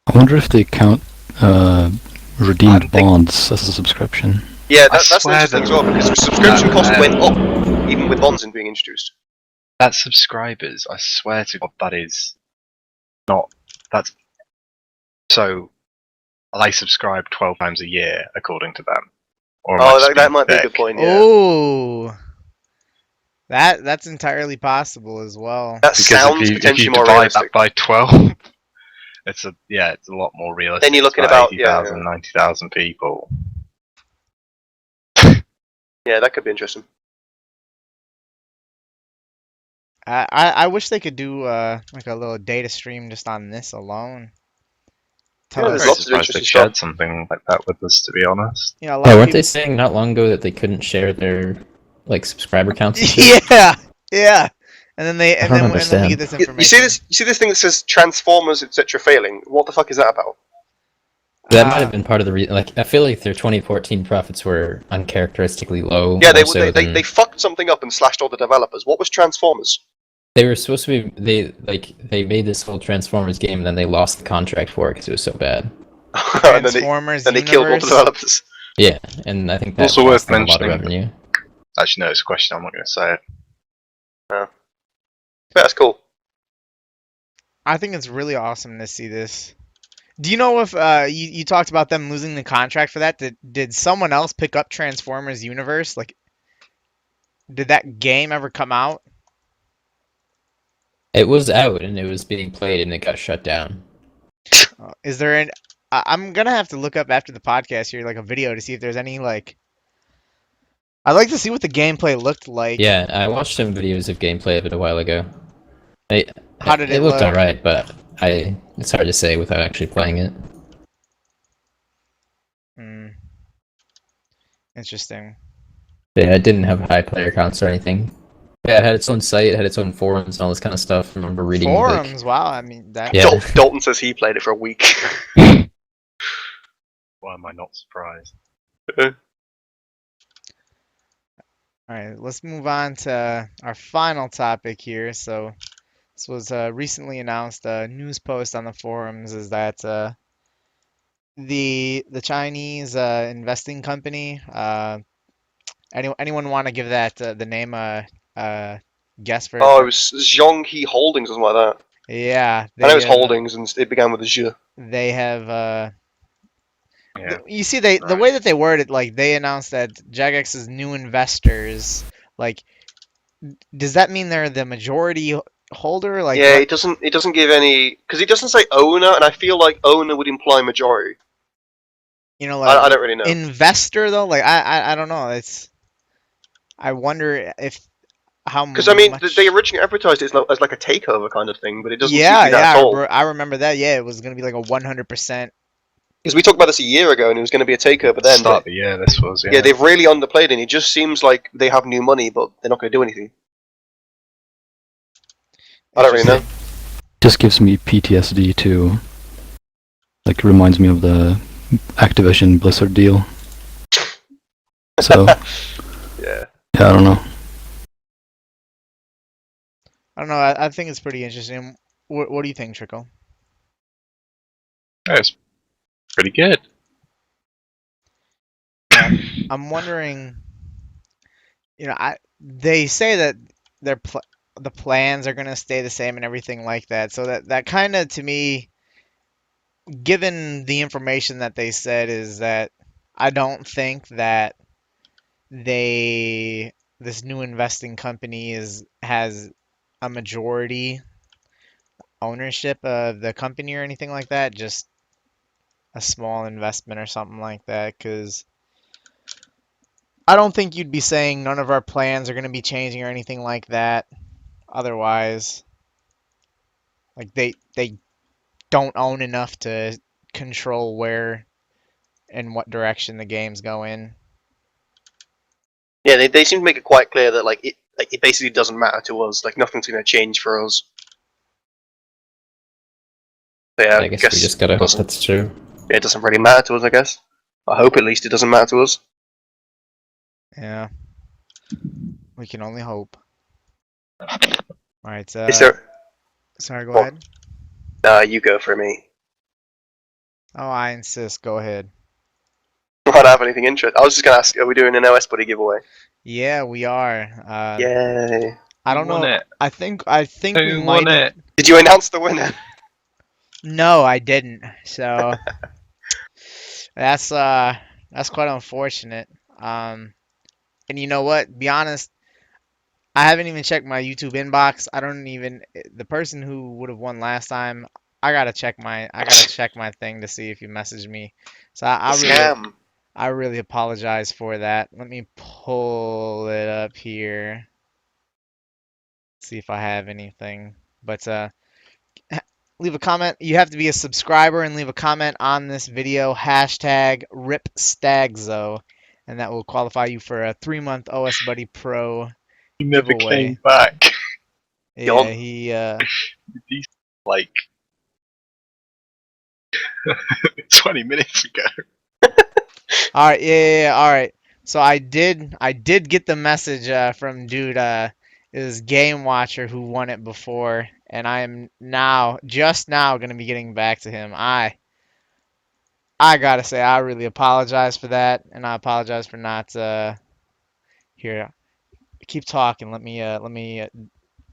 I wonder if they count redeemed I'm think- bonds as a subscription. Yeah, I that's an swear interesting that- as well because the subscription that, cost went up even with bonds being introduced. That subscribers, I swear to God, that is not. That's so. They subscribe 12 times a year, according to them. Or am I Oh, just that being might be a thick? good point. Yeah, Oh, that's entirely possible as well. that Because sounds if you potentially more divide realistic. that by 12, it's a lot more realistic. Then you're looking It's about 80,000, yeah. 90,000 people. Yeah, that could be interesting. I wish they could do like a little data stream just on this alone. Tell Yeah, I'm there's us, very lots of surprised they interesting shared stuff. something like that with us, to be honest. you know, a lot Yeah, of weren't they people. saying not long ago that they couldn't share their like subscriber counts and shit? Yeah, yeah. And then I don't we understand. get this You information. see this thing that says Transformers etc. failing. What the fuck is that about? That might have been part of the reason. Like, I feel like their 2014 profits were uncharacteristically low. Yeah, more so than- they fucked something up and slashed all the developers. What was Transformers? They were supposed to be. They made this whole Transformers game, and then they lost the contract for it because it was so bad. and Transformers then they killed all the universe. developers. Yeah, and I think that Also cost worth them a lot of mentioning- revenue. Actually, no, it's a question. I'm not going to say it. Yeah, that's cool. I think it's really awesome to see this. Do you know if you talked about them losing the contract for that? Did someone else pick up Transformers Universe? Like, did that game ever come out? It was out and it was being played, and it got shut down. Is there an? I'm gonna have to look up after the podcast here, like a video to see if there's any like. I'd like to see what the gameplay looked like. Yeah, I watched some videos of gameplay of it a while ago. How did it looked look? alright, but it's hard to say without actually playing it. Hmm. Interesting. Yeah, it didn't have high player counts or anything. Yeah, it had its own site, it had its own forums and all this kind of stuff. I remember reading Forums. Wow. I mean that. Yeah. Dalton says he played it for a week. Why am I not surprised? All right, let's move on to our final topic here. So, this was recently announced. A news post on the forums is that the Chinese investing company. Anyone want to give that the name? Guess for? Oh, it was Zhonghe Holdings or something like that. Yeah, I know it's have- Holdings and it began with a Z. They have. Yeah. You see, the right. way that they worded, like they announced that Jagex's new investors, like, does that mean they're the majority holder? Like, Yeah, what- it doesn't give any because it doesn't say owner, and I feel like owner would imply majority. you know, like I don't really know. investor though. Like, I don't know. It's I wonder if how Because I mean, much... they originally advertised it as like a takeover kind of thing, but it doesn't seem yeah, to be that yeah, at all. I remember that. Yeah, it was gonna be like a 100%. Because we talked about this a year ago, and it was going to be a takeover then. Start But, of the year, this was. yeah, they've really underplayed it. And it just seems like they have new money, but they're not going to do anything. I don't really know. Just gives me PTSD too. Like, reminds me of the Activision Blizzard deal. So, Yeah. yeah, I don't know. I don't know. I think it's pretty interesting. What do you think, Trickool? It's pretty good. I'm wondering. You know, they say that the plans are gonna stay the same and everything like that. So that kind of, to me, given the information that they said, is that I don't think that this new investing company has a majority ownership of the company or anything like that. Just a small investment or something like that, because I don't think you'd be saying none of our plans are going to be changing or anything like that. Otherwise, like they don't own enough to control where and what direction the games go in. Yeah, they seem to make it quite clear that like like, it basically doesn't matter to us. Like, nothing's going to change for us. So, yeah, I guess we just gotta hope that's true. it doesn't really matter to us, I guess. I hope at least it doesn't matter to us. Yeah. We can only hope. Alright, Is there... sorry, go What? ahead. You go for me. Oh, I insist. Go ahead. I don't have anything interesting. I was just going to ask, are we doing an OS buddy giveaway? Yeah, we are. Yay. I don't know. It. I think we Who might won it? Did you announce the winner? No, I didn't. So that's quite unfortunate. And you know what? Be honest, I haven't even checked my YouTube inbox. I don't even the person who would have won last time. I gotta check my thing to see if you messaged me. So Scam. I really apologize for that. Let me pull it up here. See if I have anything. But leave a comment. You have to be a subscriber and leave a comment on this video. Hashtag #RipStaigzo, and that will qualify you for a 3-month OS Buddy Pro He never giveaway. came back. Yeah, he Like 20 minutes ago. All right, yeah, all right. So I did get the message from dude. Is Game Watcher who won it before, and I am just now gonna be getting back to him. I gotta say I really apologize for that, and I apologize for not here. Keep talking. Let me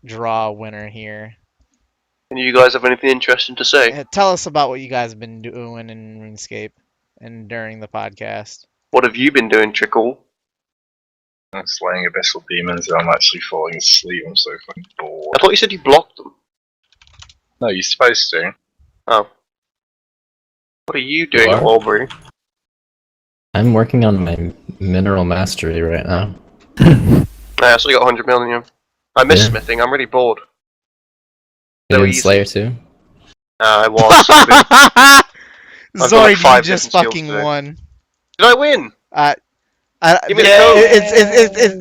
draw a winner here. And you guys have anything interesting to say? Tell us about what you guys have been doing in RuneScape and during the podcast. What have you been doing, Trickool? I'm slaying abyssal demons and I'm actually falling asleep. I'm so fucking bored. I thought you said you blocked them. No, you're supposed to. Oh. What are you doing You at are? Walbury? I'm working on my mineral mastery right now. I actually got 100 million. I miss Yeah. smithing, I'm really bored. You So doing easy. Slayer too? I was. got like Zoid, you 5 just different skills fucking today. won. Did I win? Give me the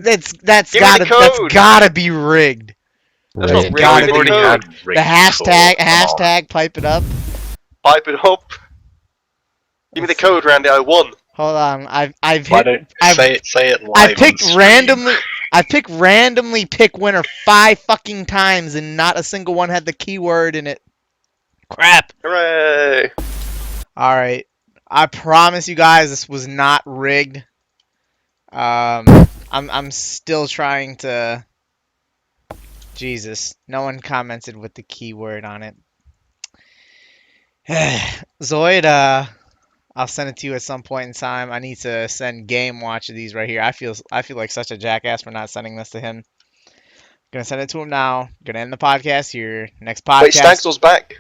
It's code. that's Give me the that's code. gotta be rigged. That's not Rigged. rigged. gotta Give me be the code. The hashtag pipe it up. Pipe it up. Give me the code, Randy. I won. Hold on, I've Why hit. don't I've say it live I on picked stream. randomly pick winner 5 fucking times and not a single one had the keyword in it. Crap. Hooray! All right. I promise you guys this was not rigged. I'm still trying to. Jesus, no one commented with the keyword on it. Zoid, I'll send it to you at some point in time. I need to send Game Watch of these right here. I feel like such a jackass for not sending this to him. Gonna send it to him now. Gonna end the podcast here. Next podcast. Wait, Staigzor's back.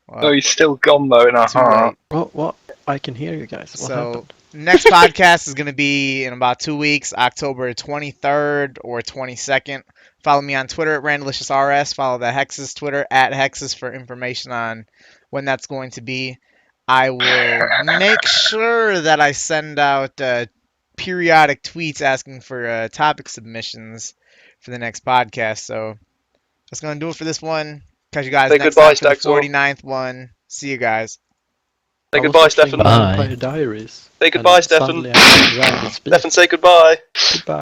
Oh, Well, he's still gone though in a too heart. late. What? I can hear you guys. What So happened? next podcast is going to be in about 2 weeks, October 23rd or 22nd. Follow me on Twitter at RandalicioursRS. Follow the Hexis Twitter at Hexis for information on when that's going to be. I will make sure that I send out periodic tweets asking for topic submissions for the next podcast. So that's going to do it for this one. Catch you guys Say next goodbye, time for the Staigzor. 49th one. See you guys. Say I was goodbye, watching Stefan. Bye. Vampire Diaries. Say goodbye, and Stefan. suddenly I heard Randy speak. Stefan, say goodbye. Goodbye.